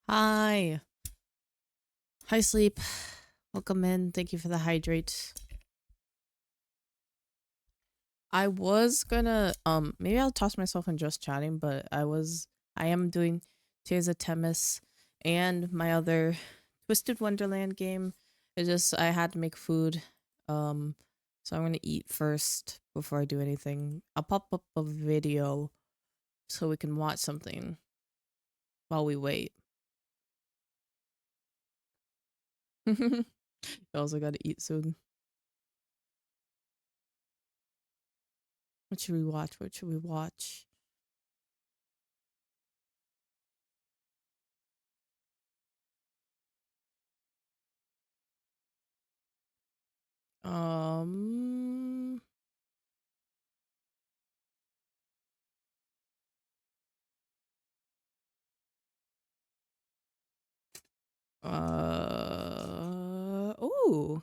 Hi. Hi, Sleep. Welcome in. Thank you for the hydrate. I was gonna, maybe I'll toss myself in just chatting, but I am doing Tears of Temis and my other Twisted Wonderland game. It's just, I had to make food. So I'm gonna eat first before I do anything. I'll pop up a video so we can watch something while we wait. I also gotta eat soon. What should we watch? What should we watch? Um. Ooh.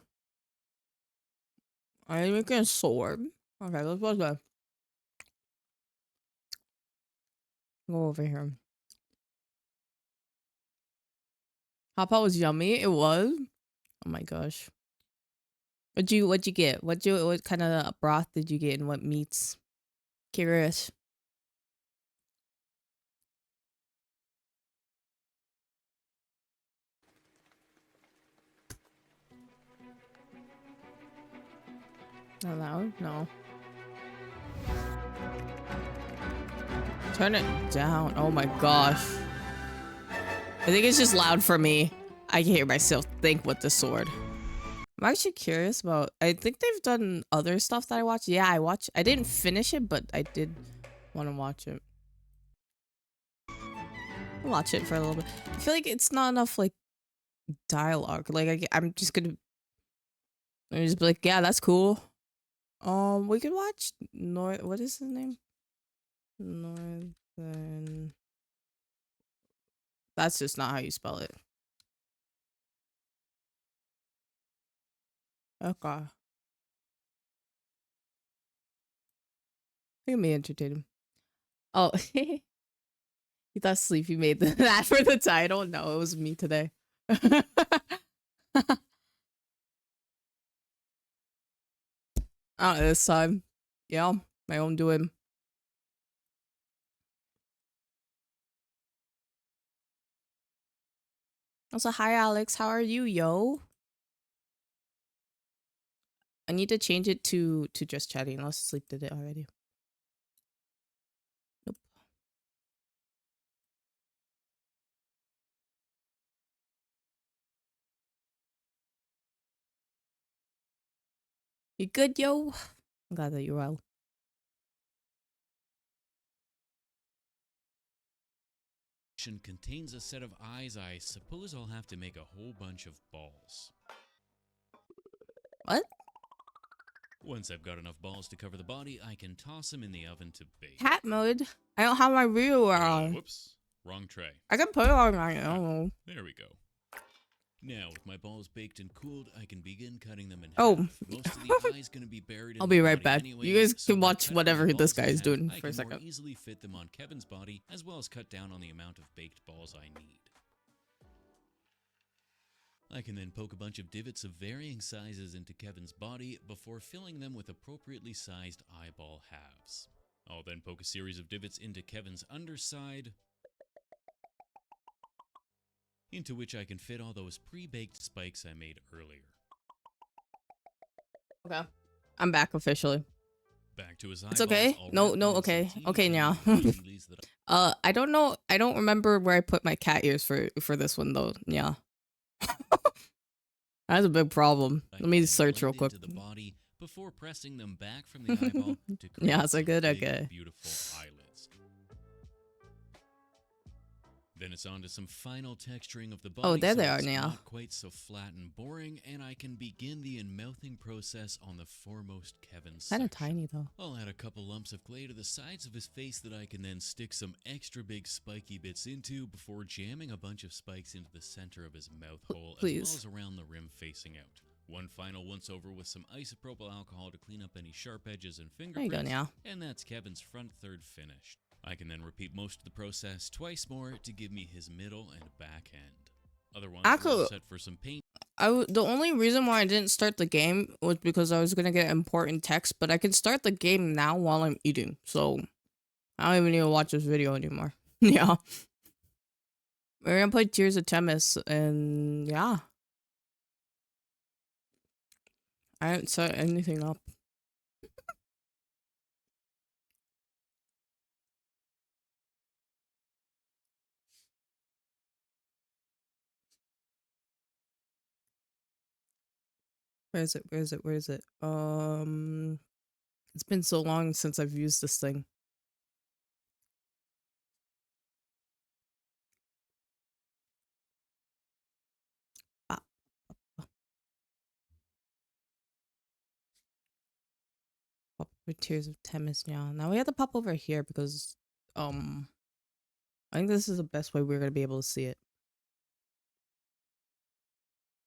I making a sword. Okay, let's go over here. Hot pot was yummy. It was. Oh my gosh. What'd you get? What kind of broth did you get and what meats? Curious. Not loud? No. Turn it down. Oh my gosh. I think it's just loud for me. I can hear myself think with the sword. I'm actually curious about. I think they've done other stuff that I watched. Yeah, I didn't finish it, but I did want to watch it. I'll watch it for a little bit. I feel like it's not enough like dialogue. Like I'm just gonna. I'm just be like, yeah, that's cool. We could watch North. What is his name? Northern. That's just not how you spell it. Okay. It may entertain him. Oh, you thought Sleepy made that for the title? No, it was me today. This time. Yeah, my own doing. Also, hi Alex, how are you, yo? I need to change it to just chatting. Unless Sleep did it already. Nope. You good, yo? I'm glad that you're well. Contains a set of eyes. I suppose I'll have to make a whole bunch of balls. What? Once I've got enough balls to cover the body, I can toss them in the oven to bake. Cat mode? I don't have my real on. Whoops. Wrong tray. I can put it on my own. There we go. Now, with my balls baked and cooled, I can begin cutting them in Oh. half. Most of the eye's gonna be buried in I'll be the right body back. anyways, You guys so can by watch cutting whatever my this balls in guy is half, doing I for a can more second. easily fit them on Kevin's body, as well as cut down on the amount of baked balls I need. I can then poke a bunch of divots of varying sizes into Kevin's body before filling them with appropriately sized eyeball halves. I'll then poke a series of divots into Kevin's underside, into which I can fit all those pre-baked spikes I made earlier. Okay. I'm back officially. Back to his It's eyeballs. okay. No, okay. Okay, now. I don't know. I don't remember where I put my cat ears for this one though. Yeah. That's a big problem. Let me search real quick. The body before pressing them back from the eyeball to create yeah, is that good? big, okay. Beautiful eyelids. Then it's on to some final texturing of the body. Oh, there so they are it's now. Not quite so flat and boring, and I can begin the enmouthing process on the foremost Kevin's Kind section. of tiny though. I'll add a couple lumps of clay to the sides of his face that I can then stick some extra big spiky bits into before jamming a bunch of spikes into the center of his mouth hole, as well as around the rim facing out. One final once over with some isopropyl alcohol to clean up any sharp edges and fingerprints. There you go now. And that's Kevin's front third finished. I can then repeat most of the process twice more to give me his middle and back end. Other ones were all Actually, set for some paint. the only reason why I didn't start the game was because I was gonna get important text, but I can start the game now while I'm eating, so I don't even need to watch this video anymore. Yeah. We're gonna play Tears of Temis, and yeah. I didn't set anything up. Where is it? Where is it? Where is it? It's been so long since I've used this thing. Ah, pop over Tears of Temis now. Now we have to pop over here because, I think this is the best way we're gonna be able to see it.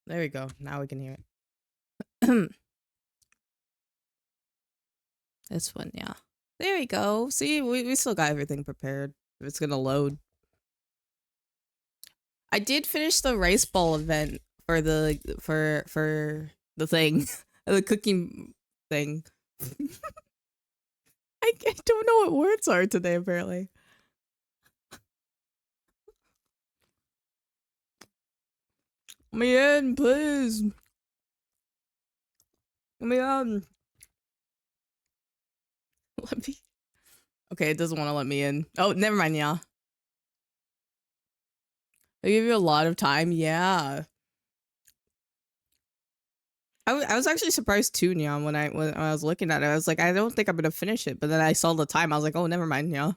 There we go. Now we can hear it. This one, yeah. There we go. See, we still got everything prepared. It's gonna load. I did finish the rice ball event for the thing, the cooking thing. I don't know what words are today. Apparently, let me in, please. Let me in. Let me. Okay, it doesn't want to let me in. Oh, never mind. Yeah, they give you a lot of time. Yeah. I was actually surprised too, Neon, when I was looking at it. I was like, I don't think I'm gonna finish it. But then I saw the time. I was like, oh, never mind, yeah.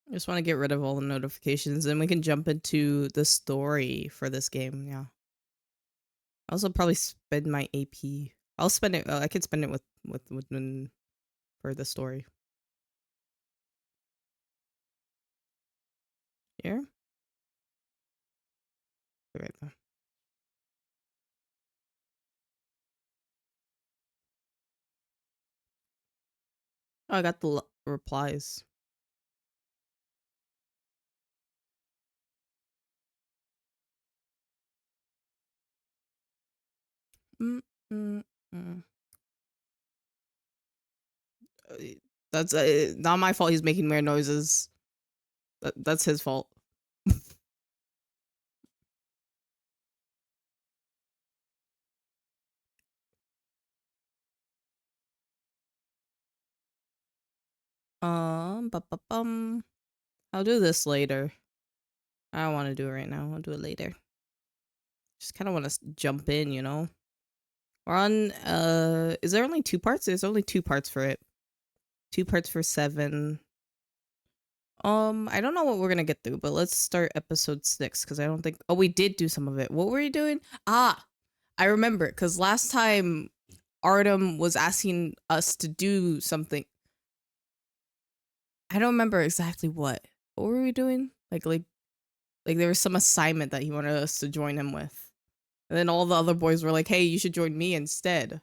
I just want to get rid of all the notifications, and we can jump into the story for this game. Yeah. I also probably spend my AP. I'll spend it. I could spend it for the story. Here. Right there. Oh, I got the replies. Mm, mm, mm. Uh, That's not my fault. He's making weird noises. That's his fault. Bum. I'll do this later. I don't want to do it right now. I'll do it later. Just kind of want to jump in, you know. We're on. Is there only 2 parts? There's only 2 parts for it. 2 parts for 7. I don't know what we're gonna get through, but let's start episode 6 because I don't think. Oh, we did do some of it. What were you doing? Ah, I remember because last time Artem was asking us to do something. I don't remember exactly what. What were we doing? Like there was some assignment that he wanted us to join him with, and then all the other boys were like, "Hey, you should join me instead."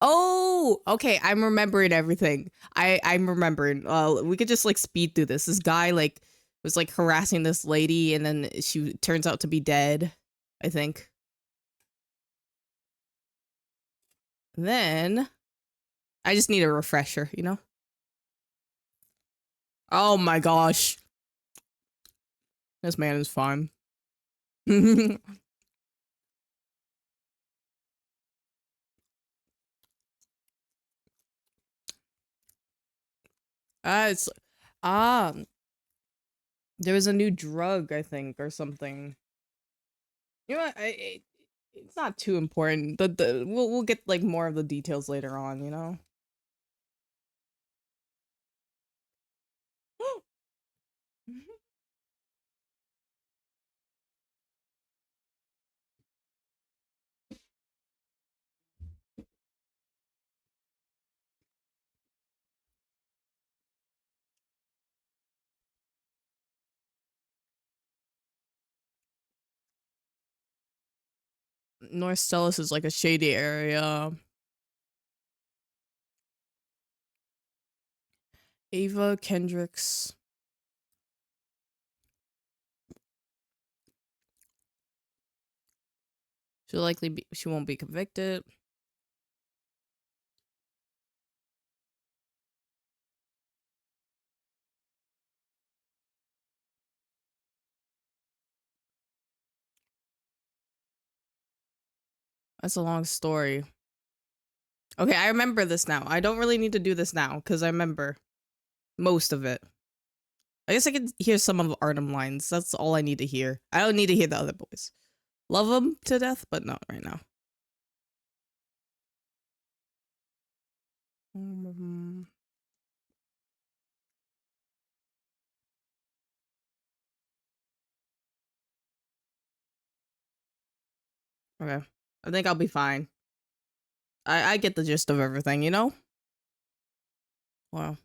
Oh, okay. I'm remembering everything. I'm remembering. We could just like speed through this. This guy like was like harassing this lady, and then she turns out to be dead. I think. Then I just need a refresher. You know. Oh my gosh, this man is fine. It's um. There was a new drug, I think, or something. You know what? It's not too important. We'll get like more of the details later on. You know. North Stellis is like a shady area. Ava Kendricks. She won't be convicted. That's a long story. Okay, I remember this now. I don't really need to do this now because I remember most of it. I guess I can hear some of Artem lines. That's all I need to hear. I don't need to hear the other boys. Love them to death, but not right now. Okay. I think I'll be fine. I get the gist of everything, you know? Wow.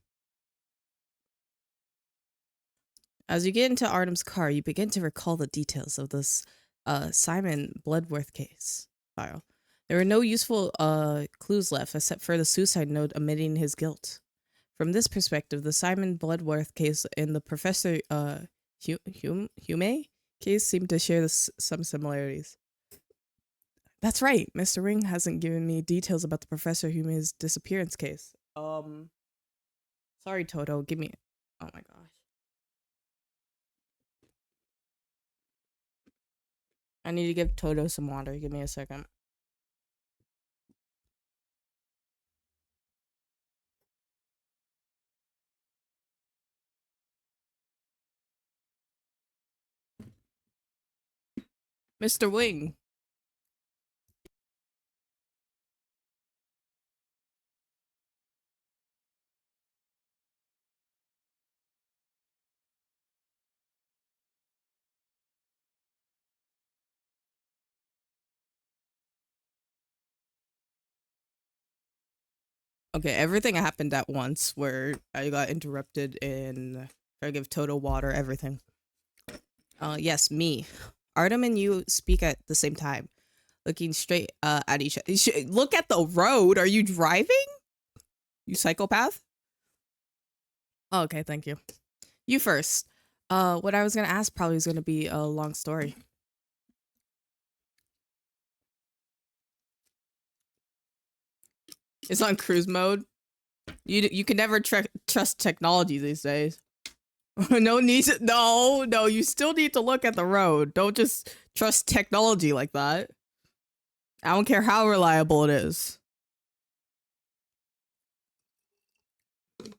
As you get into Artem's car, you begin to recall the details of this Simon Bloodworth case file. There were no useful clues left except for the suicide note admitting his guilt. From this perspective, the Simon Bloodworth case and the Professor Hume case seem to share some similarities. That's right. Mr. Ring hasn't given me details about the Professor Hume's disappearance case. Sorry, Toto. Give me. Oh my gosh. I need to give Toto some water. Give me a second. Mr. Wing. Okay, everything happened at once where I got interrupted and I give Toto water, everything. Yes, me. Artem and you speak at the same time, looking straight at each other. Look at the road. Are you driving? You psychopath? Oh, okay, thank you. You first. What I was gonna ask probably is gonna be a long story. It's on cruise mode. You can never trust technology these days. No need to, no, you still need to look at the road. Don't just trust technology like that. I don't care how reliable it is. Do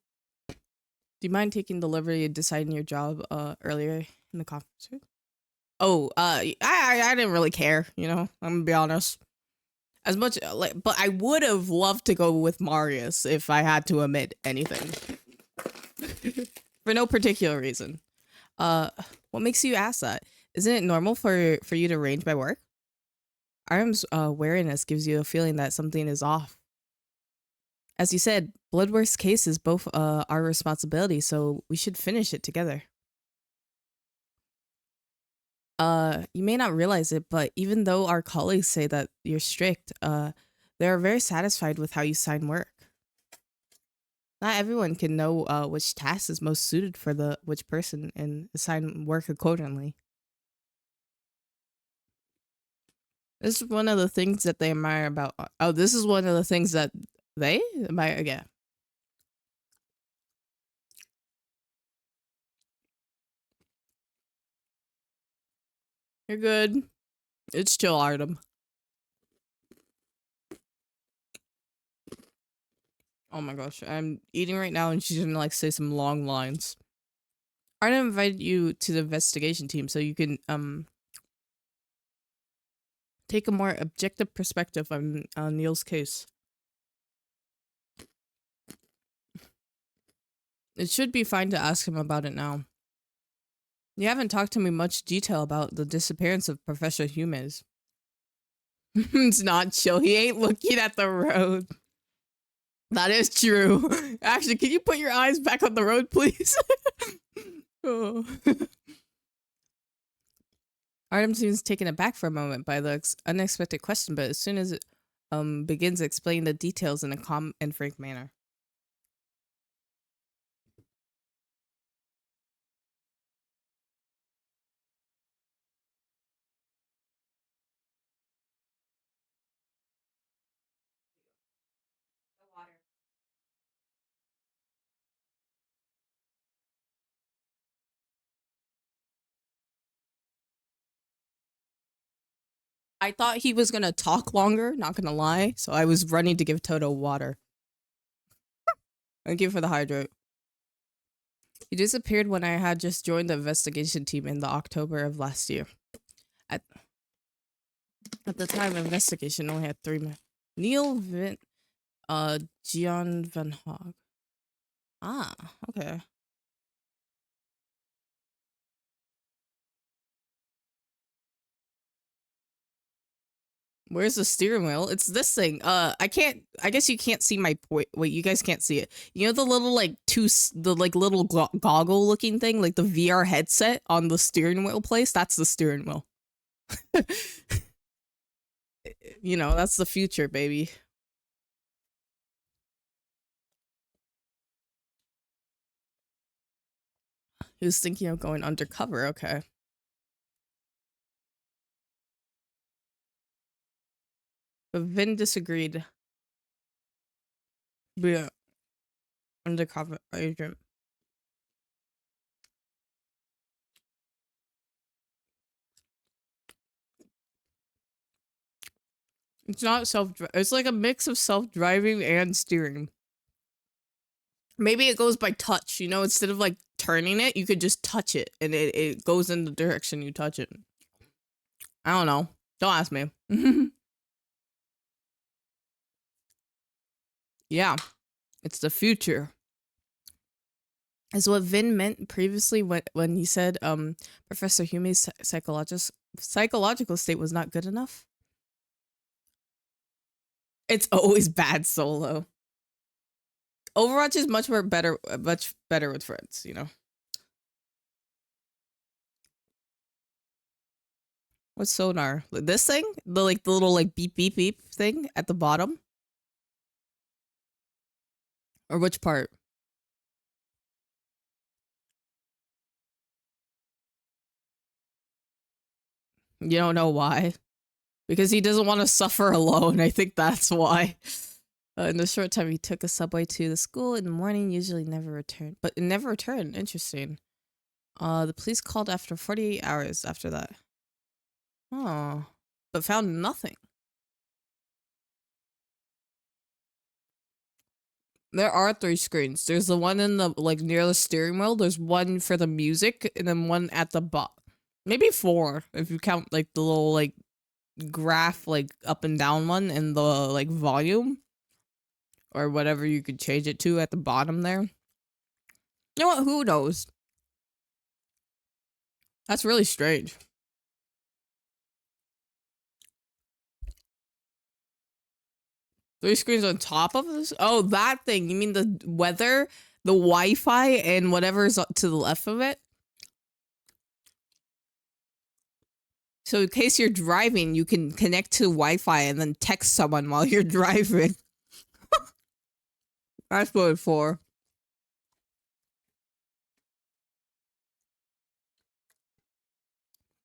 you mind taking the liberty of deciding your job earlier in the conference? Oh, I didn't really care, you know. I'm gonna be honest. As much but I would have loved to go with Marius if I had to omit anything. For no particular reason. What makes you ask that? Isn't it normal for you to arrange my work? Arm's wariness gives you a feeling that something is off. As you said, Bloodworth's case is both our responsibility, so we should finish it together. You may not realize it, but even though our colleagues say that you're strict, they are very satisfied with how you sign work. Not everyone can know which task is most suited for which person and assign work accordingly. This is one of the things that they admire about. Oh, this is one of the things that they admire. Yeah. You're good. It's chill, Artem. Oh my gosh, I'm eating right now and she's gonna like say some long lines. Artem invited you to the investigation team so you can take a more objective perspective on Neil's case. It should be fine to ask him about it now. You haven't talked to me much detail about the disappearance of Professor Humes. It's not chill. He ain't looking at the road. That is true. Actually, can you put your eyes back on the road, please? Oh. Artem seems taken aback for a moment by the unexpected question, but as soon as it begins explaining the details in a calm and frank manner. I thought he was gonna talk longer, not gonna lie, so I was running to give Toto water. Thank you for the hydrate. He disappeared when I had just joined the investigation team in the October of last year. At, at the time, investigation only had 3 men. Neil Vin, Gian Van Hog. Ah, okay. Where's the steering wheel? It's this thing. I guess you can't see my point. Wait, you guys can't see it. You know the little like the like little goggle looking thing, like the VR headset on the steering wheel place. That's the steering wheel. You know, that's the future, baby. He was thinking of going undercover. Okay, but Vin disagreed. Be an undercover agent. It's not self. It's like a mix of self-driving and steering. Maybe it goes by touch. You know, instead of like turning it, you could just touch it, and it goes in the direction you touch it. I don't know. Don't ask me. Yeah, it's the future. Is what Vin meant previously when he said Professor Hume's psychological state was not good enough. It's always bad solo. Overwatch is much better with friends, you know. What's sonar? This thing? The little like beep beep beep thing at the bottom? Or which part? You don't know why? Because he doesn't want to suffer alone. I think that's why. In the short time he took a subway to the school in the morning, usually never returned. But it never returned. Interesting. The police called after 48 hours after that. Oh, but found nothing. There are 3 screens. There's the one in the like near the steering wheel. There's one for the music, and then one at the bottom. Maybe 4 if you count like the little like graph like up and down one and the like volume or whatever you could change it to at the bottom there. You know what? Who knows? That's really strange. 3 screens on top of this? Oh, that thing. You mean the weather, the Wi-Fi, and whatever's to the left of it? So in case you're driving, you can connect to Wi-Fi and then text someone while you're driving. That's what it's for.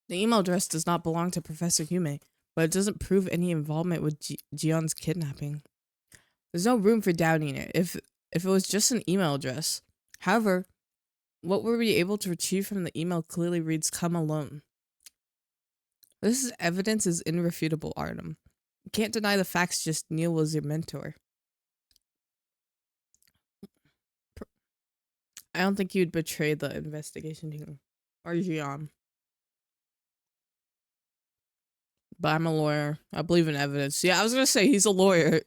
The email address does not belong to Professor Hume, but it doesn't prove any involvement with Gion's kidnapping. There's no room for doubting it if it was just an email address. However, what were we able to retrieve from the email clearly reads "come alone." This evidence is irrefutable, Artem. You can't deny the facts, just Neil was your mentor. I don't think you'd betray the investigation team. Or Gian. But I'm a lawyer. I believe in evidence. Yeah, I was gonna say he's a lawyer.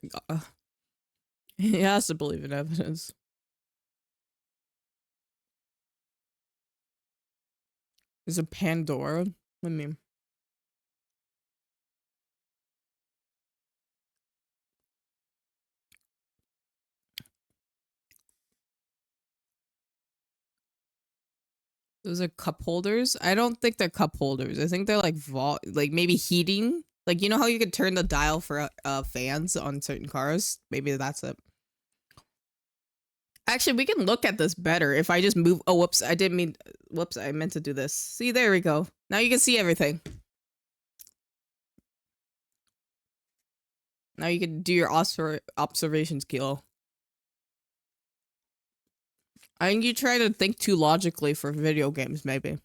He has to believe in evidence. There's a Pandora. I mean, Those are cup holders. I don't think they're cup holders. I think they're like like maybe heating. Like, you know how you could turn the dial for fans on certain cars? Maybe that's it. Actually, we can look at this better if I just move. Oh, whoops. I didn't mean. Whoops. I meant to do this. See, there we go. Now you can see everything. Now you can do your observation skill. I think you try to think too logically for video games, maybe.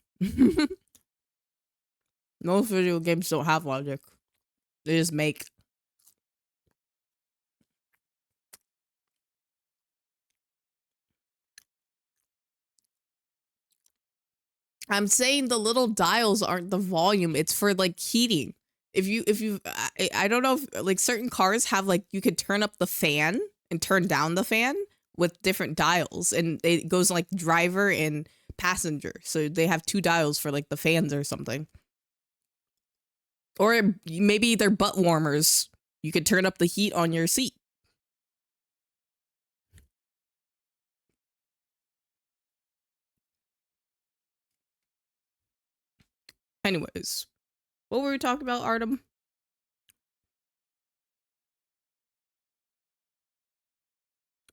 Most video games don't have logic. They just make. I'm saying the little dials aren't the volume. It's for like heating. I don't know if like certain cars have like you could turn up the fan and turn down the fan with different dials, and it goes like driver and passenger. So they have two dials for like the fans or something. Or maybe they're butt warmers. You could turn up the heat on your seat. Anyways, what were we talking about, Artem?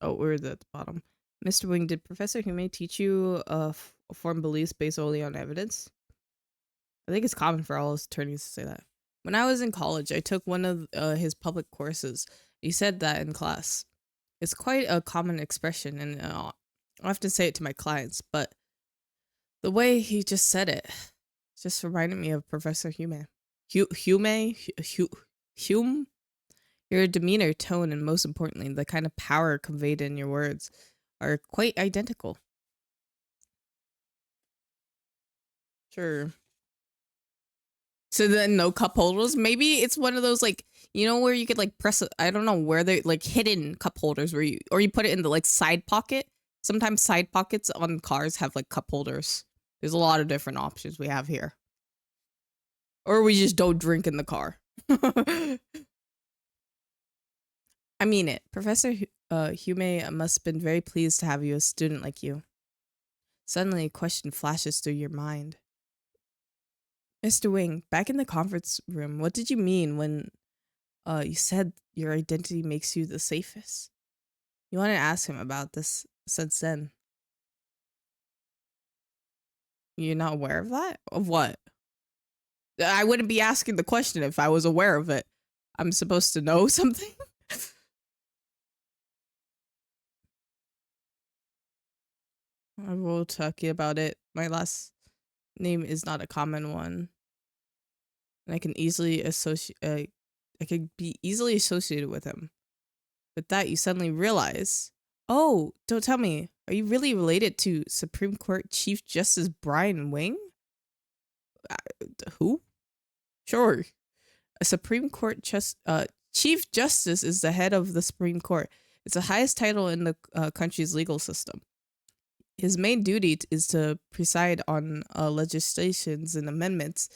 Oh, we're at the bottom. Mr. Wing, did Professor Hume teach you form beliefs based only on evidence? I think it's common for all attorneys to say that. When I was in college, I took one of his public courses. He said that in class. It's quite a common expression, and I often say it to my clients, but the way he just said it just reminded me of Professor Hume. Hume? Your demeanor, tone, and most importantly, the kind of power conveyed in your words are quite identical. Sure. So then no cup holders. Maybe it's one of those like, you know, where you could like press I don't know where they're like hidden cup holders where you put it in the like side pocket. Sometimes side pockets on cars have like cup holders. There's a lot of different options we have here. Or we just don't drink in the car. I mean it. Professor Hume must have been very pleased to have you, a student like you. Suddenly a question flashes through your mind. Mr. Wing, back in the conference room, what did you mean when you said your identity makes you the safest? You want to ask him about this since then. You're not aware of that? Of what? I wouldn't be asking the question if I was aware of it. I'm supposed to know something? I will talk you about it. My last name is not a common one. And I can easily associate I could be easily associated with him. With that, you suddenly realize, oh, don't tell me, are you really related to Supreme Court Chief Justice Brian Wing? Who? Sure. A Supreme Court Chief Justice is the head of the Supreme Court. It's the highest title in the country's legal system. His main duty is to preside on legislations and amendments.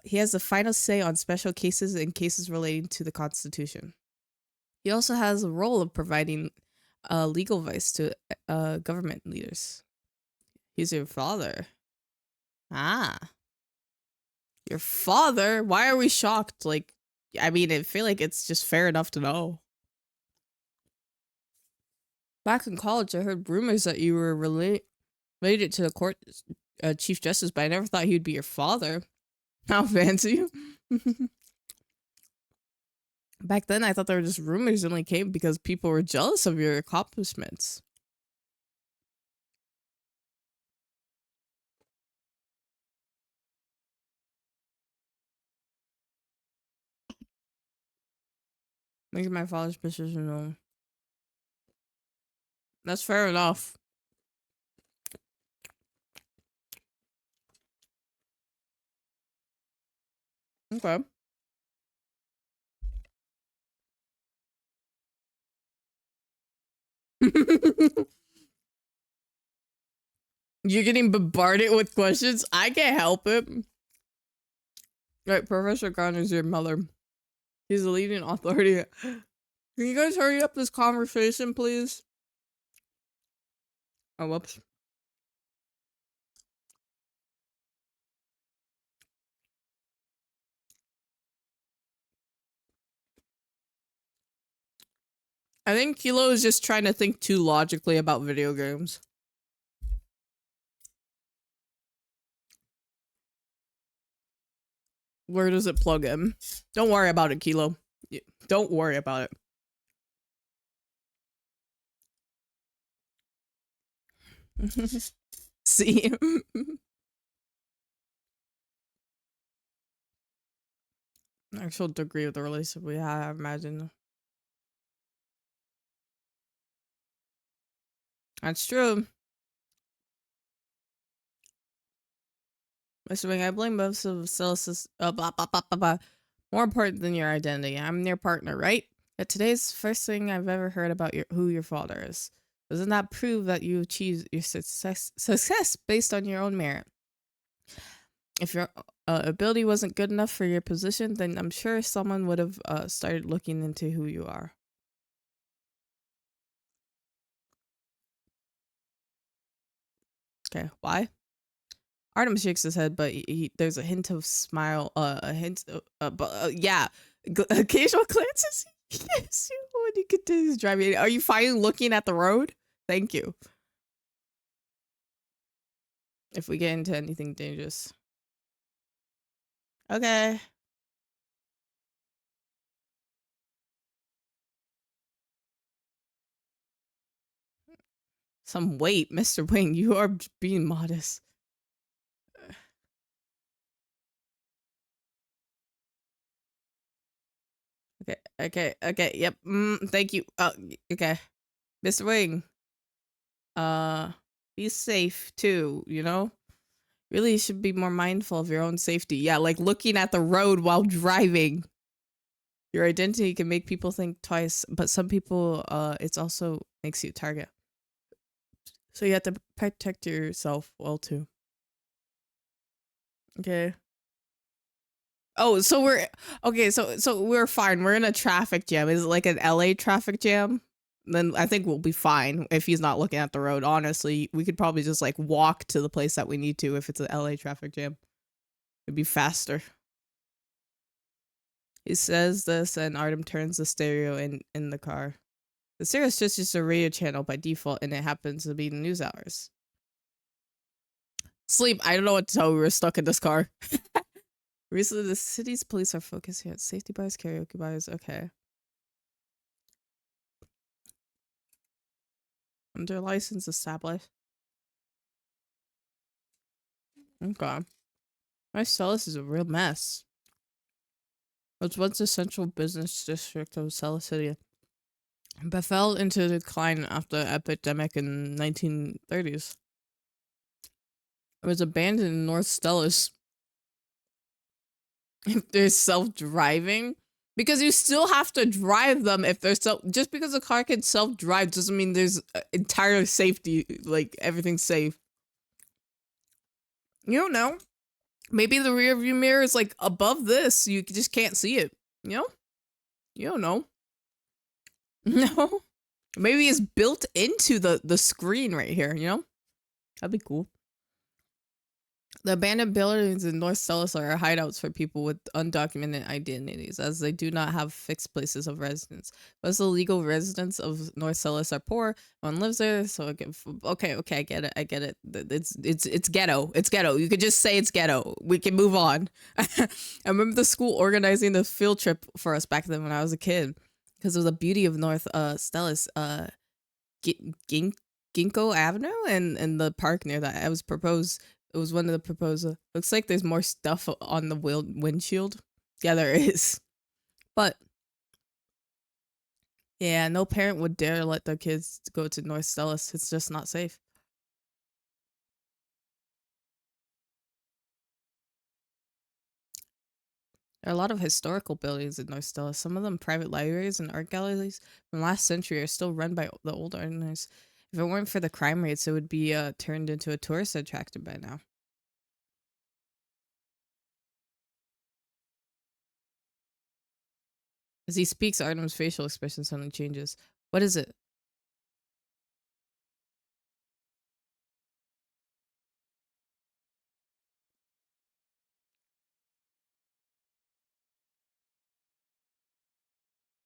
He has the final say on special cases and cases relating to the Constitution. He also has a role of providing legal advice to government leaders. He's your father. Ah. Your father? Why are we shocked? Like, I mean, I feel like it's just fair enough to know. Back in college, I heard rumors that you were related to the court chief justice, but I never thought he'd be your father. How fancy. Back then, I thought they were just rumors only came because people were jealous of your accomplishments. Making my father's position known. That's fair enough. Okay. You're getting bombarded with questions? I can't help it. Right, Professor Gunn is your mother. He's the leading authority. Can you guys hurry up this conversation, please? Oh, whoops. I think Kilo is just trying to think too logically about video games. Where does it plug in? Don't worry about it, Kilo. Don't worry about it. See? Actual degree of the relationship we have, I imagine. That's true. Mr. Wing, I blame most of Silas's blah, blah, blah, blah, blah. More important than your identity. I'm your partner, right? But today's first thing I've ever heard about who your father is. Doesn't that prove that you achieved your success based on your own merit? If your ability wasn't good enough for your position, then I'm sure someone would have started looking into who you are. Okay, why? Artem shakes his head, but there's a hint of smile, yeah, occasional glances. Yes, when he continues driving. Are you finally looking at the road? Thank you. If we get into anything dangerous. Okay. Some weight, Mr. Wing. You are being modest. Okay. Yep. Thank you. Okay. Mr. Wing. Be safe too, you know? Really you should be more mindful of your own safety. Yeah, like looking at the road while driving. Your identity can make people think twice, but some people, it's also makes you a target. So you have to protect yourself well too. Okay. Oh, so we're okay. So we're fine. We're in a traffic jam. Is it like an LA traffic jam? Then I think we'll be fine if he's not looking at the road. Honestly, we could probably just like walk to the place that we need to if it's an LA traffic jam. It'd be faster. He says this, and Artem turns the stereo in the car. The stereo is just a radio channel by default, and it happens to be the news hours. Sleep. I don't know what to tell you. We're stuck in this car. Recently, the city's police are focusing on safety bars, karaoke bars. Okay. Under license established. Okay. My Celis is a real mess. It was once a central business district of Celis City, but fell into decline after the epidemic in 1930s. It was abandoned in North Stellis. If they're self-driving, because you still have to drive them if they're just because a car can self-drive doesn't mean there's entire safety, like everything's safe. You don't know. Maybe the rear view mirror is like above this, you just can't see it. You know? You don't know. No. Maybe it's built into the screen right here, you know? That'd be cool. The abandoned buildings in North Celis are hideouts for people with undocumented identities, as they do not have fixed places of residence. Most of the legal residents of North Celis are poor. No one lives there, so okay, I get it. It's ghetto. It's ghetto. You could just say it's ghetto. We can move on. I remember the school organizing the field trip for us back then when I was a kid, because of the beauty of North Stelis, Ginkgo Avenue and the park near that. It was one of the proposal. Looks like there's more stuff on the windshield. Yeah, there is. But yeah, no parent would dare let their kids go to North Stellis. It's just not safe. There are a lot of historical buildings in North Stellis. Some of them private libraries and art galleries from last century are still run by the old owners. If it weren't for the crime rates, it would be turned into a tourist attraction by now. As he speaks, Artem's facial expression suddenly changes. What is it?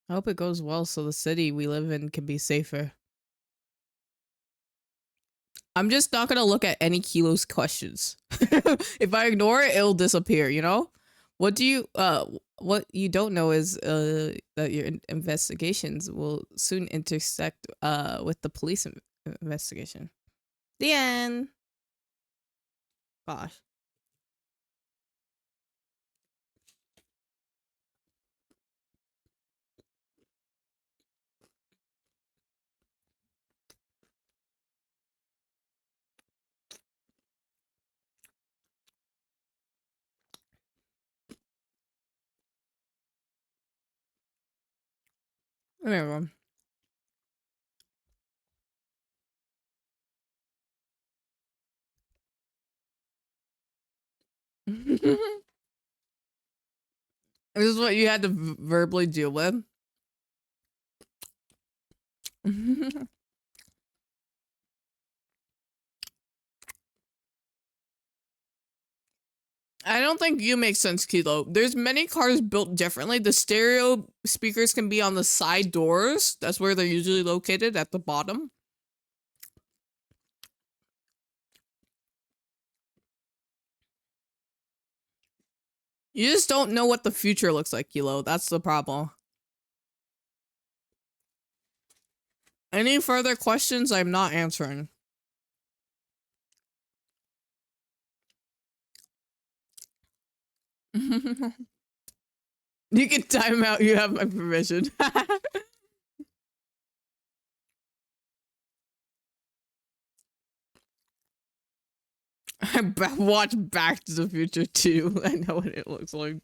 I hope it goes well so the city we live in can be safer. I'm just not gonna look at any Kilo's questions. If I ignore it, it'll disappear, you know? What you don't know is that your investigations will soon intersect with the police investigation. The end. Gosh. There we go. This is what you had to verbally deal with. I don't think you make sense, Kilo. There's many cars built differently. The stereo speakers can be on the side doors. That's where they're usually located, at the bottom. You just don't know what the future looks like, Kilo. That's the problem. Any further questions I'm not answering. You can time out. You have my permission. I watch Back to the Future too. I know what it looks like.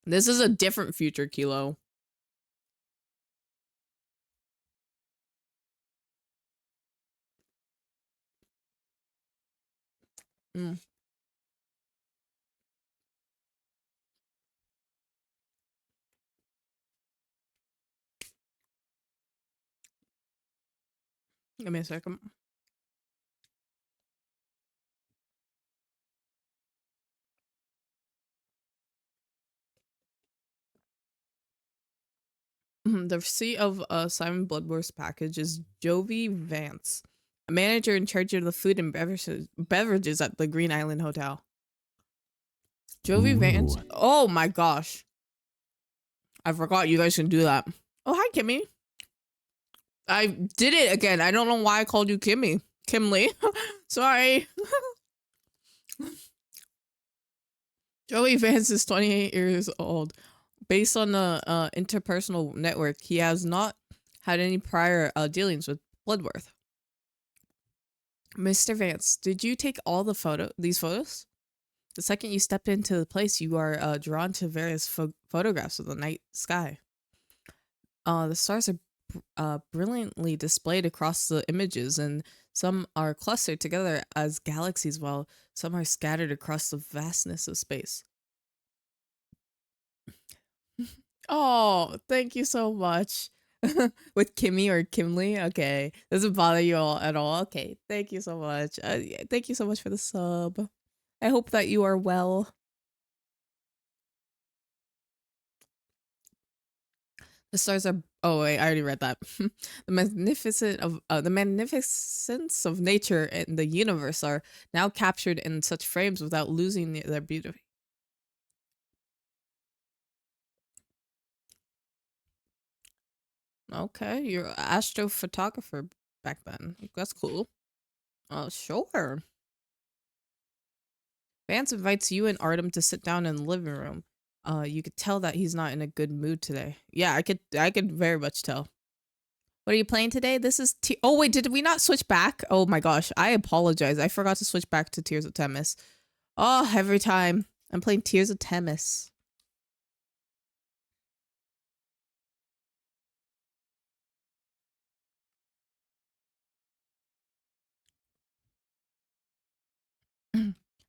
This is a different future, Kilo. Mm. Give me a second. The receipt of Simon Bloodworth's package is Jovi Vance, a manager in charge of the food and beverages at the Green Island Hotel. Jovi Vance. Oh my gosh. I forgot you guys can do that. Oh, hi, Kimmy. I did it again. I don't know why I called you Kimmy. Kimley. Sorry. Joey Vance is 28 years old. Based on the interpersonal network, he has not had any prior dealings with Bloodworth. Mr. Vance, did you take all these photos? The second you stepped into the place, you are drawn to various photographs of the night sky. The stars are brilliantly displayed across the images, and some are clustered together as galaxies, while some are scattered across the vastness of space. Oh, thank you so much. With Kimmy or Kimley? Okay. Doesn't bother you all at all? Okay. Thank you so much. Yeah, thank you so much for the sub. I hope that you are well. The stars are. Oh wait, I already read that. The magnificence of nature and the universe are now captured in such frames without losing their beauty. Okay, you're an astrophotographer back then. That's cool. Sure. Vance invites you and Artem to sit down in the living room. You could tell that he's not in a good mood today. Yeah, I could very much tell. What are you playing today? This is oh wait, did we not switch back? Oh my gosh, I apologize. I forgot to switch back to Tears of Temis. Oh, every time. I'm playing Tears of Temis.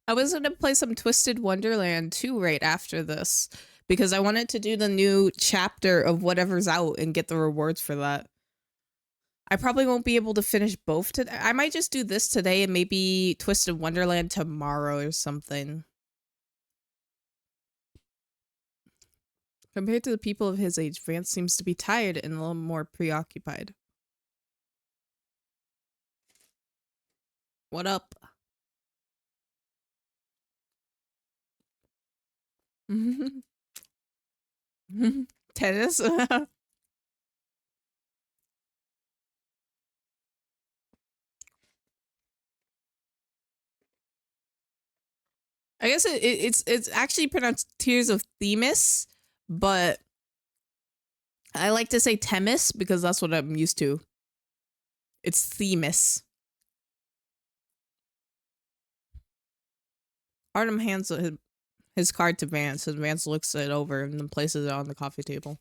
I was gonna play some Twisted Wonderland 2 right after this because I wanted to do the new chapter of whatever's out and get the rewards for that. I probably won't be able to finish both today. I might just do this today and maybe Twisted Wonderland tomorrow or something. Compared to the people of his age, Vance seems to be tired and a little more preoccupied. What up? Tennis? I guess it's actually pronounced Tears of Themis, but I like to say Temis because that's what I'm used to. It's Themis. Artem hands his card to Vance, and Vance looks it over and then places it on the coffee table.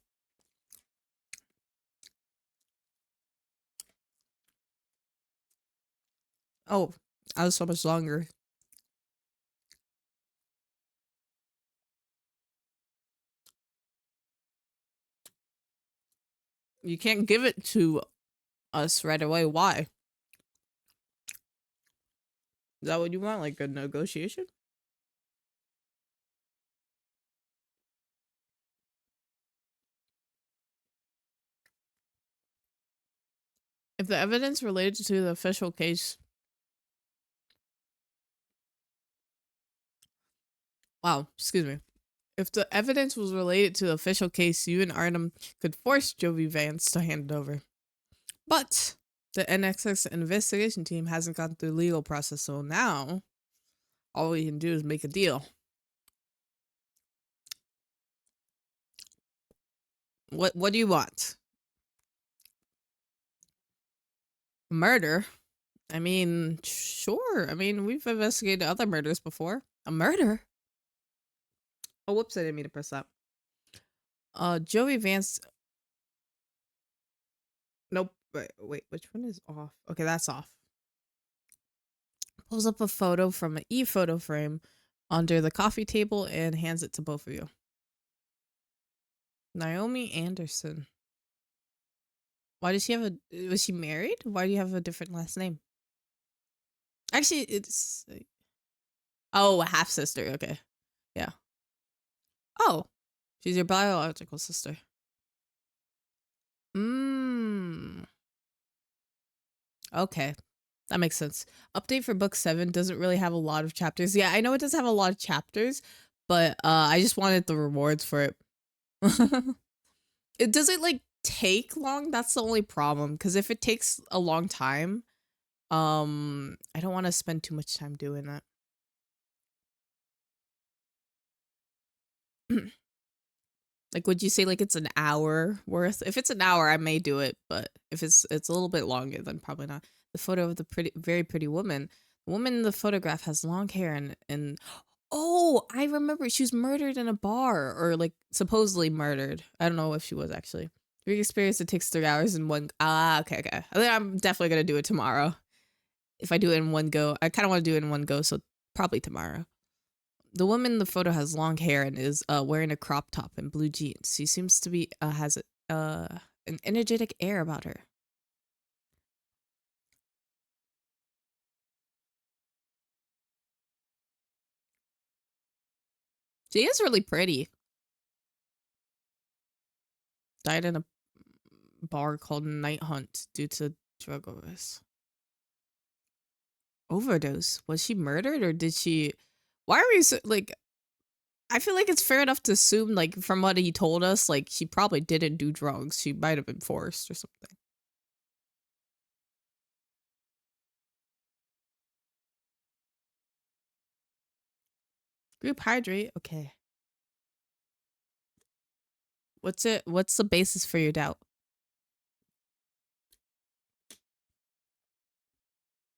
Oh, that was so much longer. You can't give it to us right away. Why? Is that what you want? Like a negotiation? If the evidence related to the official case... Wow, excuse me. If the evidence was related to the official case, you and Artem could force Jovi Vance to hand it over. But the NXX investigation team hasn't gone through the legal process, so now all we can do is make a deal. What do you want? Murder? I mean, sure. I mean, we've investigated other murders before. A murder? Oh, whoops, I didn't mean to press that. Joey Vance... Nope. Wait, which one is off? Okay, that's off. Pulls up a photo from an e-photo frame under the coffee table and hands it to both of you. Naomi Anderson. Why does she have a... Was she married? Why do you have a different last name? Actually, it's... Oh, a half-sister. Okay. Yeah. Oh. She's your biological sister. Okay. That makes sense. Update for book 7 doesn't really have a lot of chapters. Yeah, I know it does have a lot of chapters, but I just wanted the rewards for it. It doesn't like take long. That's the only problem, because if it takes a long time, I don't want to spend too much time doing that. Like, would you say like it's an hour worth? If it's an hour, I may do it, but if it's a little bit longer, then probably not. The photo of the very pretty woman. The woman in the photograph has long hair and oh, I remember she was murdered in a bar, or like supposedly murdered. I don't know if she was actually. Your experience, it takes 3 hours in one. Ah, okay. I think I'm definitely gonna do it tomorrow. If I do it in one go, I kind of want to do it in one go, so probably tomorrow. The woman in the photo has long hair and is wearing a crop top and blue jeans. She seems to be has an energetic air about her. She is really pretty. Died in a bar called Night Hunt due to drug overdose. Overdose? Was she murdered, or did she... Why are we so, like... I feel like it's fair enough to assume, like, from what he told us, like, she probably didn't do drugs. She might have been forced or something. Group hydrate? Okay. What's the basis for your doubt?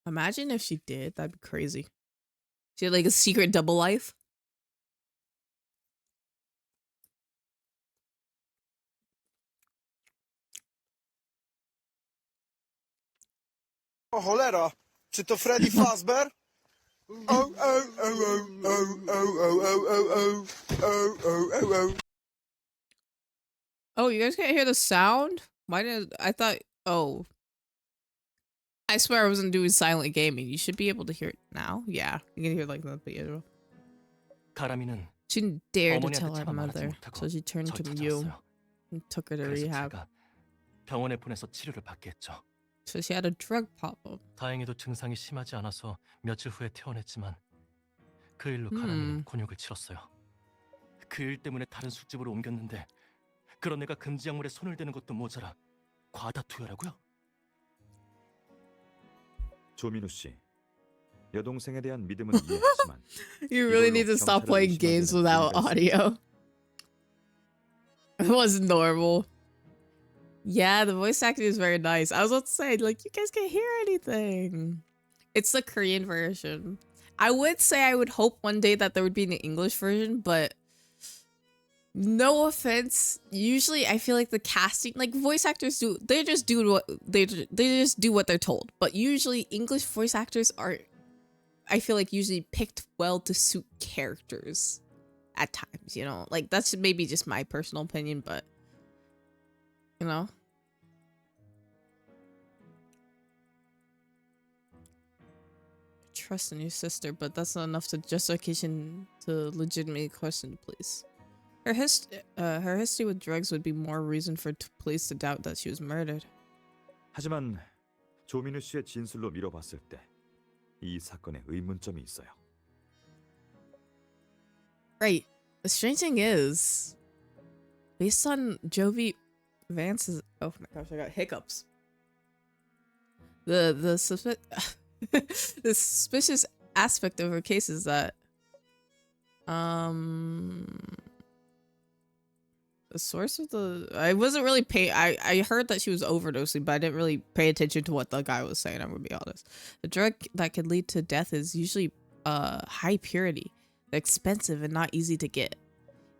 Imagine if she did. That'd be crazy. She had like a secret double life. O cholera, czy to Freddy Fazbear? Oh, oh, oh, oh, oh, oh, oh, oh, oh, oh, oh, oh, oh. Oh, you guys can't hear the sound? Why did I thought... Oh. I swear I wasn't doing silent gaming. You should be able to hear it now. Yeah, you can hear like the piano. She didn't dare to 어머니한테 tell her 차마 말하지 mother, 못하고 so she turned 절 to you 찾아왔어요. and took her to 그래서 rehab. 제가 병원에 보내서 치료를 받게 했죠. So she had a drug problem. 다행히도 증상이 심하지 않아서 며칠 후에 퇴원했지만 그 일로 가람이는 곤욕을 치렀어요. 그 일 때문에 다른 술집으로 옮겼는데 그런 애가 금지 약물에 손을 대는 것도 모자라 과다 투여라고요? 조민우 씨, 여동생에 대한 믿음은 이해하지만 You really 이걸로 need to stop 경찰을 playing games 의심하기에는 without 무리가 audio. It wasn't normal. Yeah, the voice acting is very nice. I was about to say, like, you guys can't hear anything. It's the Korean version. I would say I would hope one day that there would be an English version, but no offense. Usually, I feel like the casting, like voice actors do, they just do what they just do what they're told. But usually, English voice actors are, I feel like, usually picked well to suit characters. At times, you know, like that's maybe just my personal opinion, but you know. Trust in your sister, but that's not enough to justification to legitimately question the police. Her history with drugs would be more reason for police to doubt that she was murdered. 하지만 조민우 씨의 진술로 미뤄봤을 때 이 사건에 의문점이 있어요. Right. The strange thing is, based on Jovi Vance's, oh my gosh, I got hiccups. The suspicious aspect of her case is that, the source of the, I wasn't really I heard that she was overdosing, but I didn't really pay attention to what the guy was saying. I'm gonna be honest. The drug that could lead to death is usually high purity. They're expensive and not easy to get.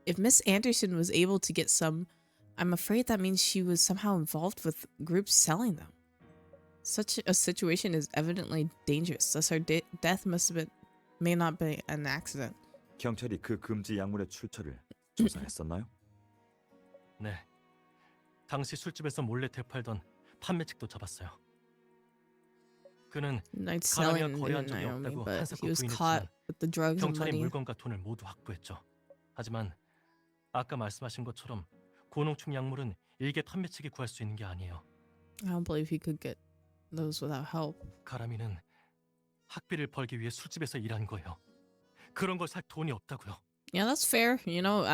If Miss Anderson was able to get some, I'm afraid that means she was somehow involved with groups selling them. Such a situation is evidently dangerous. Thus, her death may not be an accident. 경찰이 그 금지 약물의 출처를 조사했었나요? 네. 당시 술집에서 몰래 되팔던 판매책도 잡았어요. 그는 Night 가람이와 selling 거래한 in 적이 Naomi, 없다고 but 한사코 he was 부인했지만 caught with the drugs and 경찰이 money. 물건과 돈을 모두 확보했죠. 하지만 아까 말씀하신 것처럼 고농축 약물은 일개 판매책이 구할 수 있는 게 아니에요. I don't believe he could get those without help. 가람이는 학비를 벌기 위해 술집에서 일한 거예요. 그런 걸 살 돈이 없다고요. Yeah, that's fair. You know,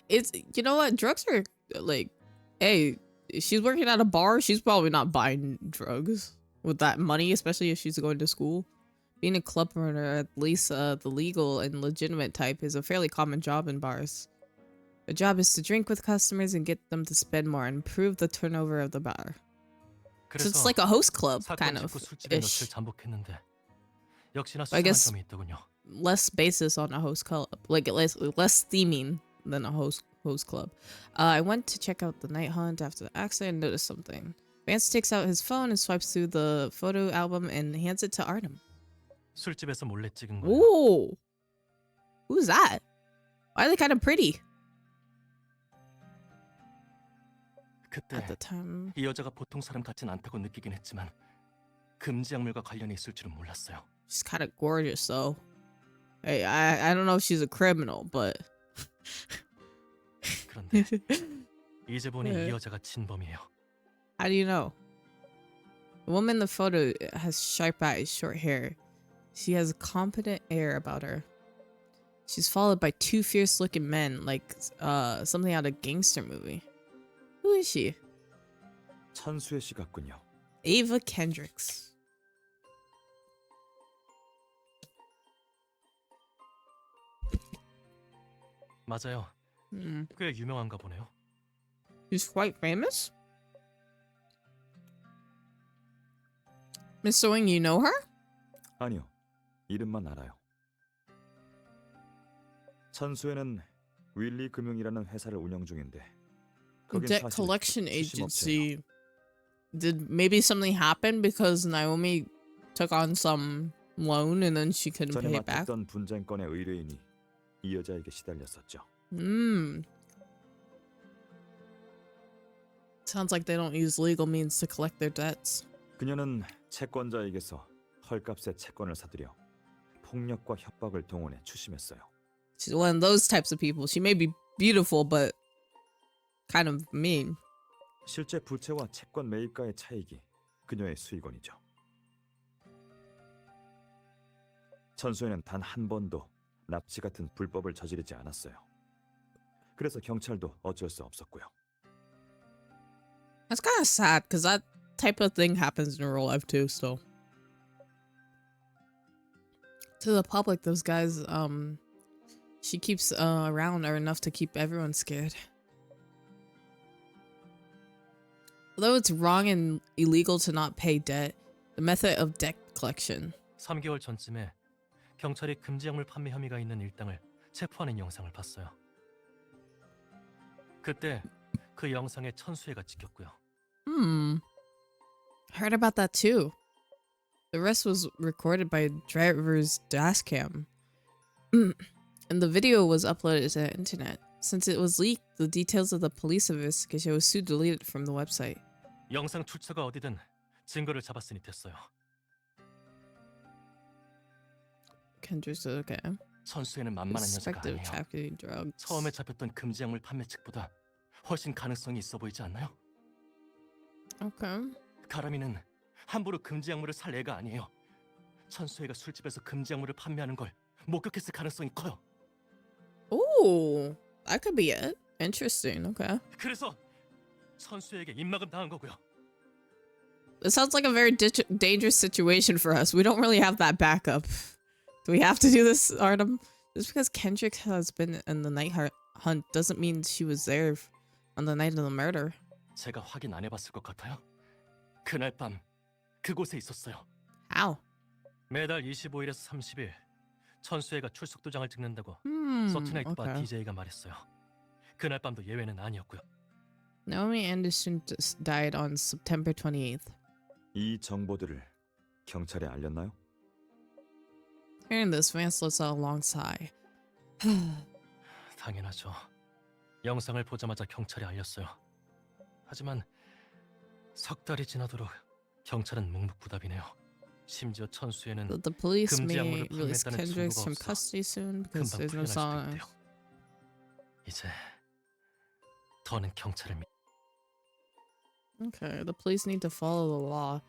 it's, you know what? Drugs are like, hey, she's working at a bar. She's probably not buying drugs with that money, especially if she's going to school. Being a club owner, at least the legal and legitimate type, is a fairly common job in bars. The job is to drink with customers and get them to spend more and improve the turnover of the bar. So it's like a host club, kind 사건 of, 직후 술집에 며칠 ish. 잠복했는데 역시나 I 수상한 guess 점이 있더군요. less basis on a host club, like less theming than a host club. I went to check out the night hunt after the accident and noticed something. Vance takes out his phone and swipes through the photo album and hands it to Artem. 술집에서 몰래 찍은 거예요. Ooh, who's that? Why are they kind of pretty? 그때 At the time, 이 여자가 보통 사람 같진 않다고 느끼긴 했지만 금지 약물과 관련이 있을 줄은 몰랐어요. she's kind of gorgeous though. Hey, I don't know if she's a criminal, but 그런데 이제 보니 이 여자가 진범이에요. how do you know? The woman in the photo has sharp eyes, short hair. She has a competent air about her. She's followed by two fierce-looking men, like something out of a gangster movie. Who is she? 천수혜 씨 같군요. Ava Kendricks. 맞아요. 꽤 유명한가 보네요. She's quite famous? Miss Sewing, you know her? 아니요, 이름만 알아요. 천수혜는 윌리 금융이라는 회사를 운영 중인데 거긴 Debt 사실 collection 출신 업체예요. agency. Did maybe something happen because Naomi took on some loan and then she couldn't 전에 pay it back? 맡았던 분쟁권의 의뢰인이 이 여자에게 시달렸었죠. Sounds like they don't use legal means to collect their debts. 그녀는 채권자에게서 헐값에 채권을 사들여 폭력과 협박을 동원해 추심했어요. She's one of those types of people. She may be beautiful, but kind of mean. 실제 부채와 채권 매입가의 차익이 그녀의 수익원이죠. 천수에는 단 한 번도 납치 같은 불법을 저지르지 않았어요. 그래서 경찰도 어쩔 수 없었고요. That's kind of sad because that type of thing happens in real life too. So to the public, those guys she keeps around are enough to keep everyone scared. Although it's wrong and illegal to not pay debt, the method of debt collection. 3개월 전쯤에 경찰이 금지약물 판매 혐의가 있는 일당을 체포하는 영상을 봤어요. 그때 그 영상에 천수혜가 찍혔고요. Heard about that too. The rest was recorded by driver's dash cam. And the video was uploaded to the internet. Since it was leaked, the details of the police investigation was soon deleted from the website. 영상 출처가 어디든 증거를 잡았으니 됐어요. Kendrick said, okay. 천수혜는 만만한 여자가 Suspected of 아니에요. trafficking drugs. 처음에 잡혔던 금지약물 판매 측보다 훨씬 가능성이 있어 보이지 않나요? Okay. 가람이는 함부로 금지약물을 살 애가 아니에요. 천수혜가 술집에서 금지약물을 판매하는 걸 목격했을 가능성이 커요. Ooh, that could be it. Interesting. Okay. 그래서 천수혜에게 입막음 당한 거고요. It sounds like a very dangerous situation for us. We don't really have that backup. Do we have to do this, Artem? Just because Kendrick has been in the night hunt doesn't mean she was there on the night of the murder. 제가 확인 안 해봤을 것 같아요. 그날 밤 그곳에 있었어요. How? 매달 25일에서 30일 천수혜가 출석 도장을 찍는다고 서트나이트 바 okay. DJ가 말했어요. 그날 밤도 예외는 아니었고요. Naomi Anderson died on September 28th. 이 정보들을 경찰에 알렸나요? Hearing this, Vance lets out a long sigh. 당연하죠. 영상을 보자마자 경찰에 알렸어요. 하지만 석 달이 지나도록 경찰은 묵묵부답이네요. 심지어 천수혜는 The police may 금지약물을 release 판매했다는 Kendrick from 증거가 없어 custody soon because 금방 there's no 풀려날 수도 sign. 있대요. 이제 더는 경찰을 Okay, the police need to follow the law.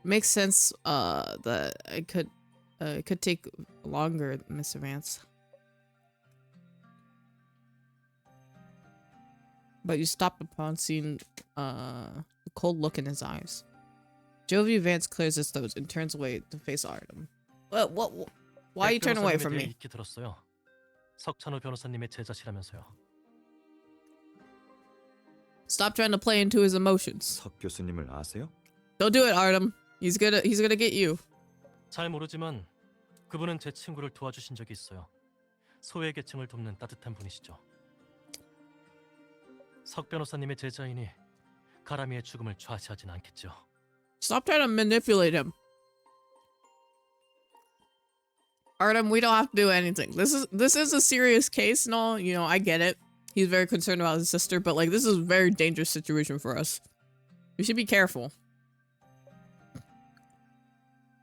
Makes sense. That it could take longer, Mr. Vance. But you stop upon seeing the cold look in his eyes. Jovi Vance clears his throat and turns away to face Artem. What? Why are you turning away from me? 익히 들었어요. 석찬호 변호사님의 제자시라면서요. Stop trying to play into his emotions. 석 교수님을 아세요? Don't do it, Artem. He's gonna get you. 잘 모르지만 그분은 제 친구를 도와주신 적이 있어요. 소외계층을 돕는 따뜻한 분이시죠. 석 변호사님의 제자이니 가람이의 죽음을 좌시하진 않겠죠. Stop trying to manipulate him. Artem, we don't have to do anything. This is a serious case and all. You know, I get it. He's very concerned about his sister, but like this is a very dangerous situation for us. We should be careful.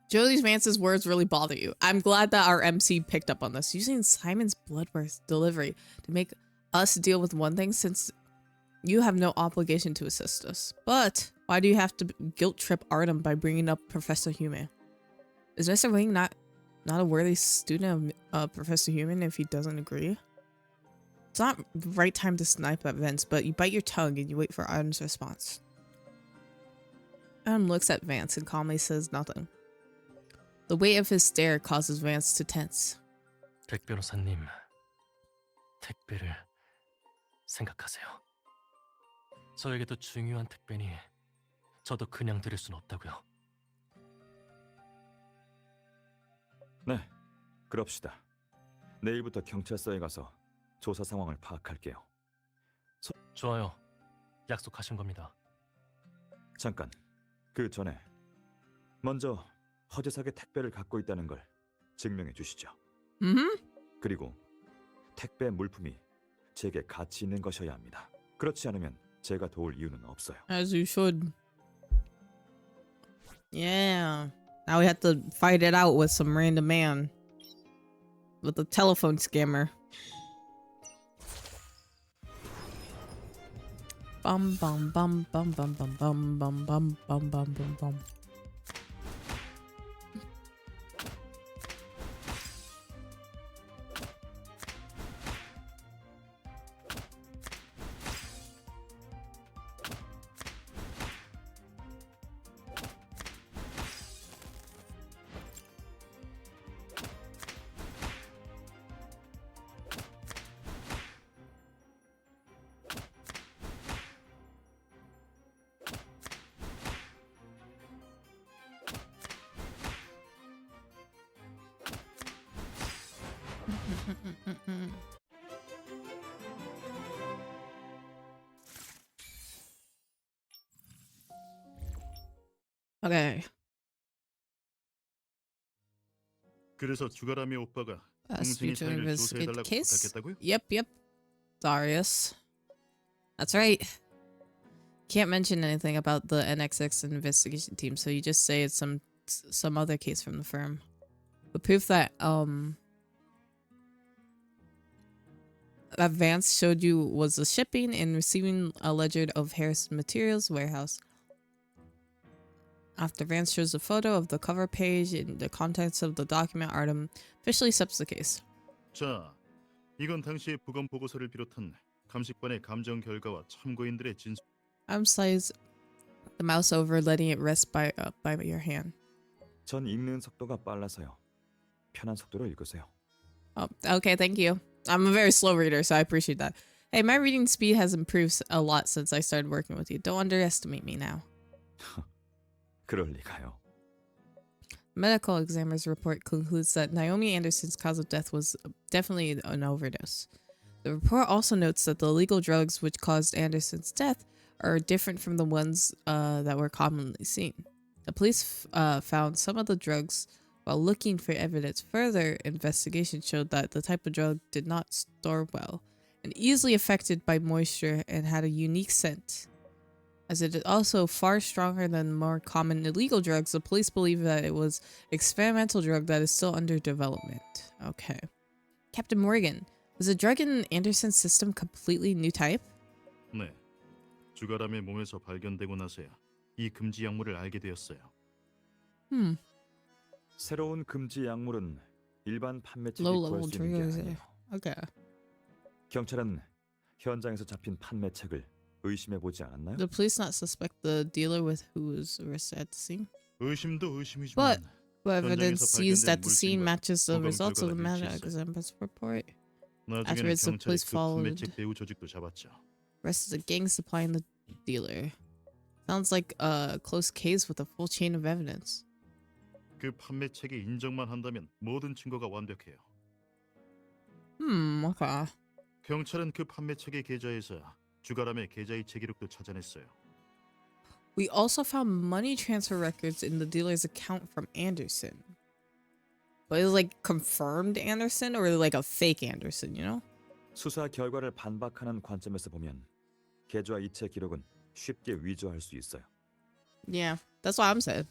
Josie Vance's words really bother you. I'm glad that our MC picked up on this. Using Simon's bloodworth delivery to make us deal with one thing since you have no obligation to assist us. But why do you have to guilt trip Artem by bringing up Professor Human? Is Mr. Wing not a worthy student of Professor Human if he doesn't agree? It's not the right time to snipe at Vance, but you bite your tongue and you wait for Artem's response. Artem looks at Vance and calmly says nothing. The weight of his stare causes Vance to tense. 백 변호사님, 택배를 생각하세요. 저에게도 중요한 택배니 저도 그냥 드릴 순 없다고요. 네, 그럽시다. 내일부터 경찰서에 가서 조사 상황을 파악할게요. 좋아요. 약속하신 겁니다. 잠깐, 그 전에 먼저 허재석의 택배를 갖고 있다는 걸 증명해 주시죠. 그리고 택배 물품이 제게 가치 있는 것이어야 합니다. 그렇지 않으면 제가 도울 이유는 없어요. As you should. Yeah. Now we have to fight it out with some random man. With a telephone scammer. Bum bum bum bum bum bum bum bum bum bum bum bum bum. Okay. 그래서 주가람이 오빠가 Asked you 동생이 to 사인을 investigate the 조사해달라고 case? 부탁했다고요? Yep. Darius. That's right. Can't mention anything about the NXX investigation team, so you just say it's some other case from the firm. The proof that that Vance showed you was the shipping and receiving a ledger of Harrison Materials warehouse. After Vance shows a photo of the cover page and the contents of the document, Artem officially accepts the case. 자, 이건 당시의 부검 보고서를 비롯한 감식반의 감정 결과와 참고인들의 진술. Artem slides the mouse over, letting it rest by your hand. 전 읽는 속도가 빨라서요. 편한 속도로 읽으세요. Oh, okay, thank you. I'm a very slow reader, so I appreciate that. Hey, my reading speed has improved a lot since I started working with you. Don't underestimate me now. 그럴 리가요. Medical examiner's report concludes that Naomi Anderson's cause of death was definitely an overdose. The report also notes that the illegal drugs which caused Anderson's death are different from the ones that were commonly seen. The police found some of the drugs while looking for evidence. Further investigation showed that the type of drug did not store well and easily affected by moisture and had a unique scent. As it is also far stronger than more common illegal drugs, the police believe that it was an experimental drug that is still under development. Okay. Captain Morgan, was the drug in Anderson's system completely new type? 네, 주가람의 몸에서 발견되고 나서야 이 금지 약물을 알게 되었어요. 새로운 금지 약물은 일반 판매책이 Low 구할 level 수 있는 게 drugs. 아니에요. Okay. 경찰은 현장에서 잡힌 판매책을 의심해 보지 않았나요? The police not suspect the dealer with who was arrested at the scene? 의심도 의심이지만 But evidence 현장에서 seized 발견된 at the scene 물질과 matches the 부검 results of the 결과가 medical 일치했어요. examiner's report. 나중에는 Afterwards, the 경찰이 police 그 followed. 판매책 배후 조직도 잡았죠. Rest of the gang supplying the dealer. Sounds like a close case with a full chain of evidence. 그 판매책이 인정만 한다면 모든 증거가 완벽해요. Okay. 경찰은 그 판매책의 계좌에서 주가람의 계좌이체 기록도 찾아냈어요. We also found money transfer records in the dealer's account from Anderson. But is it like confirmed Anderson or like a fake Anderson, you know? 수사 결과를 반박하는 관점에서 보면 계좌 이체 기록은 쉽게 위조할 수 있어요. Yeah, that's what I'm saying.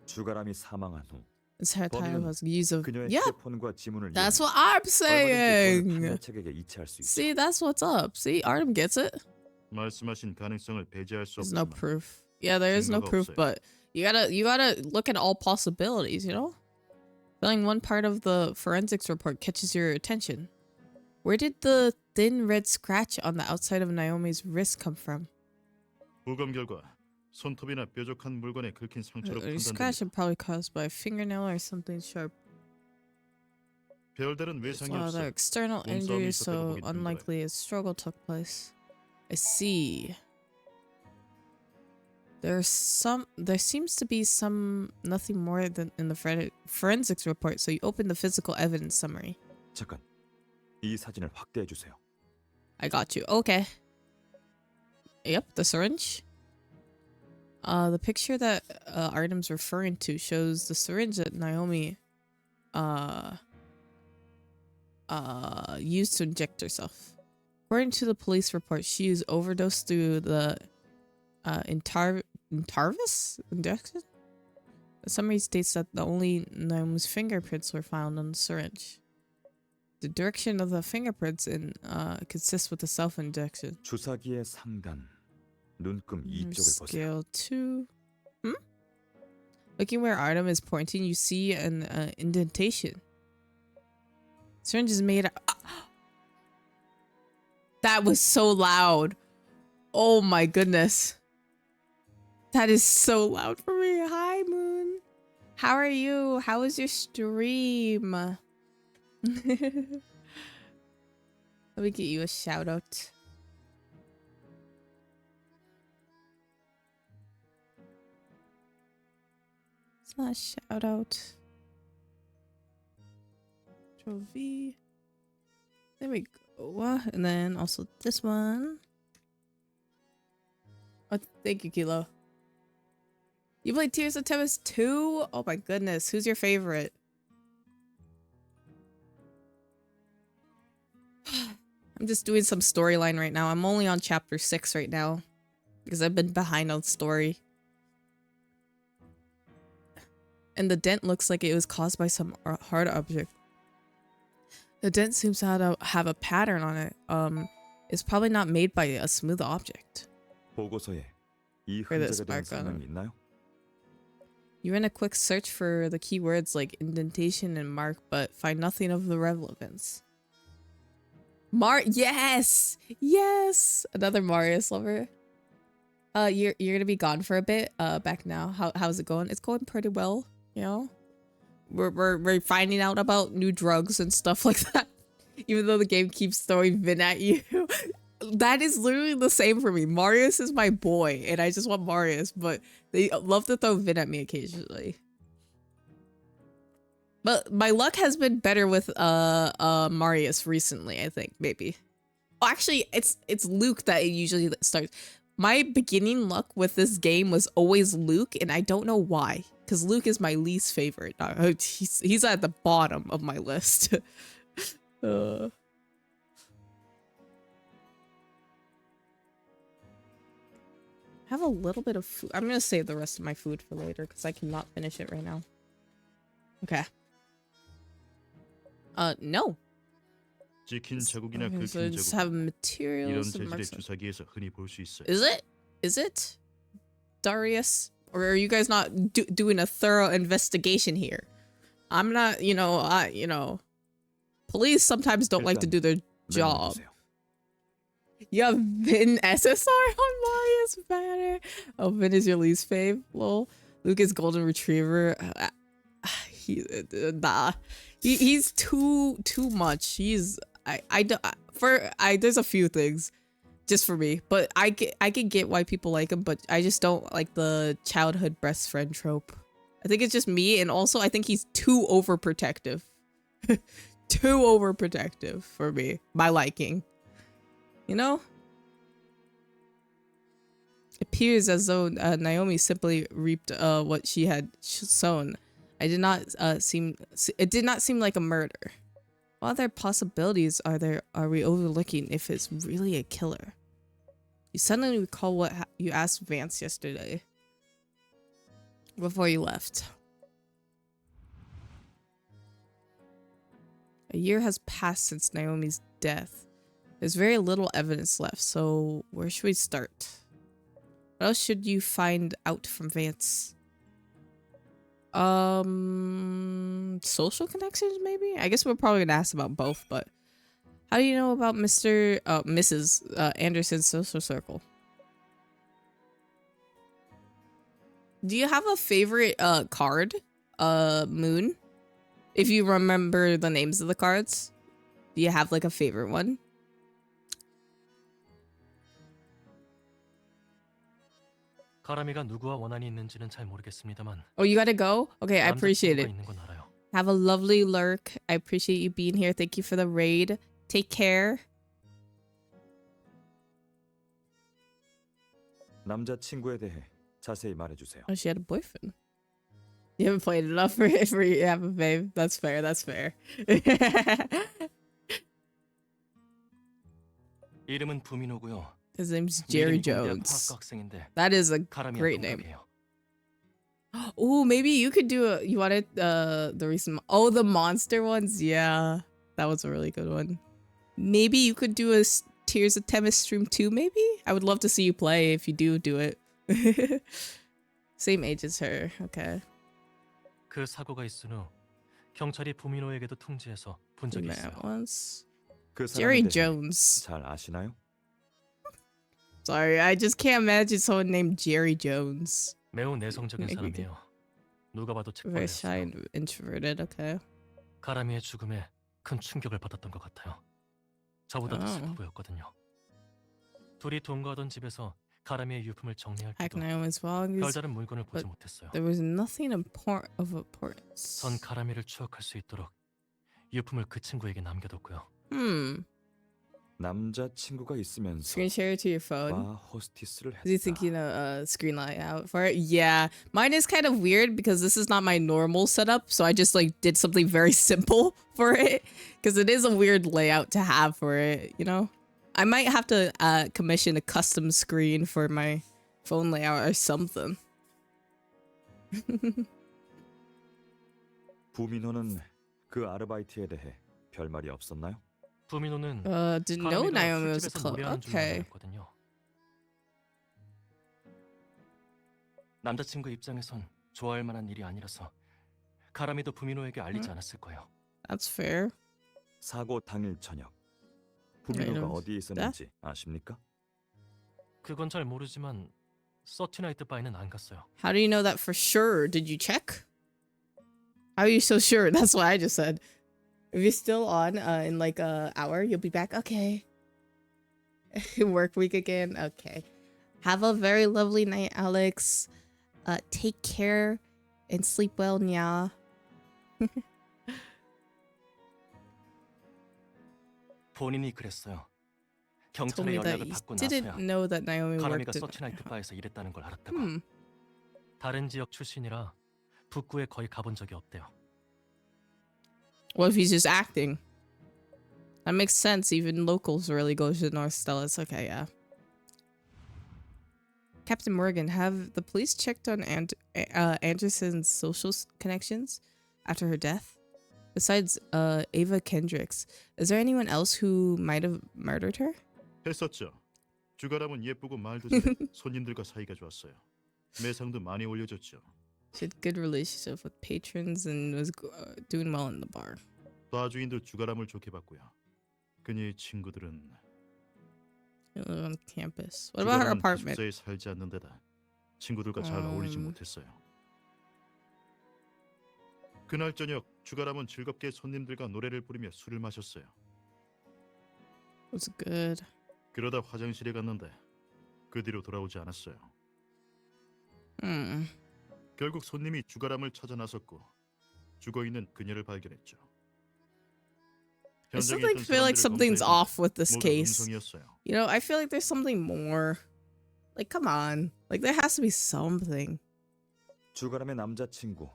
주가람이 사망한 후 It's her time 범인은 was use of 그녀의 yeah. 휴대폰과 지문을 That's 이용해 what I'm 얼마든지 돈을 saying. 판매책에게 이체할 수 있죠. See, that's what's up. See, Artem gets it. 말씀하신 가능성을 배제할 수 There's no 없지만 proof. Yeah, there is no 증거가 proof, 없어요. but you gotta look at all possibilities, you know? Feeling one part of the forensics report catches your attention. Where did the thin red scratch on the outside of Naomi's wrist come from? 부검 결과 손톱이나 뾰족한 물건에 긁힌 상처로 The scratch 판단됩니다. is probably caused by a fingernail or something sharp. 별다른 외상이 So the 없어. external 몸싸움이 injury is 있었다고 so 보긴 힘들어요. unlikely a struggle took place. I see. There seems to be nothing more than in the forensics report, so you open the physical evidence summary. 잠깐, 이 사진을 확대해 주세요. I got you. Okay. Yep, the syringe. The picture that Artem's referring to shows the syringe that Naomi used to inject herself. According to the police report, she used overdose through the Intarvis injection. The summary states that only Naomi's fingerprints were found on the syringe. The direction of the fingerprints consists with the self-injection. 주사기의 상단, 눈금 이쪽을 보세요. Scale 2. Looking where item is pointing, you see an indentation. Syringe is made. That was so loud. Oh my goodness. That is so loud for me. Hi, Moon. How are you? How was your stream? Let me get you a shout out. It's not a shout out. Control V. There we go. And then also this one. Oh, thank you, Kilo. You played Tears of Tempest 2? Oh my goodness. Who's your favorite? I'm just doing some storyline right now. I'm only on chapter 6 right now. Because I've been behind on story. And the dent looks like it was caused by some hard object. The dent seems to have a pattern on it. It's probably not made by a smooth object. 보고서에 이 For this 흔적에 대한 mark on 설명이 있나요? You ran a quick search for the keywords like indentation and mark, but find nothing of the relevance. Yes! Yes! Another Marius lover. You're gonna be gone for a bit. Back now. How's it going? It's going pretty well, you know? We're finding out about new drugs and stuff like that. Even though the game keeps throwing Vin at you. That is literally the same for me. Marius is my boy, and I just want Marius, but they love to throw Vin at me occasionally. But my luck has been better with Marius recently, I think, maybe. Oh, actually, it's Luke that usually starts. My beginning luck with this game was always Luke, and I don't know why. Because Luke is my least favorite. He's at the bottom of my list. Have a little bit of food. I'm gonna save the rest of my food for later because I cannot finish it right now. Okay. No. 찍힌 자국이나 Okay, so 긁힌 just 자국 have 이런 materials and 재질의 marks. 주사기에서 흔히 볼 수 있어요. Is it? Is it? Darius? Or are you guys not doing a thorough investigation here? I'm not, you know, police sometimes don't like to do their job. 주세요. You have Vin SSR on Marius Banner. Oh, Vin is your least fave. Lol. Luke is Golden Retriever. He's too much. There's a few things just for me, but I can get why people like him, but I just don't like the childhood best friend trope. I think it's just me, and also I think he's too overprotective. Too overprotective for me, my liking. You know? It appears as though Naomi simply reaped what she had sown. It did not seem like a murder. What other possibilities are we overlooking if it's really a killer? You suddenly recall what you asked Vance yesterday before you left. A year has passed since Naomi's death. There's very little evidence left, so where should we start? What else should you find out from Vance? Social connections, maybe? I guess we're probably gonna ask about both, but how do you know about Mrs. Anderson's social circle? Do you have a favorite card? Moon? If you remember the names of the cards, do you have like a favorite one? 가람이가 누구와 원한이 있는지는 잘 모르겠습니다만. Oh, you gotta go? Okay, I appreciate it. 있는 건 알아요. Have a lovely lurk. I appreciate you being here. Thank you for the raid. Take care. 남자 친구에 대해 자세히 말해주세요. Oh, she had a boyfriend. You haven't played enough for you to have a babe. That's fair. That's fair. 이름은 부민호고요. His name's Jerry Jones. That is a great name. Oh, maybe you could do you wanted the recent the monster ones? Yeah. That was a really good one. Maybe you could do Tears of Temis stream too, maybe? I would love to see you play if you do it. Same age as her. Okay. 그 사고가 있은 후 경찰이 부민호에게도 통지해서 본 We 적이 met 있어요. once. 그 Jerry 사람에 대해 Jones. 잘 아시나요? Sorry, I just can't imagine someone named Jerry Jones. 매우 내성적인 사람이에요. 누가 봐도 Very shy 책벌레였어요. and introverted. Okay. 가람이의 죽음에 큰 충격을 받았던 것 같아요. 저보다도 슬퍼 보였거든요. 둘이 동거하던 집에서 가람이의 유품을 정리할 때도 Hacknam as well. 별다른 물건을 보지 못했어요. There was nothing of importance. 전 가람이를 추억할 수 있도록 유품을 그 친구에게 남겨뒀고요. 남자 친구가 있으면서 Screen share it to your phone. 바 호스티스를 Do you think 했다. you know screen layout for it? Yeah, mine is kind of weird because this is not my normal setup, so I just like did something very simple for it because it is a weird layout to have for it. You know, I might have to commission a custom screen for my phone layout or something. 부민호는 그 아르바이트에 대해 별말이 없었나요? 부민호는 Didn't know 가람이가 Naomi was a 술집에서 club. 노래하는 줄만 Okay. 알았거든요. 남자친구 입장에선 좋아할 만한 일이 아니라서 가람이도 부민호에게 알리지 않았을 거예요. That's fair. 사고 당일 저녁 부민호가 이런- 어디에 있었는지 아십니까? 그건 잘 모르지만 서티나이트 바에는 안 갔어요. How do you know that for sure? Did you check? How are you so sure? That's what I just said. If you're still on in like a hour, you'll be back. Okay. Work week again. Okay. Have a very lovely night, Alex. Take care and sleep well, nya. 본인이 그랬어요. Told 경찰에 me that 연락을 you 받고 didn't 나서야 know that Naomi 가람이가 worked in. 서티나이트 바에서 일했다는 걸 알았다고. 다른 지역 출신이라 북구에 거의 가본 적이 없대요. What if he's just acting? That makes sense. Even locals rarely go to North Stellas. Okay, yeah. Captain Morgan, have the police checked on Anderson's social connections after her death? Besides Ava Kendricks, is there anyone else who might have murdered her? 했었죠. 주가람은 예쁘고 말도 잘해 손님들과 사이가 좋았어요. 매상도 많이 올려줬죠. She had good relationship with patrons and was doing well in the bar. 바주인도 주가람을 좋게 봤고요. 그녀의 친구들은 On campus. What about her 주가람은 apartment? 기숙사에 살지 않는 데다 친구들과 잘 어울리지 못했어요. 그날 저녁 주가람은 즐겁게 손님들과 노래를 부르며 술을 마셨어요. Was good. 그러다 화장실에 갔는데 그 뒤로 돌아오지 않았어요. 결국 손님이 주가람을 찾아 나섰고 죽어있는 그녀를 발견했죠. I still 현장에 있던 feel like 사람들을 something's 검사해보니 off with this 모두 case. 음성이었어요. You know, I feel like there's something more. Like, come on. Like, there has to be something. 주가람의 남자친구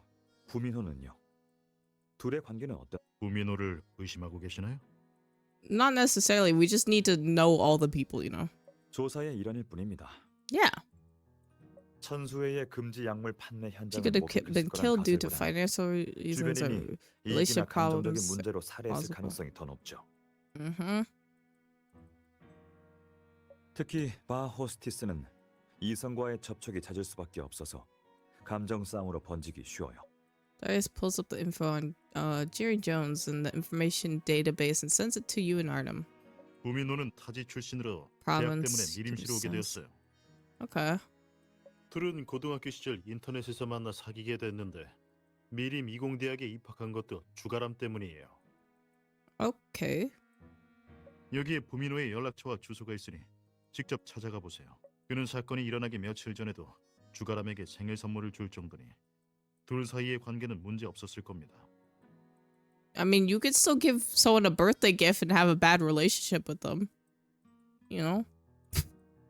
부민호는요. 둘의 관계는 어떤? 부민호를 의심하고 계시나요? Not necessarily. We just need to know all the people, you know? 조사의 일환일 뿐입니다. Yeah. 천수회의 금지 약물 판매 She 현장을 could have been 목격했을 killed due to 거란 가설보다 financial reasons or 주변인이 이익이나 relationship 감정적인 problems. 문제로 살해했을 possible. 가능성이 더 높죠. Mm-hmm. 특히 바 호스티스는 이성과의 접촉이 잦을 수밖에 없어서 감정 싸움으로 번지기 쉬워요. Darius pulls up the info on Jerry Jones in the information database and sends it to you and Artem. 부민호는 타지 출신으로 Province 대학 때문에 미림시로 오게 되었어요. Okay. 둘은 고등학교 시절 인터넷에서 만나 사귀게 됐는데 미림 이공대학에 입학한 것도 주가람 때문이에요. Okay. 여기에 부민호의 연락처와 주소가 있으니 직접 찾아가 보세요. 그는 사건이 일어나기 며칠 전에도 주가람에게 생일 선물을 줄 정도니 둘 사이의 관계는 문제 없었을 겁니다. I mean, you could still give someone a birthday gift and have a bad relationship with them. You know?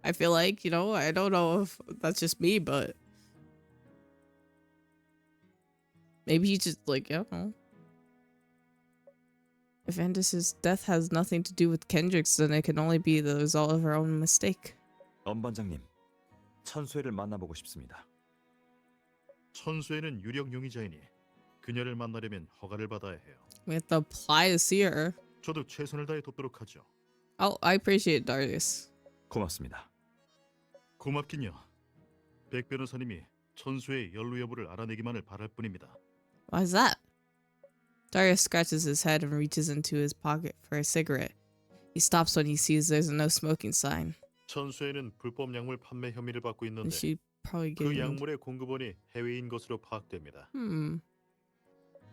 I feel like, you know, I don't know if that's just me, but maybe he just like, I don't know. If Andis's death has nothing to do with Kendrick's, then it can only be the result of her own mistake. 엄반장님, 천수회를 만나보고 싶습니다. 천수에는 유력 용의자이니 그녀를 만나려면 허가를 받아야 해요. We have to apply to see her. 저도 최선을 다해 돕도록 하죠. Oh, I appreciate Darius. 고맙습니다. 고맙긴요. 백 변호사님이 천수의 연루 여부를 알아내기만을 바랄 뿐입니다. Why is that? Darius scratches his head and reaches into his pocket for a cigarette. He stops when he sees there's a no smoking sign. 천수에는 불법 약물 판매 혐의를 받고 And 있는데 she probably 그 getting. 약물의 공급원이 해외인 것으로 파악됩니다.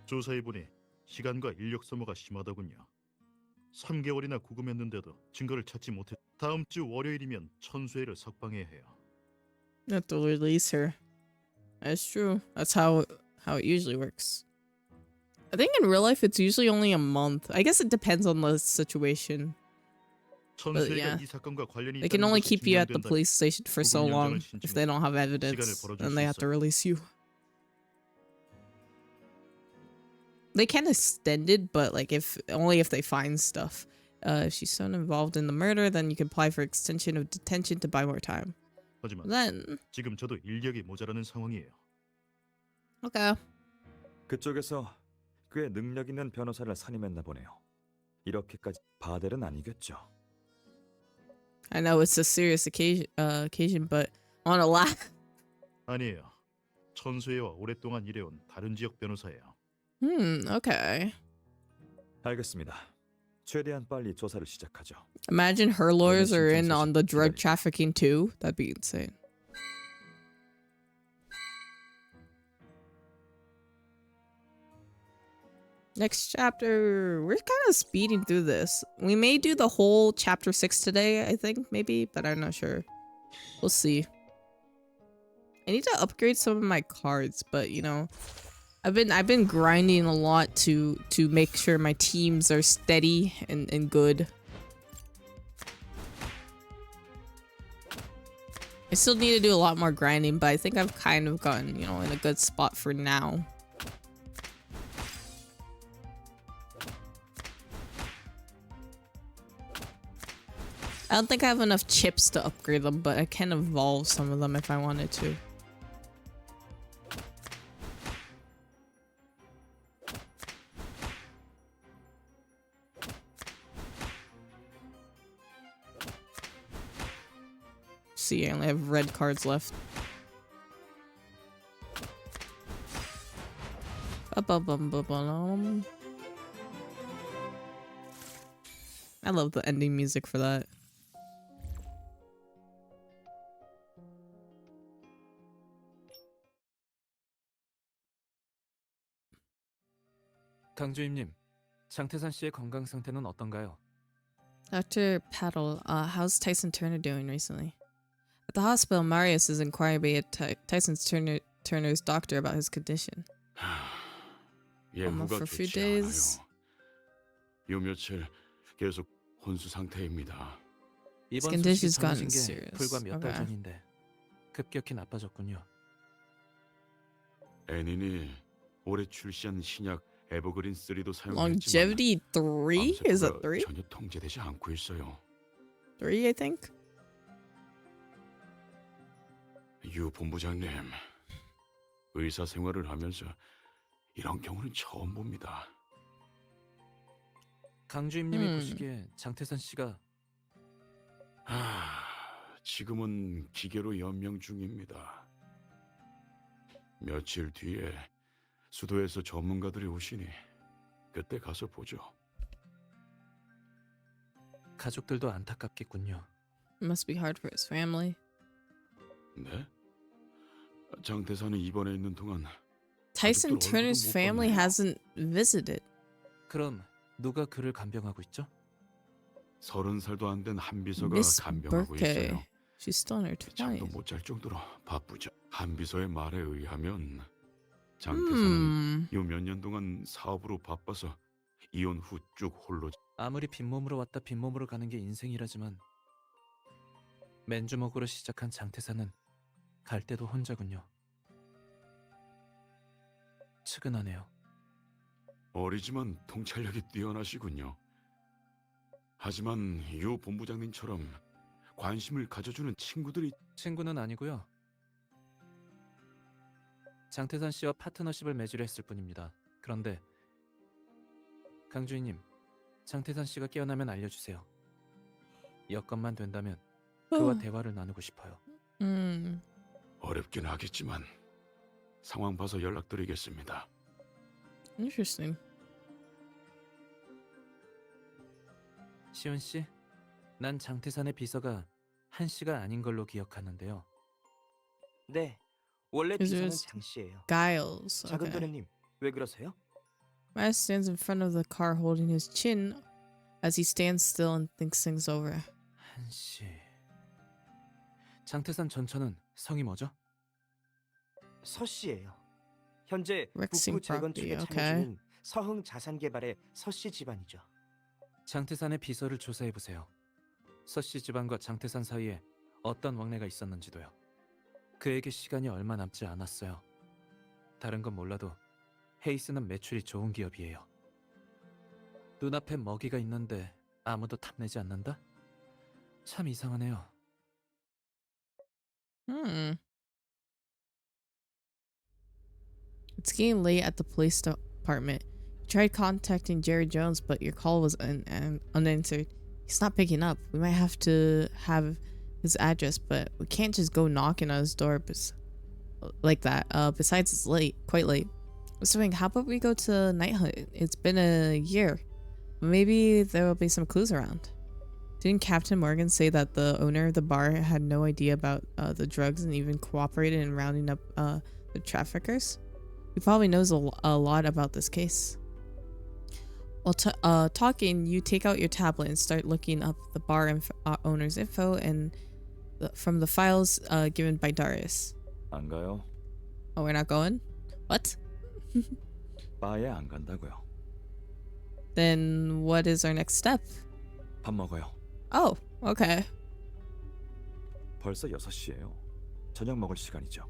조사해 보니 시간과 인력 소모가 심하더군요. 3개월이나 구금했는데도 증거를 찾지 못해 다음 주 월요일이면 천수회를 석방해야 해요. You have to release her. That's true. That's how it usually works. I think in real life it's usually only a month. I guess it depends on the situation. 천수회가 yeah. 이 사건과 관련이 They can 있다는 only 것이 keep you at the 증명된다면 police station for so 구금 long 영장을 if they don't have 신청해서 evidence, 시간을 벌어줄 then 수 they have to 있어요. release you. They can extend it, but like if only if they find stuff. If she's so involved in the murder, then you can apply for extension of detention to buy more time. 하지만 Then 지금 저도 인력이 모자라는 상황이에요. okay. 그쪽에서 꽤 능력 있는 변호사를 선임했나 보네요. 이렇게까지 바델은 아니겠죠. I know it's a serious occasion, but I want to laugh. 아니에요. 천수회와 오랫동안 일해온 다른 지역 변호사예요. Okay. 알겠습니다. 최대한 빨리 조사를 시작하죠. Imagine her lawyers are in 신청 on the drug 기다리고. trafficking too. That'd be insane. Next chapter. We're kind of speeding through this. We may do the whole chapter 6 today, I think, maybe, but I'm not sure. We'll see. I need to upgrade some of my cards, but you know, I've been grinding a lot to make sure my teams are steady and good. I still need to do a lot more grinding, but I think I've kind of gotten, you know, in a good spot for now. I don't think I have enough chips to upgrade them, but I can evolve some of them if I wanted to. See, I only have red cards left. Ba-ba-bum-ba-ba-dum. I love the ending music for that. 강주임님, 장태산 씨의 건강 상태는 어떤가요? Dr. Paddle, how's Tyson Turner doing recently? At the hospital, Marius is inquiring by Turner's doctor about his condition. 예후가 for a few 좋지 days. 않아요. 요 며칠 계속 혼수 상태입니다. 이번 condition's 소식이 전해진 gotten 게 serious. 불과 몇 달 Okay. 전인데 급격히 나빠졌군요. 애닌이 올해 출시한 신약 에버그린 3도 사용했지만 Longevity 3? Is that 3? 전혀 통제되지 않고 있어요. 3, I think? 유 본부장님, 의사 생활을 하면서 이런 경우는 처음 봅니다. 강주임님이 보시기에 장태산 씨가 지금은 기계로 연명 중입니다. 며칠 뒤에 수도에서 전문가들이 오시니 그때 가서 보죠. 가족들도 안타깝겠군요. It must be hard for his family. 네? 장태산이 입원해 있는 동안 Tyson 가족들 Turner's 얼굴도 못 family 봤네요. hasn't visited. 그럼 누가 그를 간병하고 있죠? 30살도 안 된 한비서가 Miss 간병하고 Burke. 있어요. She's still in her 잠도 20s. 못 잘 정도로 바쁘죠. 한비서의 말에 의하면 장태산은 요 몇 년 동안 사업으로 바빠서 이혼 후 쭉 홀로 아무리 빈몸으로 왔다 빈몸으로 가는 게 인생이라지만 맨주먹으로 시작한 장태산은 갈 때도 혼자군요. 측은하네요. 어리지만 통찰력이 뛰어나시군요. 하지만 요 본부장님처럼 관심을 가져주는 친구들이 친구는 아니고요. 장태산 씨와 파트너십을 맺으려 했을 뿐입니다. 그런데 강주인님, 장태산 씨가 깨어나면 알려주세요. 여건만 된다면 그와 대화를 나누고 싶어요. 어렵긴 하겠지만 상황 봐서 연락드리겠습니다. Interesting. 시온 씨, 난 장태산의 비서가 한 씨가 아닌 걸로 기억하는데요. 네, 원래 Is 비서는 it 장 씨예요. Giles. 작은 Okay. 도련님, 왜 그러세요? Miles stands in front of the car holding his chin as he stands still and thinks things over. 한 씨. 장태산 전처는 성이 뭐죠? 서 씨예요. 현재 Rexing 북부 재건축에 property, 참여 okay. 중인 서흥 자산개발의 서 씨 집안이죠. 장태산의 비서를 조사해 보세요. 서씨 집안과 장태산 사이에 어떤 왕래가 있었는지도요. 그에게 시간이 얼마 남지 않았어요. 다른 건 몰라도 헤이스는 매출이 좋은 기업이에요. 눈앞에 먹이가 있는데 아무도 탐내지 않는다? 참 이상하네요. It's getting late at the police department. You tried contacting Jerry Jones, but your call was unanswered. He's not picking up. We might have to have his address, but we can't just go knocking on his door like that. Besides, it's late, quite late. Mr. Wing, how about we go to Night Hunt? It's been a year. Maybe there will be some clues around. Didn't Captain Morgan say that the owner of the bar had no idea about the drugs and even cooperated in rounding up the traffickers? He probably knows a lot about this case. While talking, you take out your tablet and start looking up the bar owner's info and from the files given by Darius. 안 가요? Oh, we're not going? What? 바에 안 간다고요. Then what is our next step? 밥 먹어요. Oh, okay. 벌써 6시예요. 저녁 먹을 시간이죠.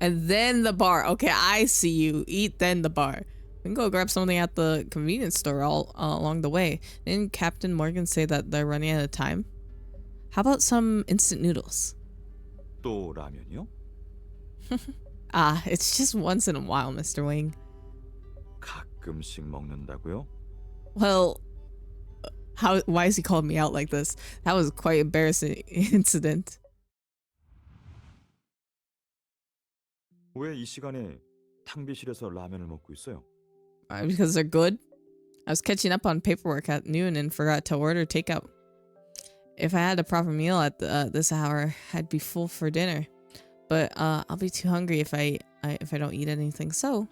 And then the bar. Okay, I see you. Eat, then the bar. We can go grab something at the convenience store all along the way. Didn't Captain Morgan say that they're running out of time? How about some instant noodles? 또 라면이요? It's just once in a while, Mr. Wing. 가끔씩 먹는다고요? Well, why is he calling me out like this? That was quite embarrassing incident. 왜 이 시간에 탕비실에서 라면을 먹고 있어요? Because they're good. I was catching up on paperwork at noon and forgot to order takeout. If I had a proper meal at this hour, I'd be full for dinner. But I'll be too hungry if I don't eat anything. So,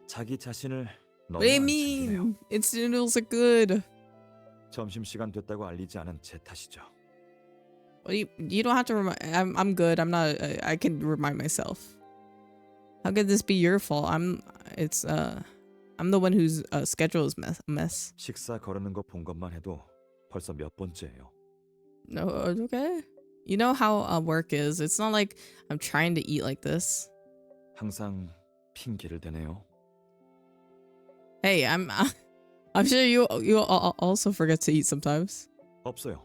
자기 자신을 what 너무 do you 안 챙기네요. mean? Instant noodles are good. 점심시간 됐다고 알리지 않은 제 탓이죠. What do you don't have to remind. I'm good. I'm not. I can remind myself. How could this be your fault? I'm the one whose schedule is a mess. 식사 거르는 거 본 것만 해도 벌써 몇 번째예요. No, okay. You know how work is. It's not like I'm trying to eat like this. 항상 핑계를 대네요. Hey, I'm sure you also forget to eat sometimes. 없어요.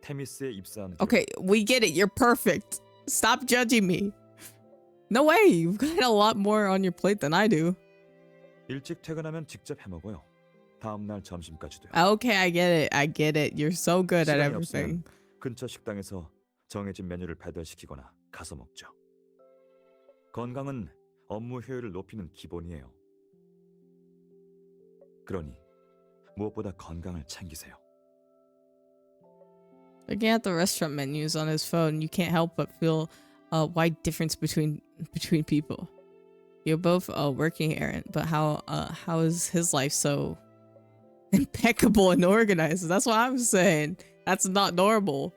테미스에 입사한 뒤로 Okay, we get it. You're perfect. Stop judging me. No way. You've got a lot more on your plate than I do. 일찍 퇴근하면 직접 해 먹어요. 다음 날 점심까지도요. Okay, I get it. I get it. You're so good at 시간이 everything. 없으면 근처 식당에서 정해진 메뉴를 배달시키거나 가서 먹죠. 건강은 업무 효율을 높이는 기본이에요. 그러니 무엇보다 건강을 챙기세요. Looking at the restaurant menus on his phone, you can't help but feel a wide difference between people. You're both working here, but how is his life so impeccable and organized? That's what I'm saying. That's not normal.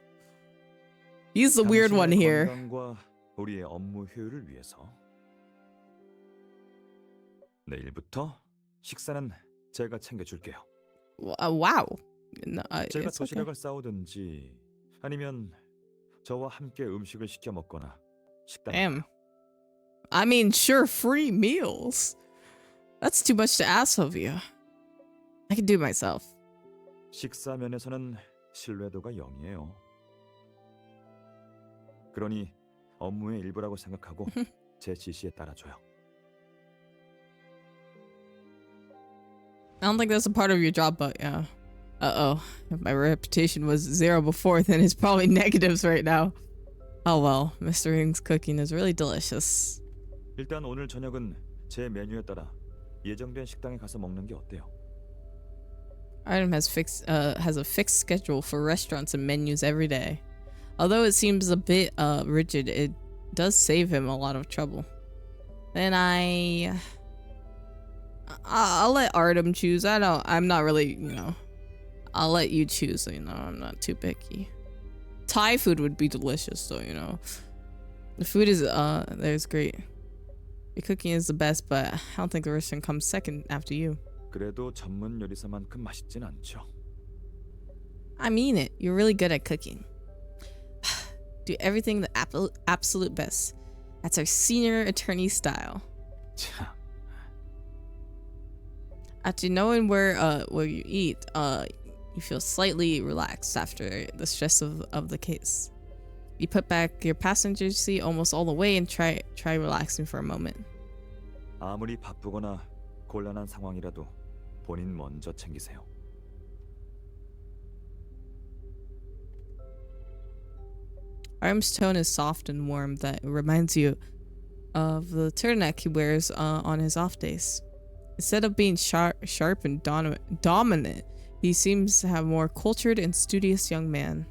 He's the weird one 당신의 here. 건강과 우리의 업무 효율을 위해서 내일부터 식사는 제가 챙겨줄게요. Wow. No, 제가 it's okay. 도시락을 싸오든지 아니면 저와 함께 음식을 시켜 먹거나 식당에 Damn. I mean, sure, free meals. That's too much to ask of you. I can do it myself. 식사 면에서는 신뢰도가 0이에요. 그러니 업무의 일부라고 생각하고 제 지시에 따라줘요. I don't think that's a part of your job, but yeah. Uh-oh. If my reputation was 0 before, then it's probably negatives right now. Oh well, Mr. Ring's cooking is really delicious. 일단 오늘 저녁은 제 메뉴에 따라 예정된 식당에 가서 먹는 게 어때요? Artem has a fixed schedule for restaurants and menus every day. Although it seems a bit rigid, it does save him a lot of trouble. Then I'll let Artem choose. I'm not really, I'll let you choose, I'm not too picky. Thai food would be delicious though, The food is there's great. Your cooking is the best, but I don't think the restaurant comes second after you. 그래도 전문 요리사만큼 맛있진 않죠. I mean it. You're really good at cooking. Do everything the absolute best. That's our senior attorney style. 참. After knowing where you eat, you feel slightly relaxed after the stress of the case. You put back your passenger seat almost all the way and try relaxing for a moment. 아무리 바쁘거나 곤란한 상황이라도 본인 먼저 챙기세요. Arm's tone is soft and warm that reminds you of the turtleneck he wears on his off days. Instead of being sharp and dominant, he seems to have a more cultured and studious young man.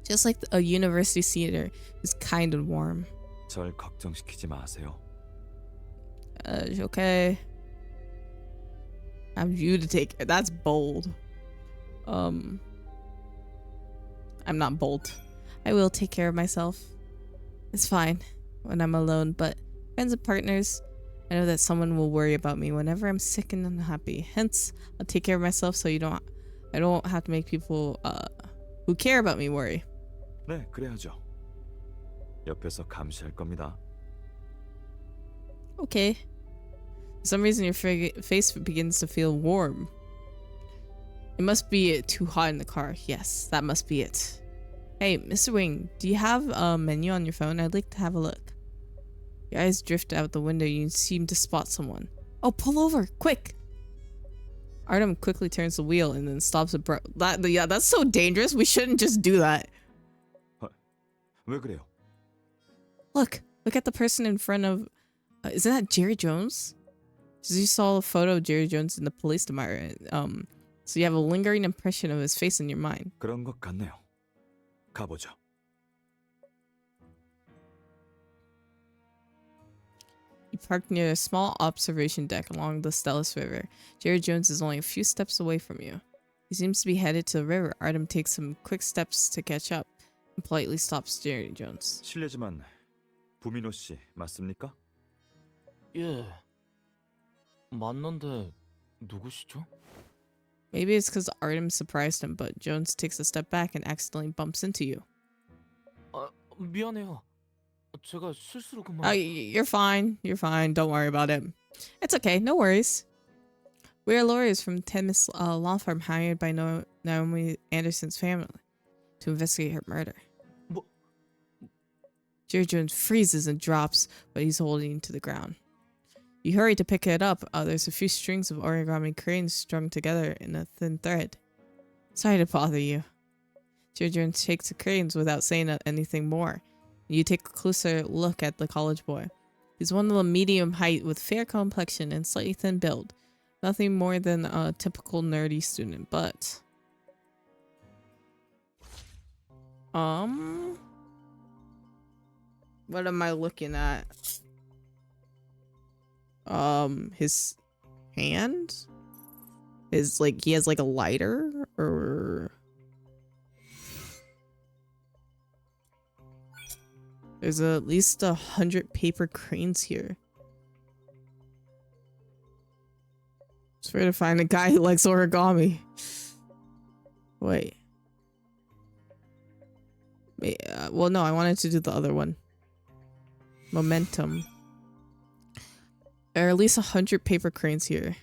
Just like a university senior who's kind and warm. 절 걱정시키지 마세요. Okay. I have you to take care. That's bold. I'm not bold. I will take care of myself. It's fine when I'm alone, but friends and partners, I know that someone will worry about me whenever I'm sick and unhappy. Hence, I'll take care of myself so I don't have to make people who care about me worry. 네, 그래야죠. 옆에서 감시할 겁니다. Okay. For some reason, your face begins to feel warm. It must be too hot in the car. Yes, that must be it. Hey, Mr. Wing, do you have a menu on your phone? I'd like to have a look. Your eyes drift out the window. You seem to spot someone. Oh, pull over, quick! Artem quickly turns the wheel and then stops abruptly. Yeah, that's so dangerous. We shouldn't just do that. 왜 그래요? Look at the person in front of... isn't that Jerry Jones? Because you saw a photo of Jerry Jones in the police department. So you have a lingering impression of his face in your mind. 그런 것 같네요. 가보죠. You park near a small observation deck along the Stellus River. Jerry Jones is only a few steps away from you. He seems to be headed to the river. Artem takes some quick steps to catch up and politely stops Jerry Jones. 실례지만 부민호 씨 맞습니까? 예. 맞는데 누구시죠? Maybe it's because Artem surprised him, but Jones takes a step back and accidentally bumps into you. 미안해요. 제가 실수로 그만. You're fine. You're fine. Don't worry about it. It's okay. No worries. We're lawyers from Temis law firm hired by Naomi Anderson's family to investigate her murder. 뭐? Jerry Jones freezes and drops what he's holding to the ground. You hurry to pick it up. There's a few strings of origami cranes strung together in a thin thread. Sorry to bother you. Jerry Jones takes the cranes without saying anything more. You take a closer look at the college boy. He's one of the medium height with fair complexion and slightly thin build. Nothing more than a typical nerdy student, but... What am I looking at? His hand? He has like a lighter? Or... There's at least 100 paper cranes here. It's rare to find a guy who likes origami. Wait. Well, no, I wanted to do the other one. Momentum. There are at least 100 paper cranes here.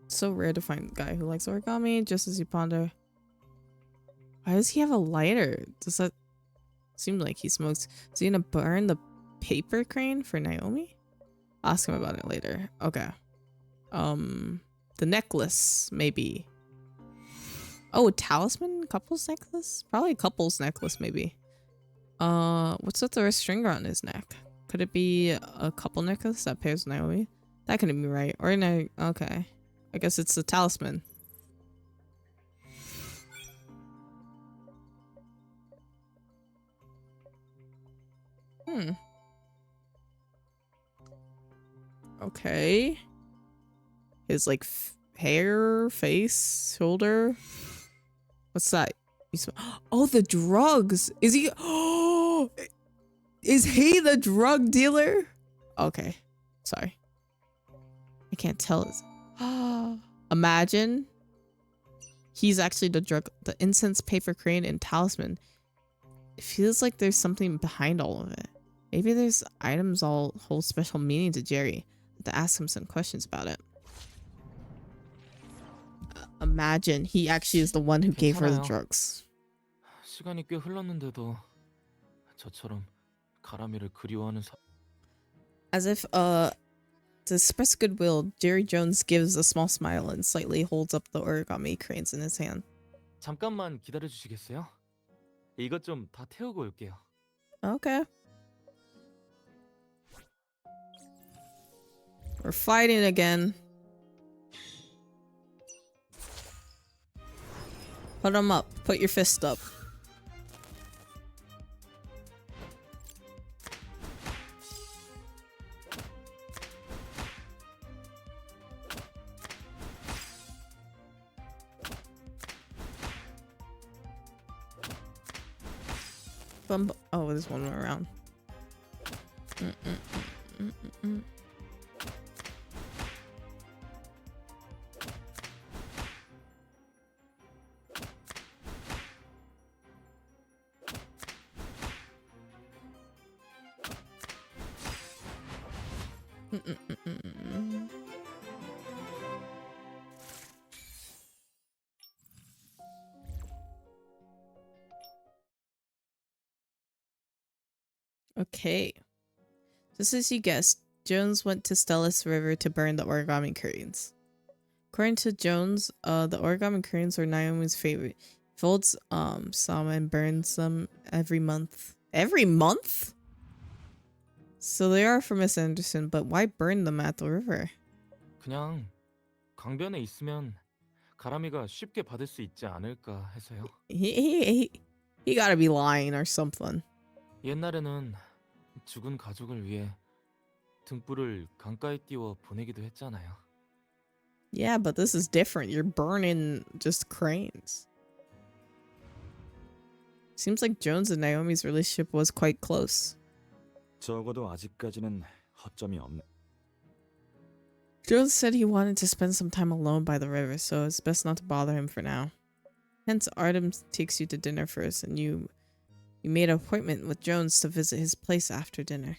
It's so rare to find a guy who likes origami, just as you ponder. Why does he have a lighter? Does that seem like he smokes? Is he gonna burn the paper crane for Naomi? Ask him about it later. Okay. The necklace, maybe. Oh, a talisman? Couple's necklace? Probably a couple's necklace, maybe. What's with the ring around his neck? Could it be a couple necklace that pairs Naomi? That couldn't be right. Or okay. I guess it's the talisman. Okay. His like hair, face, shoulder. What's that? Oh, the drugs. Is he? Oh, is he the drug dealer? Okay, sorry. I can't tell. Imagine he's actually the incense, paper crane, and talisman. It feels like there's something behind all of it. Maybe there's items all hold special meaning to Jerry. I have to ask him some questions about it. Imagine he actually is the one who gave her the drugs. 시간이 꽤 흘렀는데도 저처럼 가라미를 그리워하는 As if to express goodwill, Jerry Jones gives a small smile and slightly holds up the origami cranes in his hand. 잠깐만 기다려 주시겠어요? 이것 좀 다 태우고 올게요. Okay. We're fighting again. Put them up. Put your fist up. Oh, there's one more around. Okay. Just as you guessed, Jones went to Stellus River to burn the origami cranes. According to Jones, the origami cranes are Naomi's favorite. He folds some and burns them every month. Every month? So they are for Miss Anderson, but why burn them at the river? 그냥 강변에 있으면 가라미가 쉽게 받을 수 있지 않을까 해서요. He gotta be lying or something. 옛날에는 죽은 가족을 위해 등불을 강가에 띄워 보내기도 했잖아요. Yeah, but this is different. You're burning just cranes. Seems like Jones and Naomi's relationship was quite close. 적어도 아직까지는 허점이 없네. Jones said he wanted to spend some time alone by the river, so it's best not to bother him for now. Hence, Artem takes you to dinner first, and you made an appointment with Jones to visit his place after dinner.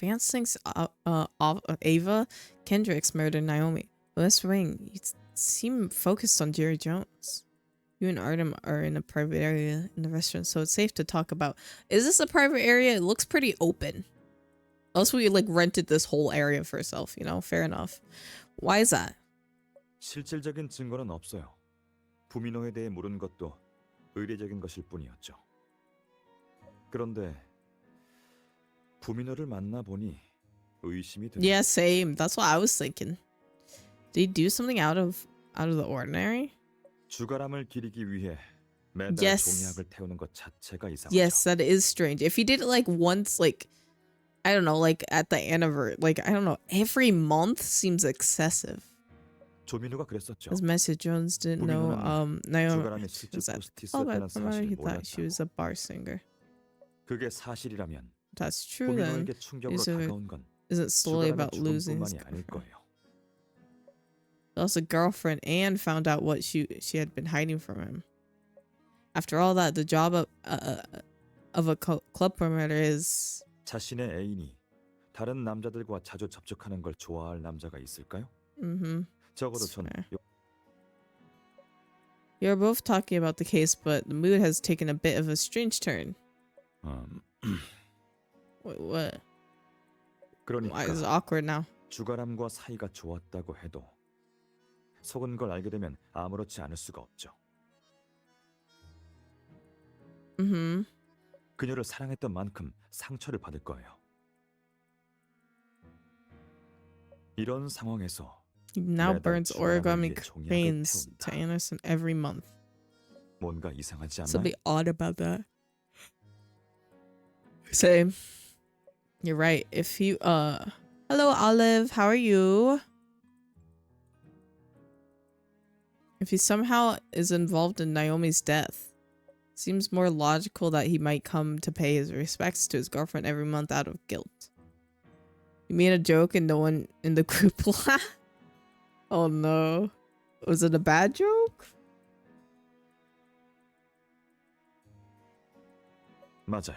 Vance thinks Ava Kendricks murdered Naomi. West Wing, you seem focused on Jerry Jones. You and Artem are in a private area in the restaurant, so it's safe to talk about. Is this a private area? It looks pretty open. Unless we like rented this whole area for ourselves, you know? Fair enough. Why is that? 실질적인 증거는 없어요. 부미노에 대해 물은 것도 의례적인 것일 뿐이었죠. 그런데 부미노를 만나 보니 의심이 드네요. Yeah, same. That's what I was thinking. Did he do something out of the ordinary? 주가람을 기리기 위해 매달 Yes. 종이학을 태우는 것 자체가 이상하죠. Yes, that is strange. If he did it like once, like I don't know, like at the anniversary, like I don't know, every month seems excessive. 조민우가 그랬었죠. As Mr. Jones didn't know, Naomi 주가람이 실제 was at. 포스트 Oh, 있었다는 but 사실을 he thought she was 몰랐다고. a bar singer. 그게 사실이라면 That's true then. 부미노에게 충격으로 Is it- 다가온 건 Isn't slowly 주가람의 about losing his 죽음뿐만이 아닐 girlfriend. 거예요. Lost a girlfriend and found out what she had been hiding from him. After all that, the job of a club promoter is. 자신의 애인이 다른 남자들과 자주 접촉하는 걸 좋아할 남자가 있을까요? 적어도 저는 You're both talking about the case, but the mood has taken a bit of a strange turn. Wait, what? Why is it 그러니까 awkward now? 주가람과 사이가 좋았다고 해도 속은 걸 알게 되면 아무렇지 않을 수가 없죠. 그녀를 사랑했던 만큼 상처를 받을 거예요. 이런 상황에서 He now 매달 burns 주가람을 origami 위해 종이학을 cranes 태운다. to Anderson every month. 뭔가 이상하지 않나요? Something odd about that. Same. You're right. If you hello Olive, how are you? If he somehow is involved in Naomi's death, seems more logical that he might come to pay his respects to his girlfriend every month out of guilt. You made a joke and no one in the group laughed? Oh no. Was it a bad joke? 맞아요.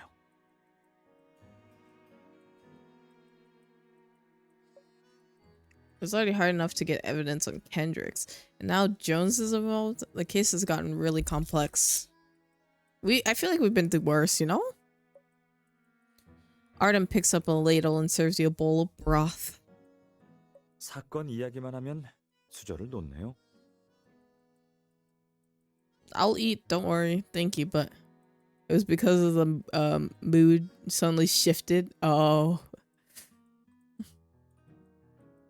It's already hard enough to get evidence on Kendricks, and now Jones is involved. The case has gotten really complex. I feel like we've been through worse, you know? Artem picks up a ladle and serves you a bowl of broth. 사건 이야기만 하면 수저를 놓네요. I'll eat, don't worry. Thank you, but it was because of the mood suddenly shifted. Oh.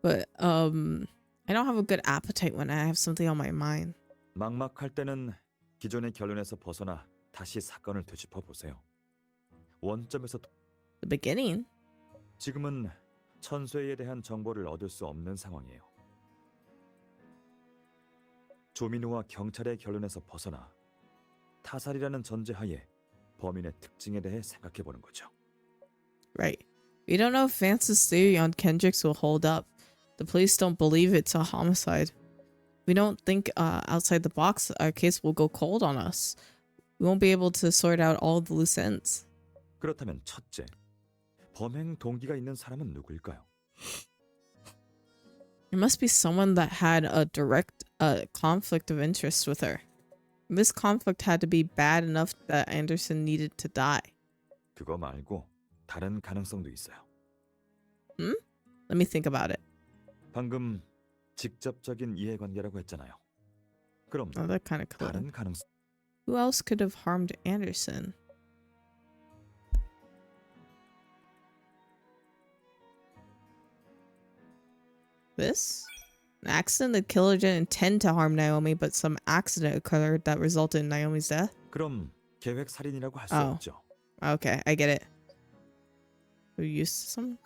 But I don't have a good appetite when I have something on my mind. 막막할 때는 기존의 결론에서 벗어나 다시 사건을 되짚어 보세요. 원점에서 The beginning. 지금은 천수에 대한 정보를 얻을 수 없는 상황이에요. 조민우와 경찰의 결론에서 벗어나 타살이라는 전제하에 범인의 특징에 대해 생각해 보는 거죠. Right. We don't know if Vance's theory on Kendricks will hold up. The police don't believe it's a homicide. We don't think outside the box, our case will go cold on us. We won't be able to sort out all the loose ends. 그렇다면 첫째, 범행 동기가 있는 사람은 누구일까요? It must be someone that had a direct conflict of interest with her. This conflict had to be bad enough that Anderson needed to die. 그거 말고 다른 가능성도 있어요. Let me think about it. 방금 직접적인 이해관계라고 했잖아요. 그럼 Oh, that kind of cool. 다른 가능성 Who else could have harmed Anderson? This? An accident. The killer didn't intend to harm Naomi, but some accident occurred that resulted in Naomi's death. 그럼 계획 살인이라고 할 수 Oh. 없죠. Okay, I get it. Who used some?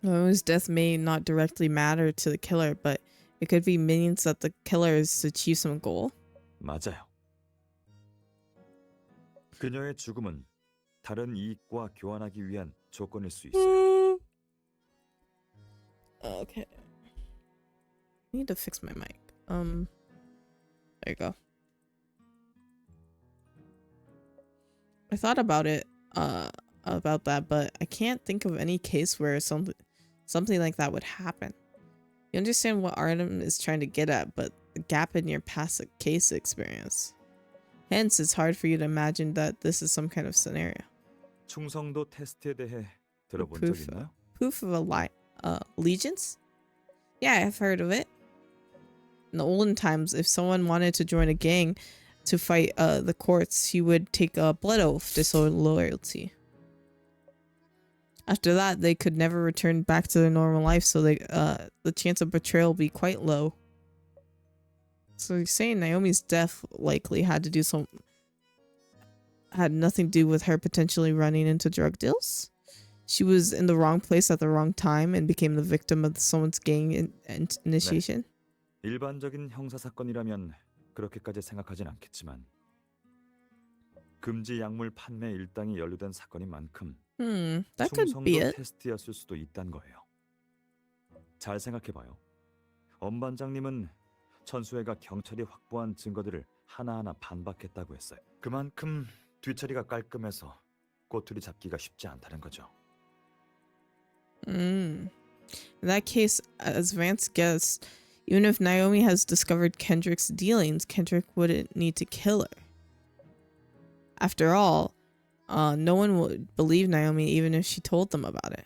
Naomi's death may not directly matter to the killer, but it could be means that the killer is to achieve some goal. 맞아요. 그녀의 죽음은 다른 이익과 교환하기 위한 조건일 수 있어요. Okay. I need to fix my mic. There you go. I thought about it, about that, but I can't think of any case where something like that would happen. You understand what Artem is trying to get at, but the gap in your past case experience. Hence, it's hard for you to imagine that this is some kind of scenario. 충성도 테스트에 대해 들어본 적 Proof, 있나요? proof of allegiance? Yeah, I've heard of it. In the olden times, if someone wanted to join a gang to fight the courts, he would take a blood oath to show loyalty. After that, they could never return back to their normal life, so the chance of betrayal will be quite low. So you're saying Naomi's death likely had nothing to do with her potentially running into drug deals? She was in the wrong place at the wrong time and became the victim of someone's gang initiation? 네. 일반적인 형사 사건이라면 그렇게까지 생각하진 않겠지만 금지 약물 판매 일당이 연루된 사건인 만큼 That could be 충성도 it. 테스트였을 수도 있다는 거예요. 잘 생각해봐요. 엄 반장님은 천수회가 경찰이 확보한 증거들을 하나하나 반박했다고 했어요. 그만큼 뒤처리가 깔끔해서 꼬투리 잡기가 쉽지 않다는 거죠. In that case, as Vance guessed, even if Naomi has discovered Kendrick's dealings, Kendrick wouldn't need to kill her. After all, no one would believe Naomi even if she told them about it.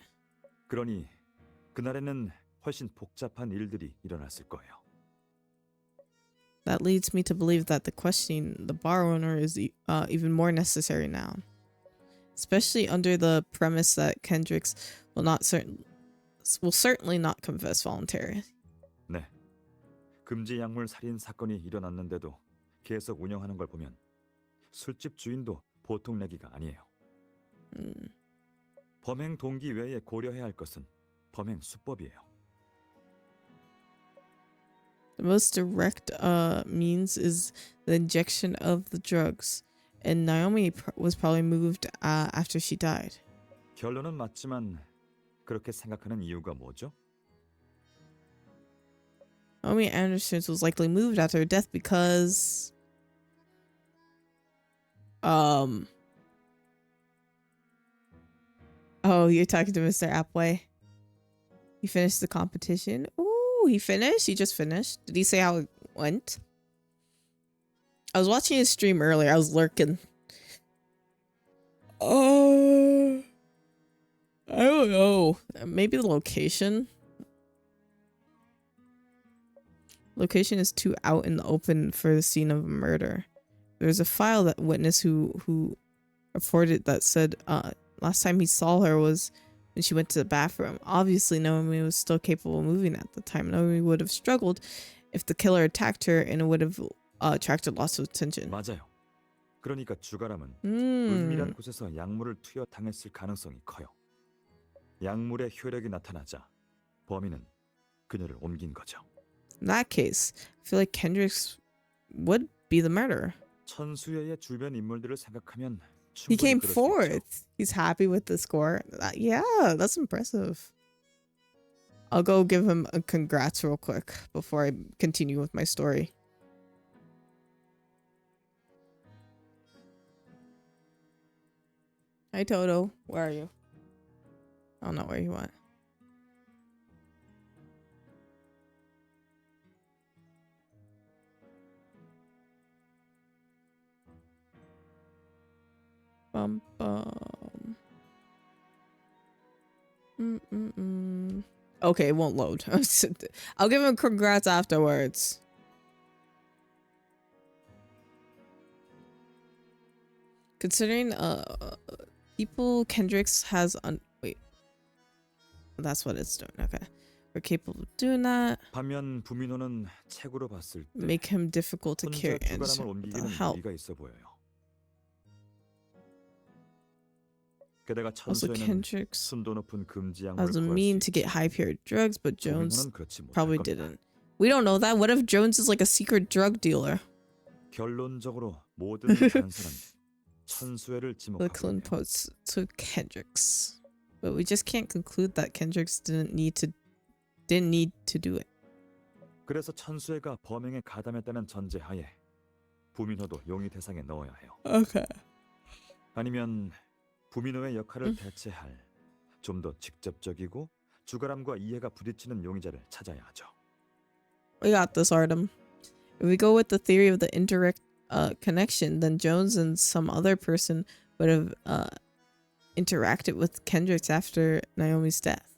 그러니 그날에는 훨씬 복잡한 일들이 일어났을 거예요. That leads me to believe that the questioning the bar owner is even more necessary now, especially under the premise that Kendricks will certainly not confess voluntarily. 네. 금지 약물 살인 사건이 일어났는데도 계속 운영하는 걸 보면 술집 주인도 보통 내기가 아니에요. 범행 동기 외에 고려해야 할 것은 범행 수법이에요. The most direct means is the injection of the drugs, and Naomi was probably moved after she died. 결론은 맞지만 그렇게 생각하는 이유가 뭐죠? Naomi Anderson was likely moved after her death because oh, you're talking to Mr. Apway. He finished the competition. Ooh, he finished? He just finished. Did he say how it went? I was watching his stream earlier. I was lurking. Oh, I don't know. Maybe the location. Location is too out in the open for the scene of a murder. There's a file that witness who reported that said last time he saw her was when she went to the bathroom. Obviously, Naomi was still capable of moving at the time. Naomi would have struggled if the killer attacked her, and it would have attracted lots of attention. 맞아요. 그러니까 주가람은 은밀한 곳에서 약물을 투여 당했을 가능성이 커요. 약물의 효력이 나타나자 범인은 그녀를 옮긴 거죠. In that case, I feel like Kendricks would be the murderer. 천수여의 주변 인물들을 생각하면 He 충분히 came 그럴 수 있죠. fourth. He's happy with the score. Yeah, that's impressive. I'll go give him a congrats real quick before I continue with my story. Hi, Toto. Where are you? I don't know where you went. Bum bum. Okay, it won't load. I'll give him congrats afterwards. Considering people Kendricks has wait. That's what it's doing. Okay. We're capable of doing that. 반면 부민호는 책으로 봤을 때 Make him difficult to 혼자 carry and 주가람을 옮기기는 help. 무리가 있어 보여요. 게다가 Also, 천수에는 Kendricks 순도 높은 금지 약물을 has a 구할 수 mean to get 있지만 high pure drugs, but Jones 부민호는 그렇지 못할 probably 겁니다. didn't. We don't know that. What if Jones is like a secret drug dealer? 결론적으로 모든 단서는 천수애를 The 지목하고 clone 있네요. posts to Kendricks, but we just can't conclude that Kendricks didn't need to do it. 그래서 천수애가 범행에 가담했다는 전제하에 부민호도 용의 대상에 넣어야 해요. Okay. 아니면 부민호의 역할을 대체할 좀 더 직접적이고 주가람과 이해가 부딪히는 용의자를 찾아야 하죠. We got this, Artem. If we go with the theory of the indirect connection, then Jones and some other person would have interacted with Kendricks after Naomi's death.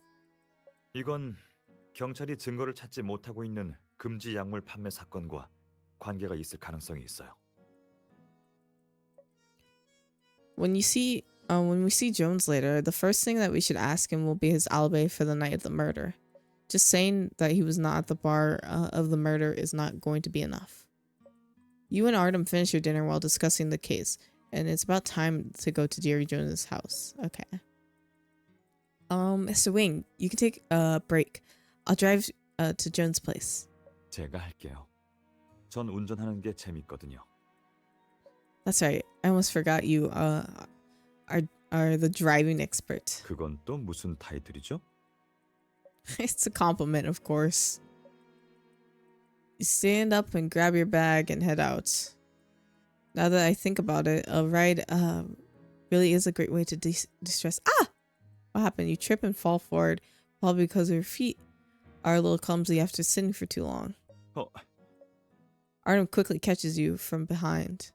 이건 경찰이 증거를 찾지 못하고 있는 금지 약물 판매 사건과 관계가 있을 가능성이 있어요. When we see Jones later, the first thing that we should ask him will be his alibi for the night of the murder. Just saying that he was not at the bar of the murder is not going to be enough. You and Artem finish your dinner while discussing the case, and it's about time to go to Jerry Jones' house. Okay. Mr. Wing, you can take a break. I'll drive to Jones' place. 제가 할게요. 전 운전하는 게 재밌거든요. That's right. I almost forgot you are the driving expert. 그건 또 무슨 타이틀이죠? It's a compliment, of course. You stand up and grab your bag and head out. Now that I think about it, a ride really is a great way to distress. Ah! What happened? You trip and fall forward, probably because your feet are a little clumsy after sitting for too long. Artem quickly catches you from behind.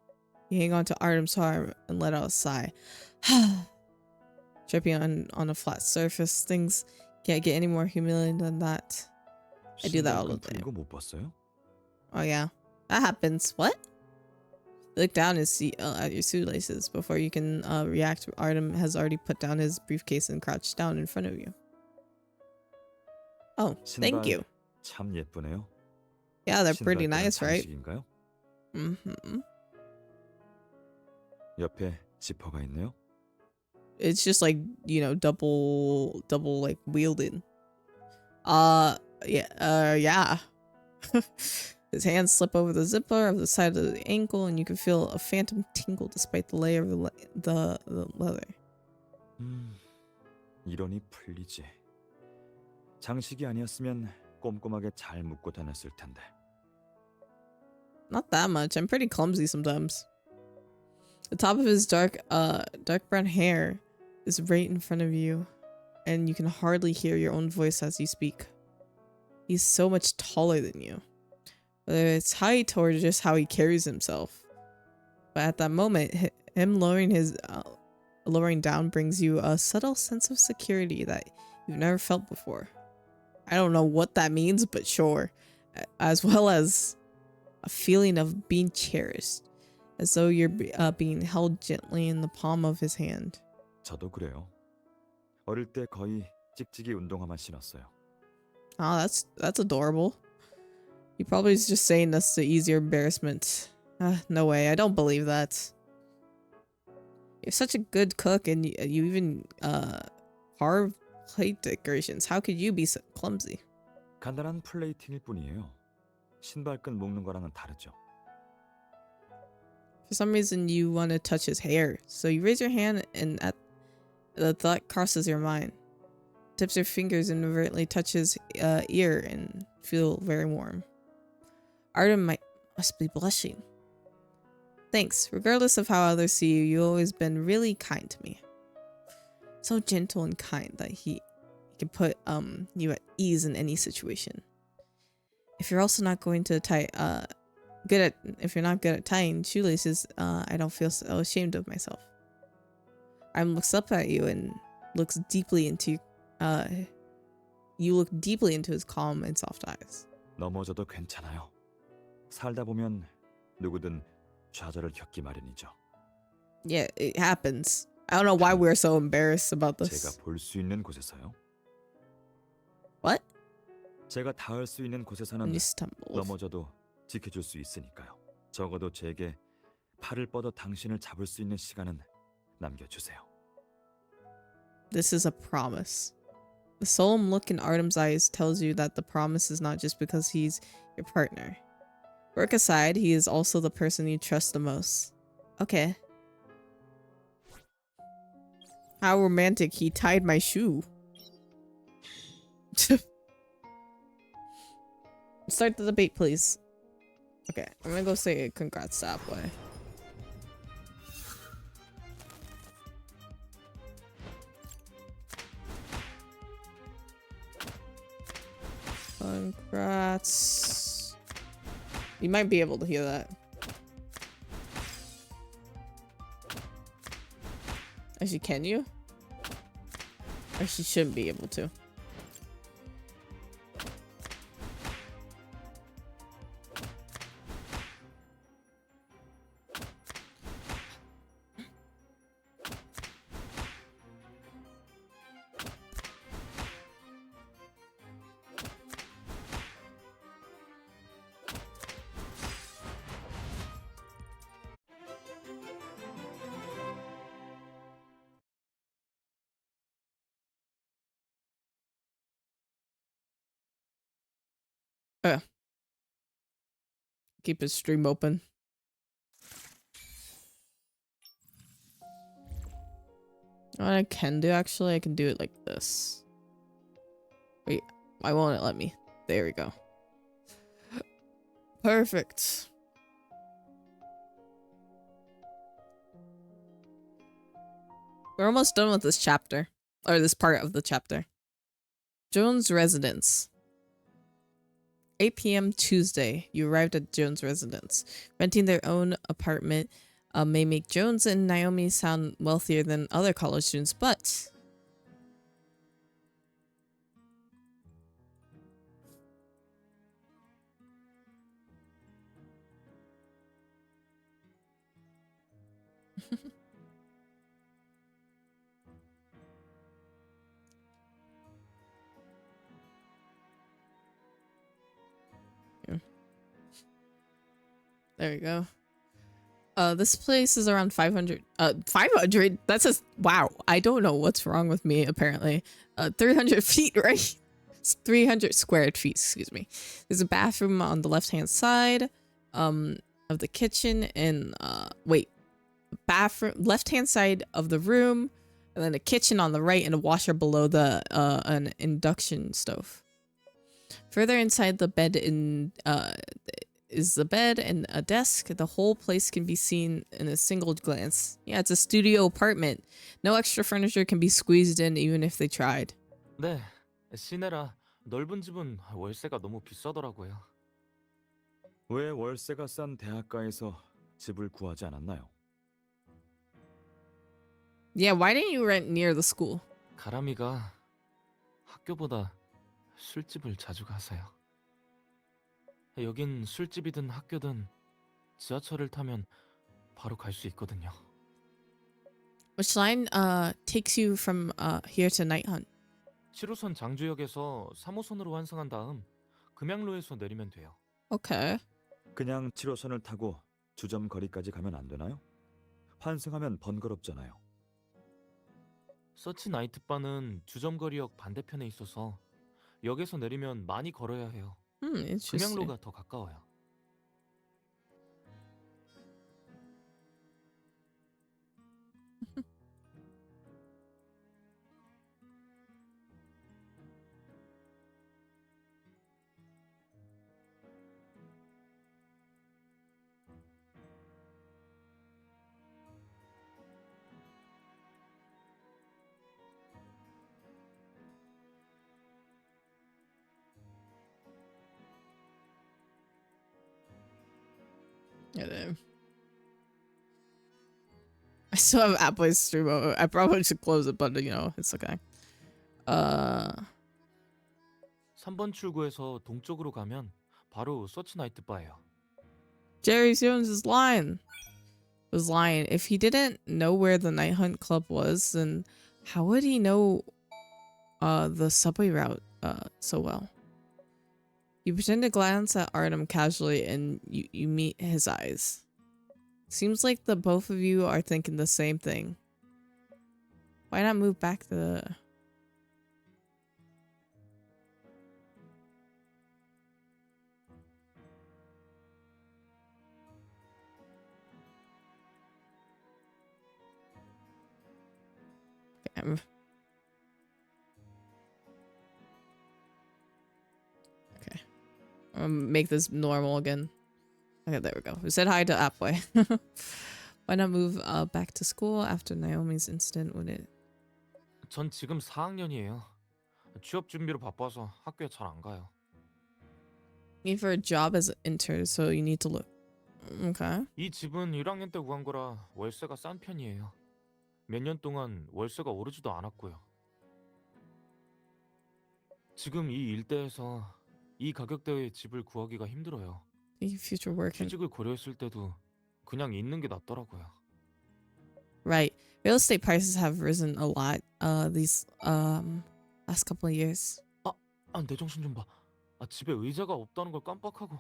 You hang on to Artem's arm and let out a sigh. Tripping on a flat surface, things Can't get any more humiliating than that. I do that all the 신발끈 time. 푸는 거 못 봤어요? Oh yeah, that happens. What? Look down at your shoelaces before you can react. Artem has already put down his briefcase and crouched down in front of you. Oh, thank 신발 you. 참 예쁘네요. Yeah, they're pretty 신발끈은 nice, right? 장식인가요? Mm-hmm. 옆에 지퍼가 있네요. It's just like, you know, double like wielded. Yeah. His hands slip over the zipper of the side of the ankle, and you can feel a phantom tingle despite the layer of the leather. 이러니 풀리지. 장식이 아니었으면 꼼꼼하게 잘 묶고 다녔을 텐데. Not that much. I'm pretty clumsy sometimes. The top of his dark brown hair is right in front of you, and you can hardly hear your own voice as you speak. He's so much taller than you. Whether it's height or just how he carries himself. But at that moment, him lowering down brings you a subtle sense of security that you've never felt before. I don't know what that means, but sure. As well as a feeling of being cherished, as though you're being held gently in the palm of his hand. 저도 그래요. 어릴 때 거의 찍찍이 운동화만 신었어요. Oh, that's adorable. He probably is just saying this to ease your embarrassment. No way, I don't believe that. You're such a good cook, and you even carve plate decorations. How could you be so clumsy? 간단한 플레이팅일 뿐이에요. 신발끈 묶는 거랑은 다르죠. For some reason, you want to touch his hair, so you raise your hand, and at the thought crosses your mind. Tips your fingers and inadvertently touch his ear and feel very warm. Artem must be blushing. Thanks. Regardless of how others see you, you've always been really kind to me. So gentle and kind that he can put you at ease in any situation. If you're also not going to if you're not good at tying shoelaces, I don't feel so ashamed of myself. Artem looks up at you and looks deeply into you look deeply into his calm and soft eyes. 넘어져도 괜찮아요. 살다 보면 누구든 좌절을 겪기 마련이죠. Yeah, it happens. I don't know why we're so embarrassed about this. 제가 볼 수 있는 곳에서요. What? 제가 닿을 수 있는 곳에서는 When you stumbled. 넘어져도 지켜줄 수 있으니까요. 적어도 제게 팔을 뻗어 당신을 잡을 수 있는 시간은 남겨주세요. This is a promise. The solemn look in Artem's eyes tells you that the promise is not just because he's your partner. Work aside, he is also the person you trust the most. Okay. How romantic, he tied my shoe. Start the debate, please. Okay, I'm gonna go say congrats to Appway. Congrats. You might be able to hear that. Actually, can you? Actually, shouldn't be able to. Keep his stream open. What I can do, actually, I can do it like this. Wait, why won't it let me? There we go. Perfect. We're almost done with this chapter. Or this part of the chapter. Jones' residence. 8 p.m. Tuesday, you arrived at Jones' residence. Renting their own apartment may make Jones and Naomi sound wealthier than other college students, but There we go. This place is around 500. 500? That's a wow. I don't know what's wrong with me. Apparently, 300 feet, right? 300 square feet. Excuse me. There's a bathroom on the left-hand side, of the kitchen, and wait, bathroom left-hand side of the room, and then a kitchen on the right, and a washer below the an induction stove. Further inside the bed is the bed and a desk. The whole place can be seen in a single glance. Yeah, it's a studio apartment. No extra furniture can be squeezed in even if they tried. 네, 시내라 넓은 집은 월세가 너무 비싸더라고요. 왜 월세가 싼 대학가에서 집을 구하지 않았나요? Yeah, why didn't you rent near the school? 가람이가 학교보다 술집을 자주 가서요. 여긴 술집이든 학교든 지하철을 타면 바로 갈 수 있거든요. Which line takes you from here to Night Hunt? 7호선 장주역에서 3호선으로 환승한 다음 금양로에서 내리면 돼요. Okay. 그냥 7호선을 타고 주점 거리까지 가면 안 되나요? 환승하면 번거롭잖아요. 서치 나이트바는 주점거리역 반대편에 있어서 역에서 내리면 많이 걸어야 해요. Interesting. 금양로가 더 가까워요. Yeah, I still have Apple's stream. I probably should close it, but you know, it's okay. 3번 출구에서 동쪽으로 가면 바로 서치 나이트바예요. Jerry Jones is lying. Was lying. If he didn't know where the Night Hunt Club was, then how would he know the subway route so well? You pretend to glance at Artem casually and you meet his eyes. Seems like the both of you are thinking the same thing. Why not move back the... Okay. Make this normal again. Okay, there we go. We said hi to Appway. Why not move back to school after Naomi's incident with it? 전 지금 4학년이에요. 취업 준비로 바빠서 학교에 잘 안 가요. Need for a job as an intern, so you need to look. Okay. 이 집은 1학년 때 구한 거라 월세가 싼 편이에요. 몇 년 동안 월세가 오르지도 않았고요. 지금 이 일대에서 이 가격대의 집을 구하기가 힘들어요. Future work. 취직을 고려했을 때도 그냥 있는 게 낫더라고요. Right. Real estate prices have risen a lot these last couple of years. 내 정신 좀 봐. 집에 의자가 없다는 걸 깜빡하고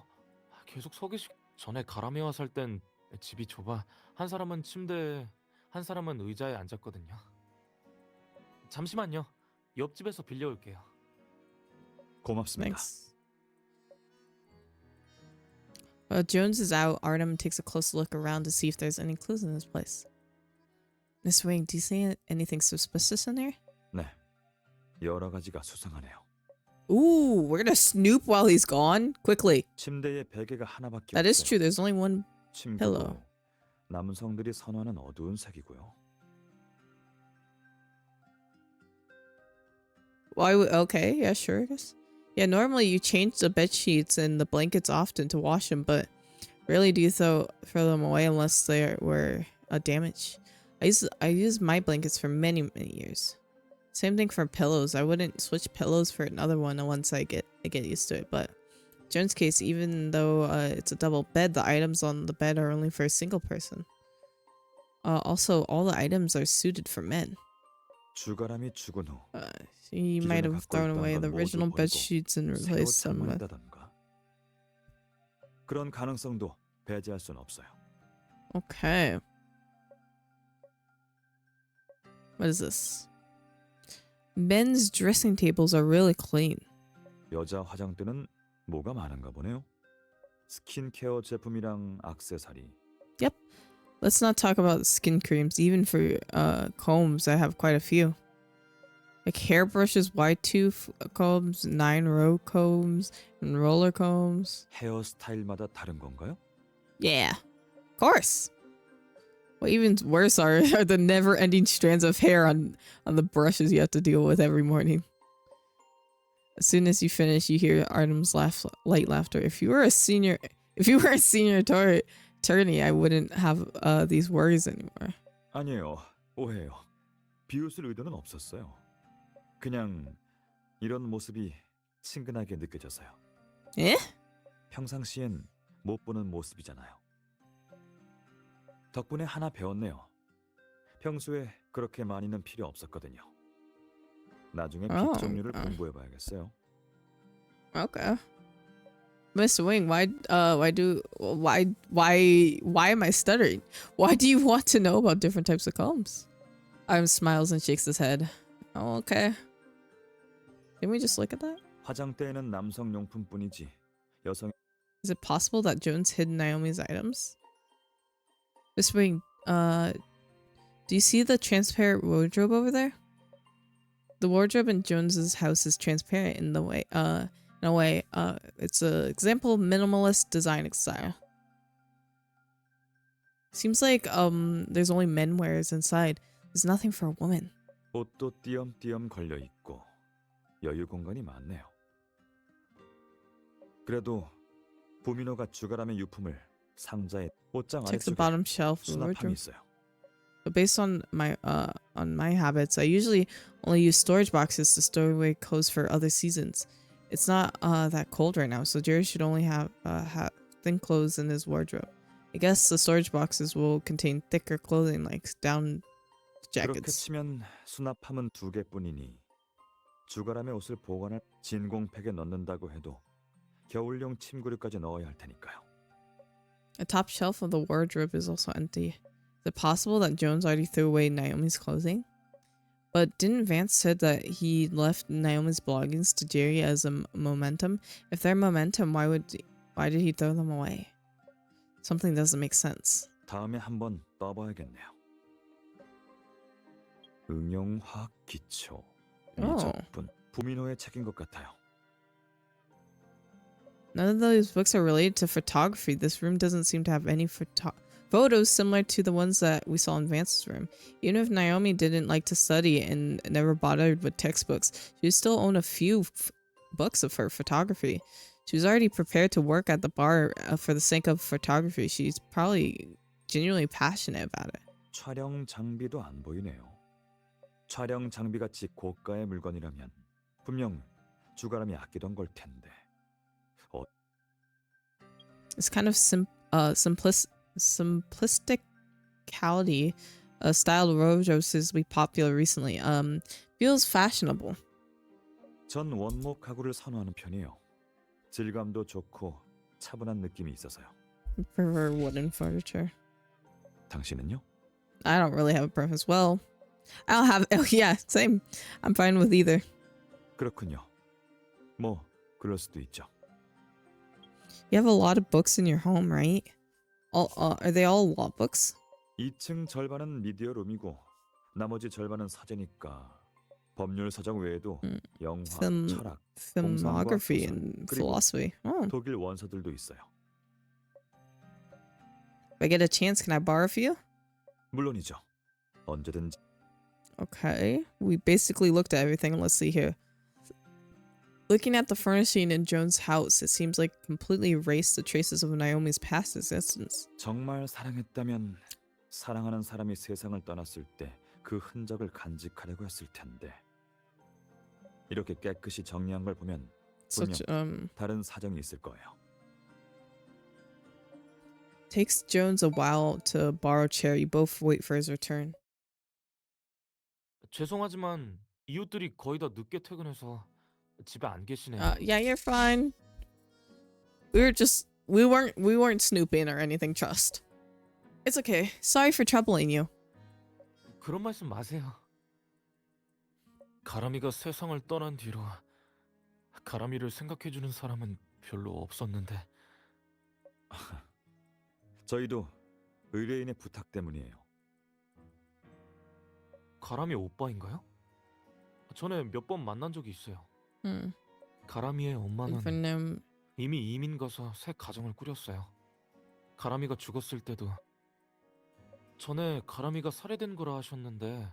계속 서 계시... 전에 가람이와 살 땐 집이 좁아 한 사람은 침대에 한 사람은 의자에 앉았거든요. 잠시만요. 옆집에서 빌려올게요. 고맙습니다. Thanks. While Jones is out, Artem takes a close look around to see if there's any clues in this place. Miss Wing, do you see anything suspicious in here? 네, 여러 가지가 수상하네요. Ooh, we're gonna snoop while he's gone? Quickly. 침대에 베개가 하나밖에 That is 없어요. true, there's only one 침구도 pillow. 남성들이 선호하는 어두운 색이고요. Why would... Okay, yeah, sure, I guess. Yeah, normally you change the bed sheets and the blankets often to wash them, but rarely do you throw them away unless they were damaged. I use my blankets for many years. Same thing for pillows. I wouldn't switch pillows for another one once I get used to it. But in Jones' case, even though it's a double bed, the items on the bed are only for a single person. Also, all the items are suited for men. 주가람이 죽은 후 He might have thrown away the original bed sheets and replaced them with... 그런 가능성도 배제할 수는 없어요. Okay. What is this? Men's dressing tables are really clean. 여자 화장대는 뭐가 많은가 보네요. 스킨케어 제품이랑 액세서리. Yep. Let's not talk about skin creams. Even for combs, I have quite a few. Like hairbrushes, wide tooth combs, 9-row combs, and roller combs. 헤어스타일마다 다른 건가요? Yeah, of course. What even worse are the never-ending strands of hair on the brushes you have to deal with every morning. As soon as you finish, you hear Artem's light laughter. If you were a senior attorney, I wouldn't have these worries anymore. 아니에요. 오해요. 비웃을 의도는 없었어요. 그냥 이런 모습이 친근하게 느껴져서요. 예? 평상시엔 못 보는 모습이잖아요. 덕분에 하나 배웠네요. 평소에 그렇게 많이는 필요 없었거든요. 나중에 빛 종류를 공부해봐야겠어요. Okay. Miss Wing, why am I stuttering? Why do you want to know about different types of combs? Artem smiles and shakes his head. Oh, okay. Didn't we just look at that? 화장대에는 남성 용품뿐이지 여성. Is it possible that Jones hid Naomi's items? Miss Wing, do you see the transparent wardrobe over there? The wardrobe in Jones's house is transparent in a way. It's an example of minimalist design style. Seems like there's only men wears inside. There's nothing for a woman. 옷도 띄엄띄엄 걸려 있고 여유 공간이 많네요. 그래도 부미노가 주가람의 유품을 상자에 옷장 Check the 아래쪽에 bottom shelf of the 수납함이 wardrobe. 있어요. But based on my habits, I usually only use storage boxes to store away clothes for other seasons. It's not that cold right now, so Jerry should only have thin clothes in his wardrobe. I guess the storage boxes will contain thicker clothing like down 그렇게 jackets. 치면 수납함은 2개뿐이니 주가람의 옷을 보관할 진공팩에 넣는다고 해도 겨울용 침구류까지 넣어야 할 테니까요. The top shelf of the wardrobe is also empty. Is it possible that Jones already threw away Naomi's clothing? But didn't Vance said that he left Naomi's belongings to Jerry as a momentum? If they're momentum, why did he throw them away? Something doesn't make sense. 다음에 한번 떠봐야겠네요. 응용화학 기초. 이 작품 부미노의 책인 것 같아요. None of those books are related to photography. This room doesn't seem to have any photos similar to the ones that we saw in Vance's room. Even if Naomi didn't like to study and never bothered with textbooks, she would still own a few books of her photography. She was already prepared to work at the bar for the sake of photography. She's probably genuinely passionate about it. 촬영 장비도 안 보이네요. 촬영 장비같이 고가의 물건이라면 분명 주가람이 아끼던 걸 텐데. It's kind of simplisticality. Style wardrobe seems to be popular recently. Feels fashionable. 전 원목 가구를 선호하는 편이에요. 질감도 좋고 차분한 느낌이 있어서요. I prefer wooden furniture. 당신은요? I don't really have a preference. Well, I don't have. Oh, yeah, same. I'm fine with either. 그렇군요. 뭐 그럴 수도 있죠. You have a lot of books in your home, right? Are they all law books? 2층 절반은 미디어 룸이고 나머지 절반은 서재니까 법률 서적 외에도 영화, 철학, filmography 공상과학 and 그리고 philosophy. Oh, 독일 원서들도 있어요. if I get a chance, can I borrow a few? 물론이죠. 언제든지. Okay, we basically looked at everything. Let's see here. Looking at the furnishing in Jones' house, it seems like completely erased the traces of Naomi's past existence. 정말 사랑했다면 사랑하는 사람이 세상을 떠났을 때 그 흔적을 간직하려고 했을 텐데. 이렇게 깨끗이 정리한 걸 보면 분명 Such 다른 사정이 있을 거예요. takes Jones a while to borrow chair. You both wait for his return. 죄송하지만 이웃들이 거의 다 늦게 퇴근해서 집에 안 계시네요. Yeah, you're fine. We were just we weren't snooping or anything. Trust. It's okay. Sorry for troubling you. 그런 말씀 마세요. 가람이가 세상을 떠난 뒤로 가람이를 생각해주는 사람은 별로 없었는데. 저희도 의뢰인의 부탁 때문이에요. 가람이 오빠인가요? 전에 몇 번 만난 적이 있어요. 가람이의 엄마는 이미 이민 가서 새 가정을 꾸렸어요. 가람이가 죽었을 때도 전에 가람이가 살해된 거라 하셨는데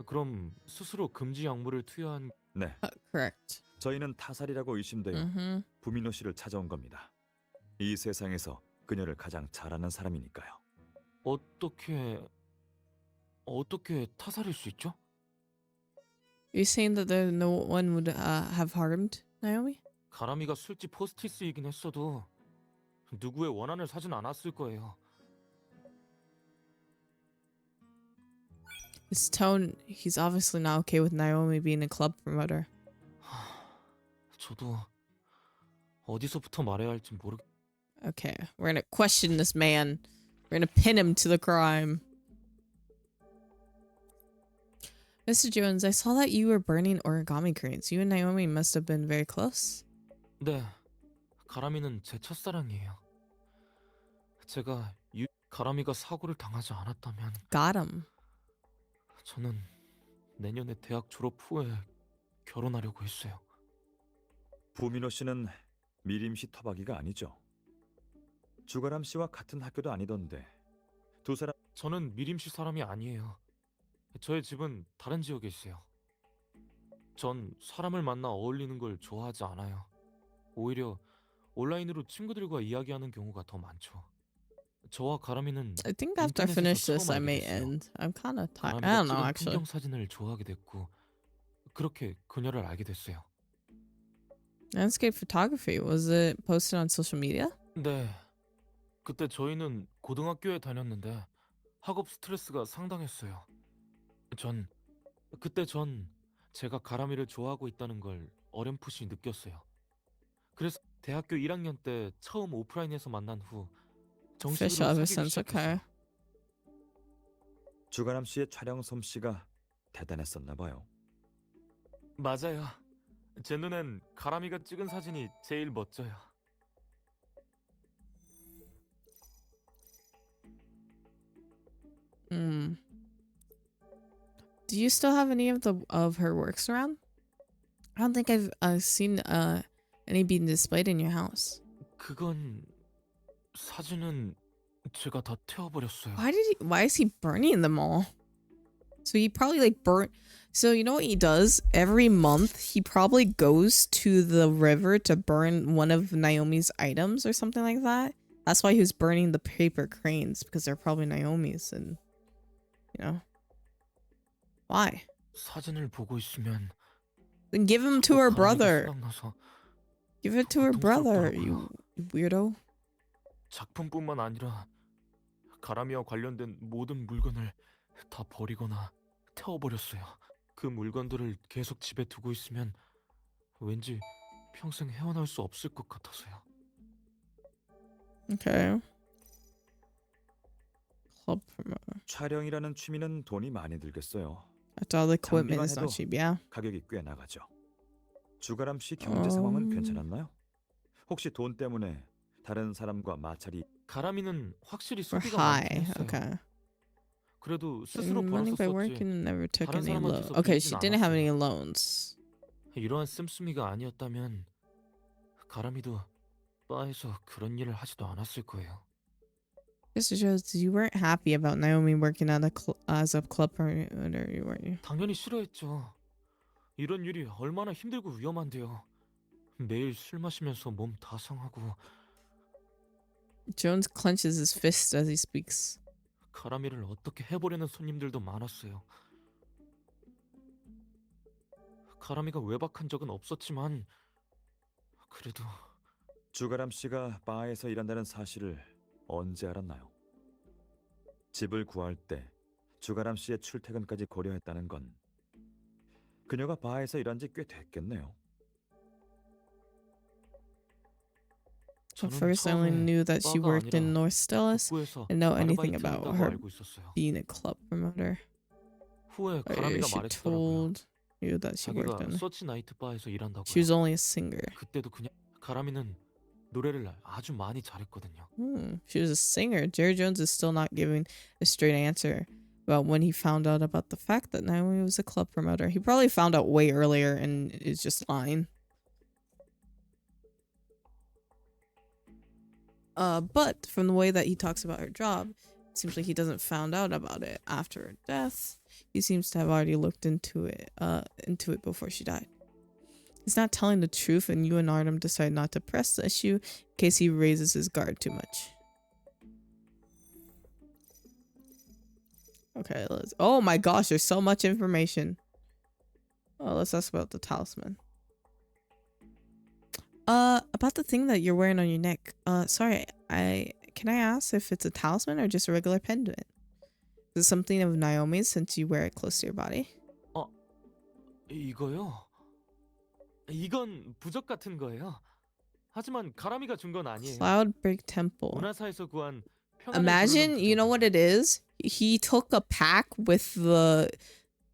그럼 스스로 금지 약물을 투여한 네, Correct. 저희는 타살이라고 의심되어 부미노 씨를 찾아온 겁니다. 이 세상에서 그녀를 가장 잘 아는 사람이니까요. 어떻게 타살일 수 있죠? You're saying that there no one would have harmed Naomi? 가람이가 술집 호스티스이긴 했어도 누구의 원한을 사진 않았을 거예요. His tone, he's obviously not okay with Naomi being a club promoter. 저도 어디서부터 말해야 할지 모르. Okay, we're gonna question this man. We're gonna pin him to the crime. Mr. Jones, I saw that you were burning origami cranes. You and Naomi must have been very close. 네, 가람이는 제 첫사랑이에요. 제가 가람이가 사고를 당하지 않았다면 Got him. 저는 내년에 대학 졸업 후에 결혼하려고 했어요. 부미노 씨는 미림 씨 터박이가 아니죠. 주가람 씨와 같은 학교도 아니던데 두 사람. 저는 미림시 사람이 아니에요. 저의 집은 다른 지역에 있어요. 전 사람을 만나 어울리는 걸 좋아하지 않아요. 오히려 온라인으로 친구들과 이야기하는 경우가 더 많죠. 저와 가람이는 I think after I finish this, I may end. I'm kind of tired. I don't know, actually. 풍경 사진을 좋아하게 됐고 그렇게 그녀를 알게 됐어요. Landscape photography. Was it posted on social media? 네. 그때 저희는 고등학교에 다녔는데 학업 스트레스가 상당했어요. 그때 전 제가 가람이를 좋아하고 있다는 걸 어렴풋이 느꼈어요. 그래서 대학교 1학년 때 처음 오프라인에서 만난 후 Official 정식으로 ever 사귀기 since. Okay. 시작했어요. 주가람 씨의 촬영 솜씨가 대단했었나 봐요. 맞아요. 제 눈엔 가람이가 찍은 사진이 제일 멋져요. Do you still have any of her works around? I don't think I've seen any being displayed in your house. 그건 사진은 제가 다 태워버렸어요. Why is he burning them all? So he probably like burnt. So you know what he does? Every month he probably goes to the river to burn one of Naomi's items or something like that. That's why he was burning the paper cranes, because they're probably Naomi's, and you know. Why? 사진을 보고 있으면 Then give him to her 가람이가 brother. 생각나서 Give it to her brother, 고통스럽더라고요. you weirdo. 작품뿐만 아니라 가람이와 관련된 모든 물건을 다 버리거나 태워버렸어요. 그 물건들을 계속 집에 두고 있으면 왠지 평생 헤어나올 수 없을 것 같아서요. Okay. Club promoter. 촬영이라는 취미는 돈이 많이 들겠어요. After all the equipment, 장비만 it's not 해도 cheap, yeah. 가격이 꽤 나가죠. 주가람 씨 경제 상황은 괜찮았나요? 혹시 돈 때문에 다른 사람과 마찰이? 가람이는 확실히 We're 소비가 high. 많긴 했어요. Okay. 그래도 스스로 Money by 벌어서 working 썼지 and never took 다른 any loan. 사람한테서 Okay, 빌리진 she didn't have any 않았어요. loans. 이러한 씀씀이가 아니었다면 가람이도 바에서 그런 일을 하지도 않았을 거예요. This shows you weren't happy about Naomi working at as a club promoter, weren't you? 당연히 싫어했죠. 이런 일이 얼마나 힘들고 위험한데요. 매일 술 마시면서 몸 다 상하고 Jones clenches his fist as he speaks. 가람이를 어떻게 해보려는 손님들도 많았어요. 가람이가 외박한 적은 없었지만 그래도 주가람 씨가 바에서 일한다는 사실을 언제 알았나요? 집을 구할 때 주가람 씨의 출퇴근까지 고려했다는 건 그녀가 바에서 일한 지 꽤 됐겠네요. At 저는 first, I only 처음에 knew that she 바가 worked in 아니라 North Stellis. 북부에서 Didn't know anything 아르바이트를 about 했다고 her 알고 있었어요. being a club promoter. 후에 Or 가람이가 she 말해주더라고요. told you that she worked 자기가 in. 서치 나이트 바에서 She 일한다고요. was only a singer. 그때도 그냥 가람이는 노래를 아주 많이 잘했거든요. She was a singer. Jerry Jones is still not giving a straight answer about when he found out about the fact that Naomi was a club promoter. He probably found out way earlier and is just lying. But from the way that he talks about her job, it seems like he doesn't found out about it after her death. He seems to have already looked into it before she died. He's not telling the truth, and you and Artem decide not to press the issue in case he raises his guard too much. Okay, let's. Oh my gosh, there's so much information. Oh, let's ask about the talisman. About the thing that you're wearing on your neck. Sorry, can I ask if it's a talisman or just a regular pendant? Is it something of Naomi's since you wear it close to your body? 이거요? 이건 부적 같은 거예요. 하지만 가람이가 준 건 아니에요. Cloudbreak Temple. 문화사에서 구한 Imagine, you know what it is? He took a pack with the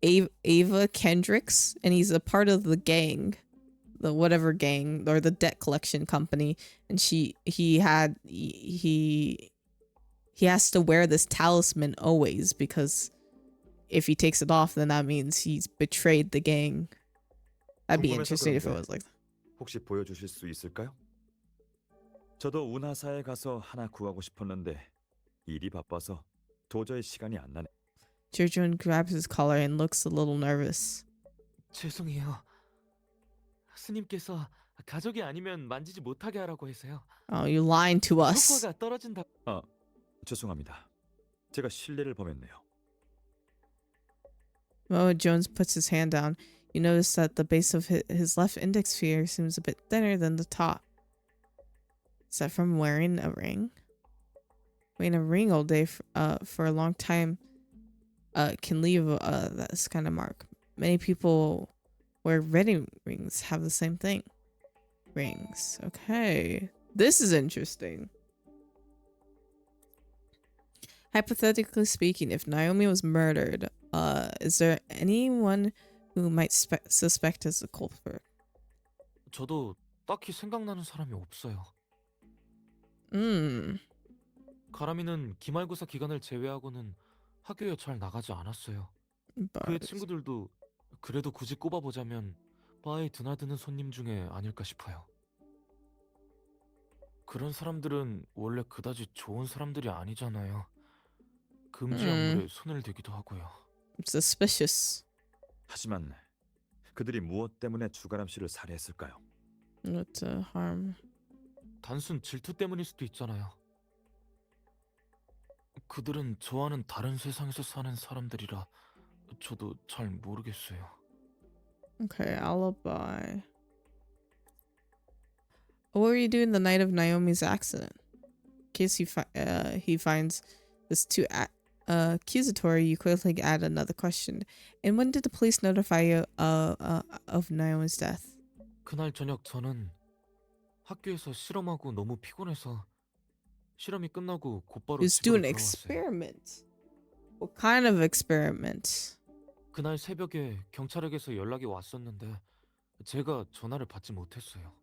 Ava Kendricks, and he's a part of the gang, the whatever gang or the debt collection company, and he has to wear this talisman always because if he takes it off, then that means he's betrayed the gang. That'd be interesting if it was like that. 혹시 보여주실 수 있을까요? 저도 운하사에 가서 하나 구하고 싶었는데 일이 바빠서 도저히 시간이 안 나네. Jurjun grabs his collar and looks a little nervous. 죄송해요. 스님께서 가족이 아니면 만지지 못하게 하라고 해서요. Oh, you lying to us. 효과가 떨어진다. 죄송합니다. 제가 실례를 범했네요. The moment Jones puts his hand down, you notice that the base of his left index finger seems a bit thinner than the top. Is that from wearing a ring? Wearing a ring all day for a long time can leave this kind of mark. Many people wear wedding rings have the same thing. Rings. Okay. This is interesting. Hypothetically speaking, if Naomi was murdered, is there anyone who might suspect as the culprit? 저도 딱히 생각나는 사람이 없어요. 가람이는 기말고사 기간을 제외하고는 학교에 잘 나가지 않았어요. 그의 친구들도 그래도 굳이 꼽아보자면 바에 드나드는 손님 중에 아닐까 싶어요. 그런 사람들은 원래 그다지 좋은 사람들이 아니잖아요. 금지 약물에 손을 대기도 하고요. Suspicious. 하지만 그들이 무엇 때문에 주가람 씨를 살해했을까요? What harm? 단순 질투 때문일 수도 있잖아요. 그들은 저와는 다른 세상에서 사는 사람들이라 저도 잘 모르겠어요. Okay, alibi. What were you doing the night of Naomi's accident? In case he finds this too accusatory, you quickly add another question. And when did the police notify you of Naomi's death? 그날 저녁 저는 학교에서 실험하고 너무 피곤해서 실험이 끝나고 곧바로 He was 집으로 doing an 돌아왔어요. experiment. What kind of experiment? 그날 새벽에 경찰에게서 연락이 왔었는데 제가 전화를 받지 못했어요.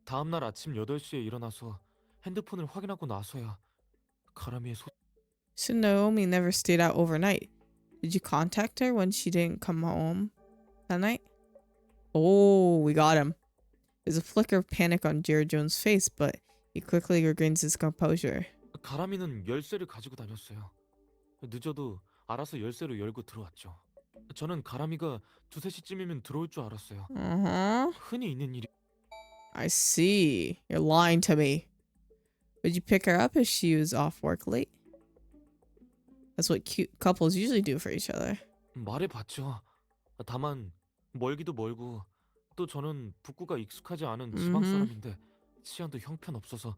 다음 날 아침 8시에 일어나서 핸드폰을 확인하고 나서야 가람이의 So Naomi never stayed out overnight. Did you contact her when she didn't come home that night? Oh, we got him. There's a flicker of panic on Jared Jones' face, but he quickly regains his composure. 가람이는 열쇠를 가지고 다녔어요. 늦어도 알아서 열쇠로 열고 들어왔죠. 저는 가람이가 2-3시쯤이면 들어올 줄 알았어요. 흔히 있는 일이. I see. You're lying to me. Would you pick her up if she was off work late? That's what cute couples usually do for each other. 말해봤죠. 다만 멀기도 멀고 또 저는 북구가 익숙하지 않은 지방 사람인데 치안도 형편없어서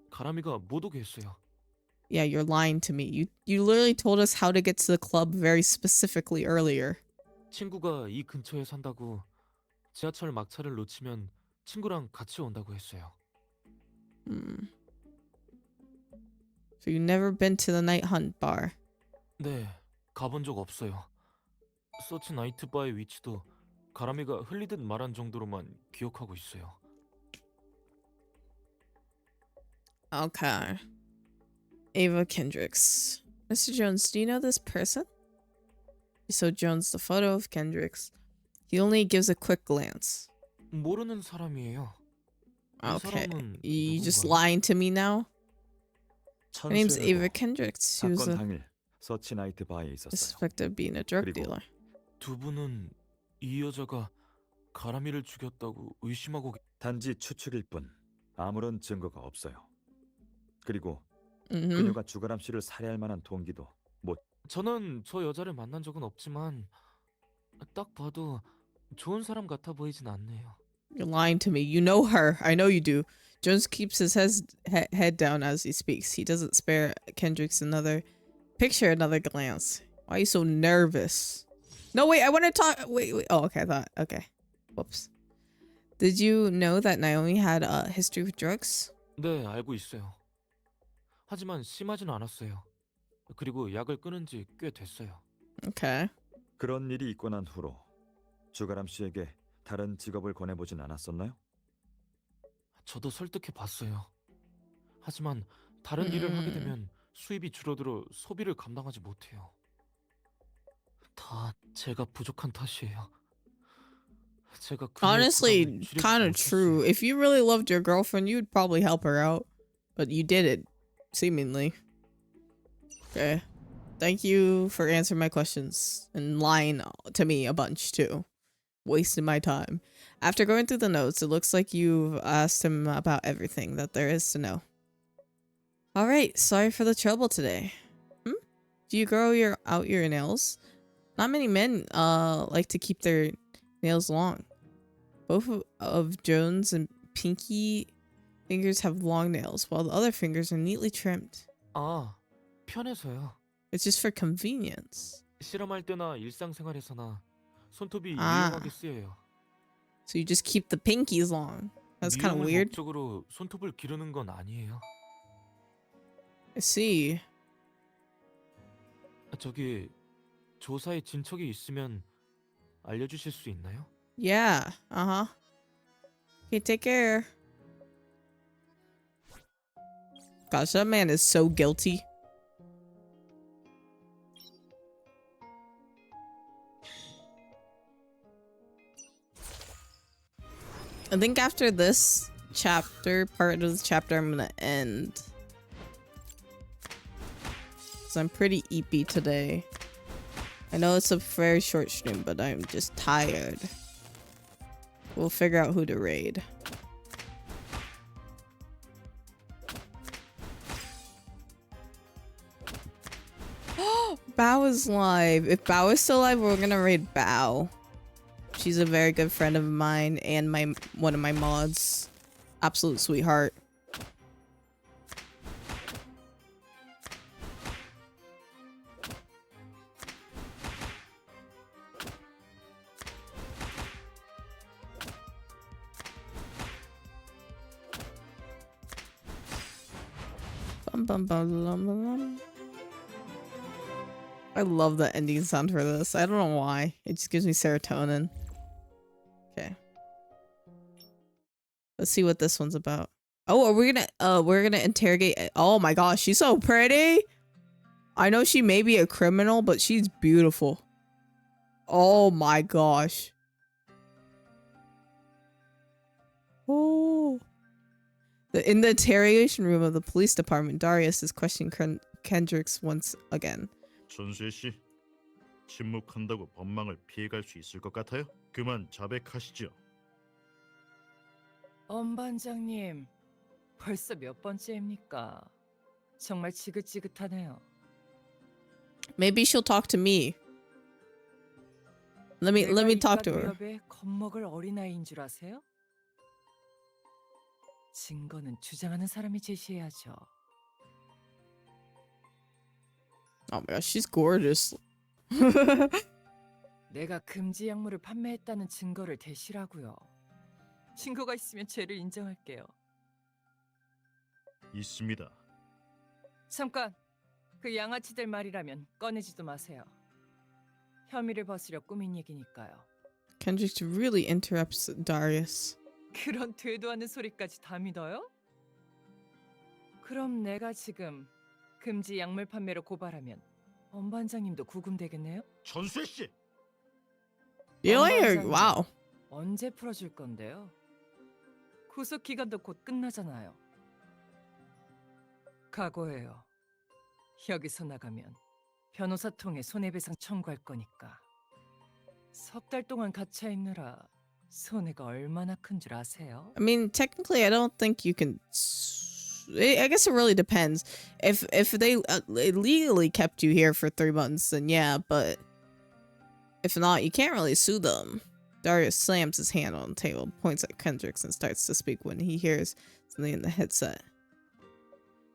가람이가 못 오게 했어요. Yeah, you're lying to me. You literally told us how to get to the club very specifically earlier. 친구가 이 근처에 산다고 지하철 막차를 놓치면 친구랑 같이 온다고 했어요. Hmm. So you've never been to the night hunt bar? 네, 가본 적 없어요. 서치 나이트 바의 위치도 가람이가 흘리듯 말한 정도로만 기억하고 있어요. Okay. Ava Kendricks. Mr. Jones, do you know this person? You showed Jones the photo of Kendricks. He only gives a quick glance. 모르는 사람이에요. 이 Okay. 사람은 You just 누군가요? lying to me now? Her name's Ava 천수연이고 Kendricks. She was 사건 a 당일 서치 나이트 바에 있었어요. suspect of being a drug 그리고 dealer. 두 분은 이 여자가 가람이를 죽였다고 의심하고 단지 추측일 뿐 아무런 증거가 없어요. 그리고 Mm-hmm. 그녀가 주가람 씨를 살해할 만한 동기도 못. 저는 저 여자를 만난 적은 없지만 딱 봐도 좋은 사람 같아 보이진 않네요. You're lying to me. You know her. I know you do. Jones keeps his head down as he speaks. He doesn't spare Kendricks another glance. Why are you so nervous? No, wait, I want to talk. Wait. Oh, okay, I thought. Okay. Whoops. Did you know that Naomi had a history with drugs? 네, 알고 있어요. 하지만 심하진 않았어요. 그리고 약을 끊은 지 꽤 됐어요. Okay. 그런 일이 있고 난 후로 주가람 씨에게 다른 직업을 권해보진 않았었나요? 저도 설득해 봤어요. 하지만 다른 일을 하게 되면 수입이 줄어들어 소비를 감당하지 못해요. 다 제가 부족한 탓이에요. 제가 그녀의 Honestly, 부담을 줄여주지 kind of 못했어요. true. If you really loved your girlfriend, you'd probably help her out. But you did it, seemingly. Okay. Thank you for answering my questions and lying to me a bunch, too. Wasting my time. After going through the notes, it looks like you've asked him about everything that there is to know. Alright, sorry for the trouble today. Do you grow out your nails? Not many men like to keep their nails long. Both of Jones and Pinky fingers have long nails, while the other fingers are neatly trimmed. 아, 편해서요. It's just for convenience. 실험할 때나 일상생활에서나 손톱이 아. 유용하게 쓰여요. So you just keep the pinkies long. That's kind of 미용을 weird. 목적으로 손톱을 기르는 건 아니에요. I see. 저기 조사에 진척이 있으면 알려주실 수 있나요? Yeah. Uh-huh. Okay, take care. Gosh, that man is so guilty. I think after this part of the chapter, I'm gonna end. Because I'm pretty eepy today. I know it's a very short stream, but I'm just tired. We'll figure out who to raid. Bao is live. If Bao is still alive, we're gonna raid Bao. She's a very good friend of mine and one of my mods. Absolute sweetheart. I love the ending sound for this. I don't know why. It just gives me serotonin. Okay. Let's see what this one's about. Oh, we're gonna interrogate. Oh my gosh, she's so pretty. I know she may be a criminal, but she's beautiful. Oh my gosh. Oh. In the interrogation room of the police department, Darius is questioning Kendricks once again. 천수혜 씨, 침묵한다고 법망을 피해갈 수 있을 것 같아요? 그만 자백하시죠. 엄반장님, 벌써 몇 번째입니까? 정말 지긋지긋하네요. Maybe she'll talk to me. Let me talk to her. 위협에 겁먹을 어린아이인 줄 아세요? 증거는 주장하는 사람이 제시해야죠. Oh my gosh, she's gorgeous. 내가 금지 약물을 판매했다는 증거를 대시라고요. 증거가 있으면 죄를 인정할게요. 있습니다. 잠깐. 그 양아치들 말이라면 꺼내지도 마세요. 혐의를 벗으려 꾸민 얘기니까요. Kendrick really interrupts Darius. 그런 되도 않는 소리까지 다 믿어요? 그럼 내가 지금 금지 약물 판매로 고발하면 엄 반장님도 구금되겠네요? 전수혜 씨! Really? 반장님. Wow. 언제 풀어줄 건데요? 구속 기간도 곧 끝나잖아요. 각오해요. 여기서 나가면 변호사 통해 손해배상 청구할 거니까. 석 달 동안 갇혀 있느라 손해가 얼마나 큰 줄 아세요? I mean, technically, I don't think you can. I guess it really depends. If they illegally kept you here for 3 months, then yeah. But if not, you can't really sue them. Darius slams his hand on the table, points at Kendricks, and starts to speak when he hears something in the headset.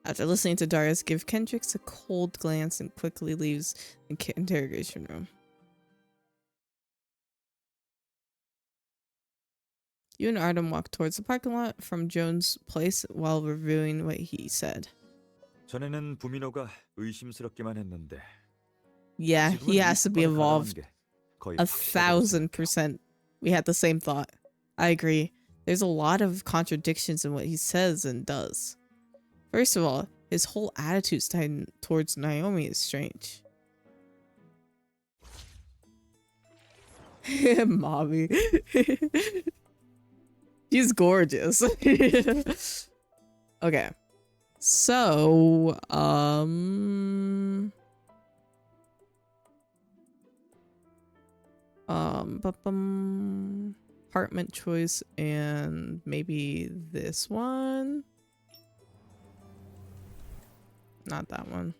After listening to Darius give Kendricks a cold glance and quickly leaves the interrogation room. You and Artem walk towards the parking lot from Jones' place while reviewing what he said. 전에는 부민호가 의심스럽기만 했는데 Yeah, he 지금은 이 has to be 사건을 가늠한 involved. 게 거의 1,000%. We had the same thought. I agree. There's a lot of contradictions in what he says and does. First of all, his whole attitude towards Naomi is strange. Mommy. She's gorgeous. Okay. So, apartment choice and maybe this one. Not that one.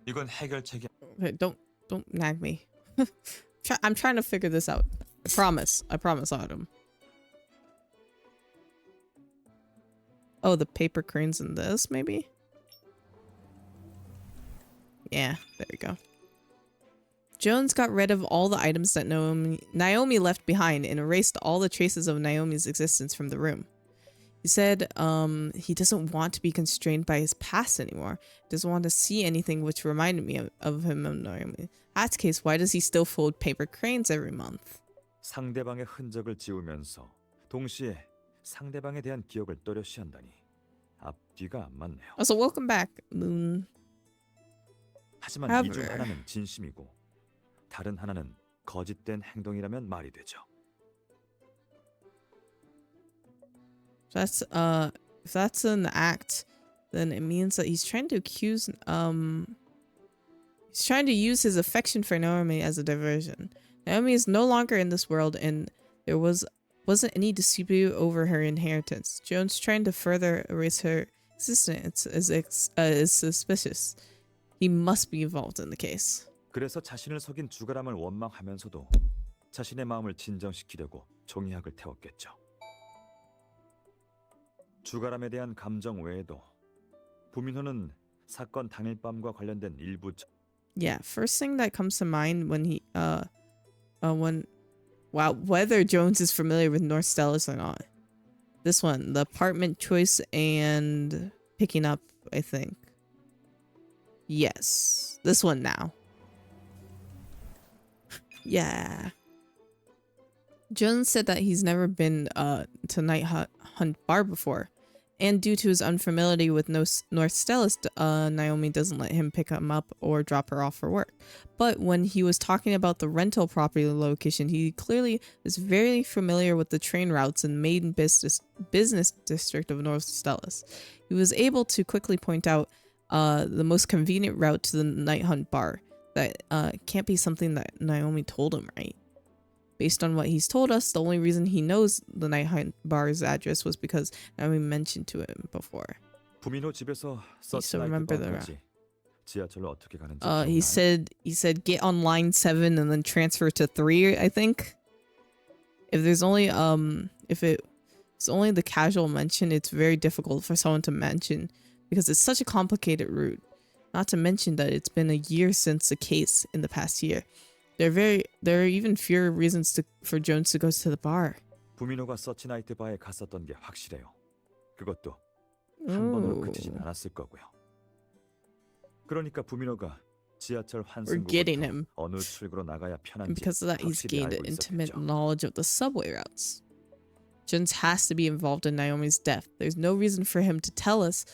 이건 해결책이 Okay, don't nag me. I'm trying to figure this out. I promise, Autumn. Oh, the paper cranes in this, maybe? Yeah, there you go. Jones got rid of all the items that Naomi left behind and erased all the traces of Naomi's existence from the room. He said he doesn't want to be constrained by his past anymore. He doesn't want to see anything which reminded me of him and Naomi. That's the case, why does he still fold paper cranes every month? 상대방의 흔적을 지우면서 동시에 상대방에 대한 기억을 또렷이한다니 앞뒤가 안 맞네요. Also, welcome back, Moon. 하지만 이 중 하나는 진심이고 다른 하나는 거짓된 행동이라면 말이 되죠. If that's an act, then it means that he's trying to accuse he's trying to use his affection for Naomi as a diversion. Naomi is no longer in this world and there wasn't any dispute over her inheritance. Jones trying to further erase her existence is suspicious. He must be involved in the case. 그래서 자신을 속인 주가람을 원망하면서도 자신의 마음을 진정시키려고 종이학을 태웠겠죠. 주가람에 대한 감정 외에도 부민호는 사건 당일 밤과 관련된 일부 Yeah, first thing that comes to mind when whether Jones is familiar with North Stellas or not. This one, the apartment choice and picking up, I think. Yes, this one now. Yeah. Jones said that he's never been to Night Hunt Bar before. And due to his unfamiliarity with North Stellas, Naomi doesn't let him pick him up or drop her off for work. But when he was talking about the rental property location, he clearly was very familiar with the train routes in the main business district of North Stellas. He was able to quickly point out the most convenient route to the Night Hunt Bar. That can't be something that Naomi told him, right? Based on what he's told us, the only reason he knows the Night Hunt Bar's address was because Naomi mentioned to him before. 부민호 집에서 still remember the 서치나이트 지하철로 어떻게 가는지 he said get on line 7 and then transfer to 3, I think. If there's only if it's only the casual mention, it's very difficult for someone to mention because it's such a complicated route. Not to mention that it's been a year since the case in the past year. There are even fewer reasons for Jones to go to the bar. 부민호가 서치나이트 바에 갔었던 게 확실해요. 그것도 한 번으로 Ooh. 그치진 않았을 거고요. 그러니까 부민호가 지하철 We're getting 환승구부터 him. 어느 출구로 나가야 And 편한지 because of that, he's 확실히 gained 알고 intimate 있었겠죠. knowledge of the subway routes. Jones has to be involved in Naomi's death. There's no reason for him to tell us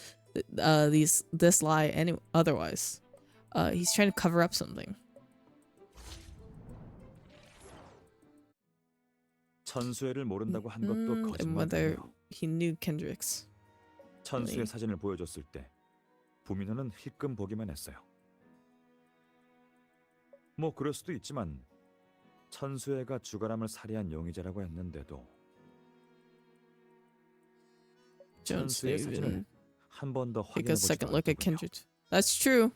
this lie otherwise. He's trying to cover up something. 천수회를 모른다고 한 것도 And whether 거짓말이네요. he knew Kendricks. 천수의 사진을 보여줬을 때 부민호는 힐끔 보기만 했어요. 뭐 그럴 수도 있지만 천수회가 주가람을 살해한 용의자라고 했는데도 Jones 천수의 even 사진을 한 번 더 take a 확인해 보지도 second look at 않았더군요. Kendricks. That's true.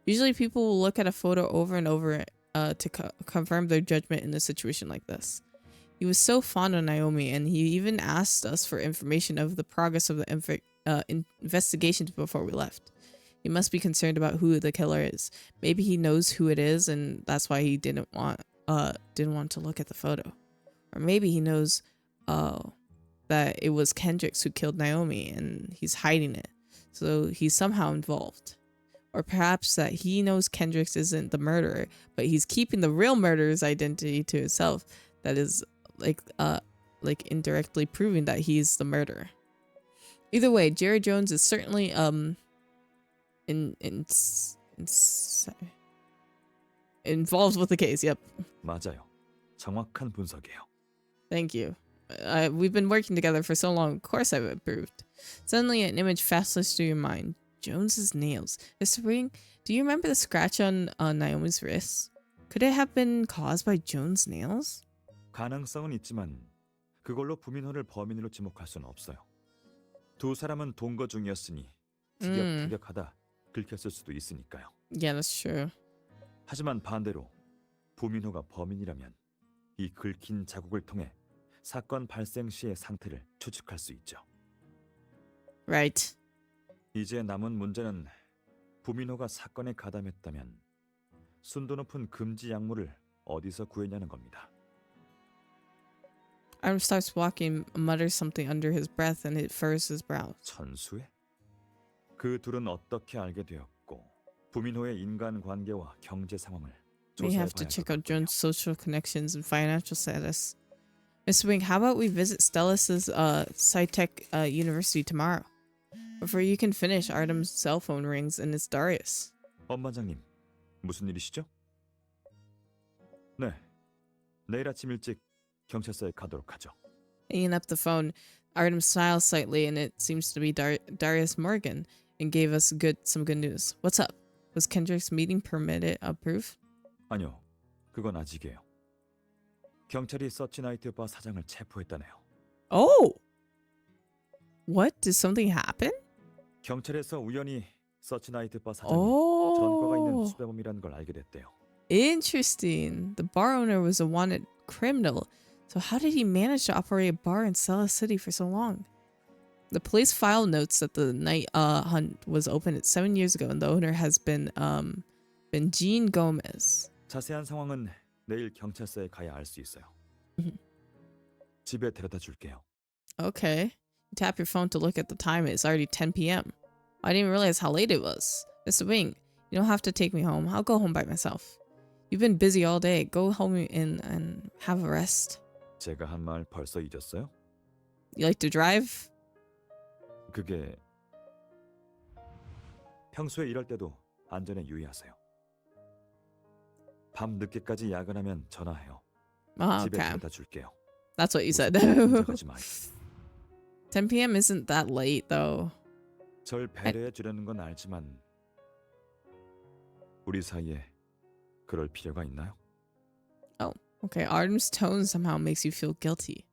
Usually people will look at a photo over and over to confirm their judgment in a situation like this. He was so fond of Naomi, and he even asked us for information of the progress of the investigations before we left. He must be concerned about who the killer is. Maybe he knows who it is, and that's why he didn't want to look at the photo. Or maybe he knows that it was Kendricks who killed Naomi, and he's hiding it, so he's somehow involved. Or perhaps that he knows Kendricks isn't the murderer, but he's keeping the real murderer's identity to himself. That is like indirectly proving that he's the murderer. Either way, Jerry Jones is certainly involved with the case. Yep. 맞아요. 정확한 분석이에요. Thank you. We've been working together for so long. Of course I've approved. Suddenly an image flashes through your mind. Jones's nails. Mr. Ring, do you remember the scratch on Naomi's wrist? Could it have been caused by Jones' nails? 가능성은 있지만 그걸로 부민호를 범인으로 지목할 수는 없어요. 두 사람은 동거 중이었으니 티격태격하다 긁혔을 수도 있으니까요. Yeah, that's true. 하지만 반대로 부민호가 범인이라면 이 긁힌 자국을 통해 사건 발생 시의 상태를 추측할 수 있죠. Right. 이제 남은 문제는 부민호가 사건에 가담했다면 순도 높은 금지 약물을 어디서 구했냐는 겁니다. Adam starts walking, mutters something under his breath, and it furrows his brows. 천수회? 그 둘은 어떻게 알게 되었고 부민호의 인간관계와 경제 상황을 We have to 조사해봐야 check 할 out 것 같고요. Jones' social connections and financial status. Mr. Wing, how about we visit Stellis's SciTech University tomorrow? Before you can finish, Artem's cell phone rings and it's Darius. 엄반장님, 무슨 일이시죠? 네, 내일 아침 일찍 경찰서에 가도록 하죠. Hanging up the phone, Artem smiles slightly and it seems to be Darius Morgan and gave us some good news. What's up? Was Kendrick's meeting permitted approved? 아니요, 그건 아직이에요. 경찰이 서치나이트 바 사장을 체포했다네요. Oh! What? Did something happen? 경찰에서 우연히 서치나이트 바 사장이 전과가 있는 Oh! 수배범이라는 걸 알게 됐대요. Interesting. The bar owner was a wanted criminal. So how did he manage to operate a bar in Cella City for so long? The police file notes that the night hunt was opened 7 years ago and the owner has been Gene Gomez. 자세한 상황은 내일 경찰서에 가야 알 수 있어요. 집에 데려다 줄게요. Okay. You tap your phone to look at the time. It's already 10 p.m. I didn't realize how late it was. Mr. Wing, you don't have to take me home. I'll go home by myself. You've been busy all day. Go home and have a rest. 제가 한 말 벌써 잊었어요? You like to drive? 그게 평소에 이럴 때도 안전에 유의하세요. 밤 늦게까지 야근하면 전화해요. 집에 Okay. 데려다 줄게요. That's what you said. 혼자 가지 마요. 10 p.m. isn't that late, though. 절 배려해 주려는 건 알지만 우리 사이에 그럴 필요가 있나요? Okay, Artem's tone somehow makes you feel guilty.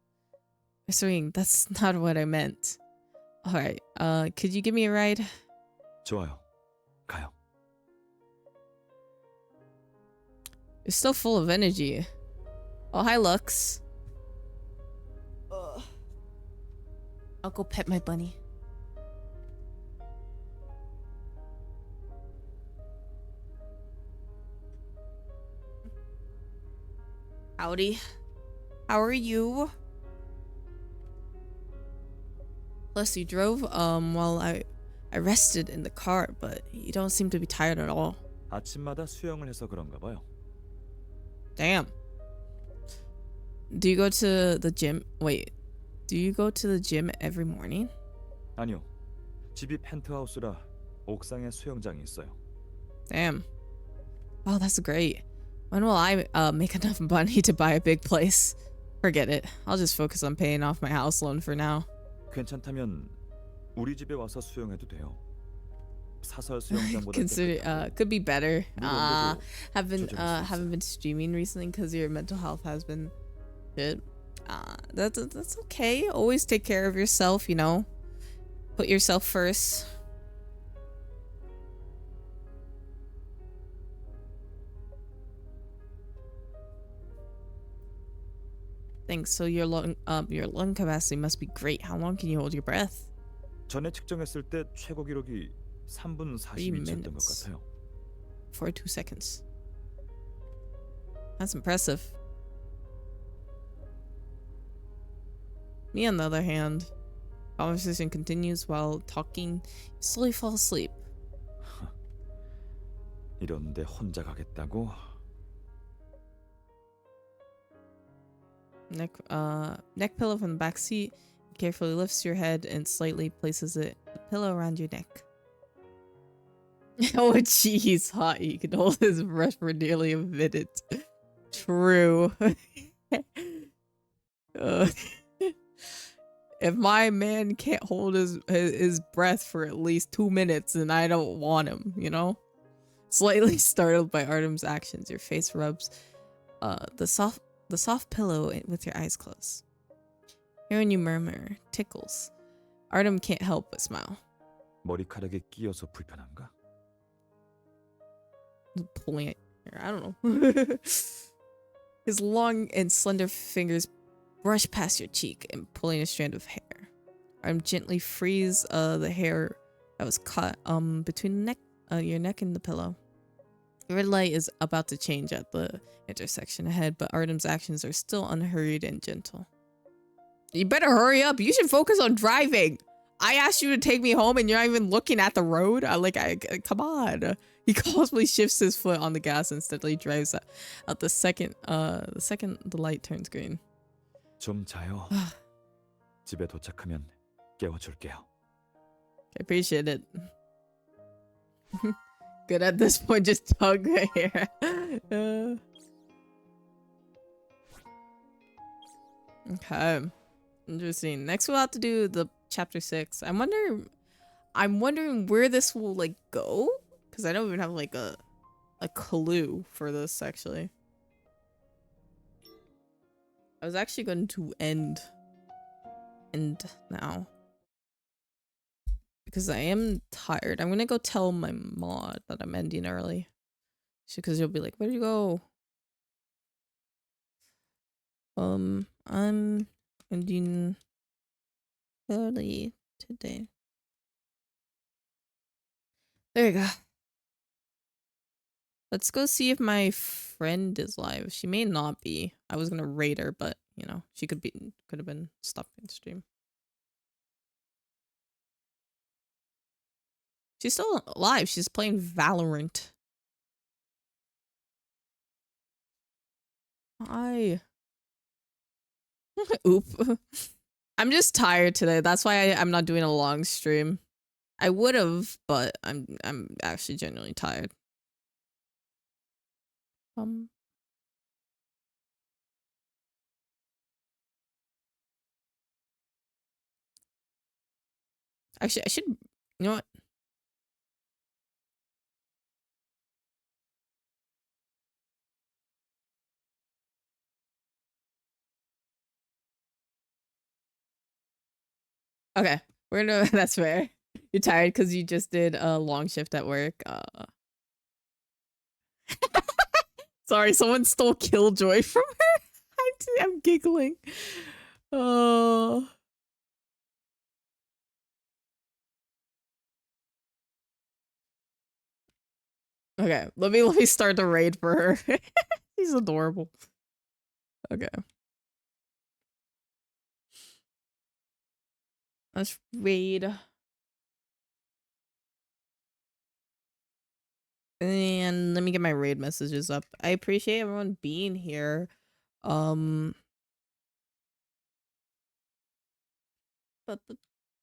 Mr. Wing, that's not what I meant. Alright, could you give me a ride? 좋아요. 가요. You're still full of energy. Oh, hi, Lux. I'll go pet my bunny. Howdy. How are you? Plus, you drove while I rested in the car, but you don't seem to be tired at all. 아침마다 수영을 해서 그런가 봐요. Damn. Do you go to the gym? Wait, do you go to the gym every morning? 아니요. 집이 펜트하우스라 옥상에 수영장이 있어요. Damn. Wow, that's great. When will I make enough money to buy a big place? Forget it. I'll just focus on paying off my house loan for now. 괜찮다면 우리 집에 와서 수영해도 돼요. 사설 수영장보다 Consider could be better. 물론 Haven't been streaming recently because your mental health has been good. That's okay. Always take care of yourself, you know. Put yourself first. Thanks. So your lung capacity must be great. How long can you hold your breath? 전에 측정했을 때 최고 기록이 3분 42초였던 것 같아요. 42 seconds. That's impressive. Me, on the other hand, conversation continues while talking. You slowly fall asleep. 이런데 혼자 가겠다고? Neck pillow from the back seat. He carefully lifts your head and slightly places the pillow around your neck. Oh, jeez, hot. You can hold his breath for nearly a minute. True. If my man can't hold his breath for at least 2 minutes, then I don't want him, you know? Slightly startled by Artem's actions, your face rubs the soft pillow with your eyes closed. Hearing you murmur tickles. Artem can't help but smile. 머리카락에 끼어서 불편한가? Pulling it here, I don't know. His long and slender fingers brush past your cheek and pulling a strand of hair. Artem gently frees the hair that was caught between your neck and the pillow. The red light is about to change at the intersection ahead, but Artem's actions are still unhurried and gentle. You better hurry up. You should focus on driving. I asked you to take me home and you're not even looking at the road. Come on. He calmly shifts his foot on the gas and steadily drives out the second the light turns green. 좀 자요. 집에 도착하면 깨워줄게요. I appreciate it. Good at this point, just tug the hair. Okay. Interesting. Next we'll have to do the chapter 6. I'm wondering where this will like go, because I don't even have like a clue for this actually. I was actually going to end now because I am tired. I'm gonna go tell my mod that I'm ending early, because she'll be like, "Where'd you go?" I'm ending early today. There you go. Let's go see if my friend is live. She may not be. I was gonna raid her, but you know, she could have been stuck in stream. She's still alive. She's playing Valorant. Hi. Oop. I'm just tired today. That's why I'm not doing a long stream. I would have, but I'm actually genuinely tired. Actually, I should, you know what? Okay, we're gonna, that's fair. You're tired because you just did a long shift at work. Sorry, someone stole Killjoy from her. I'm giggling. Oh. Okay, let me start the raid for her. She's adorable. Okay. Let's raid. And let me get my raid messages up. I appreciate everyone being here. But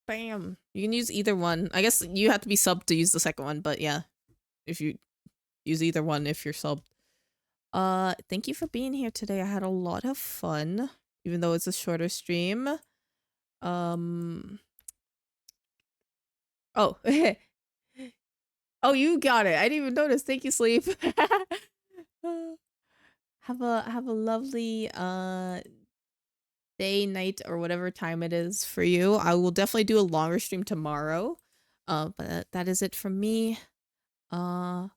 bam. You can use either one. I guess you have to be subbed to use the second one, but yeah. If you use either one if you're subbed. Thank you for being here today. I had a lot of fun, even though it's a shorter stream. Oh. Oh, you got it. I didn't even notice. Thank you, Sleep. Have a lovely day, night, or whatever time it is for you. I will definitely do a longer stream tomorrow. But that is it from me. Bye.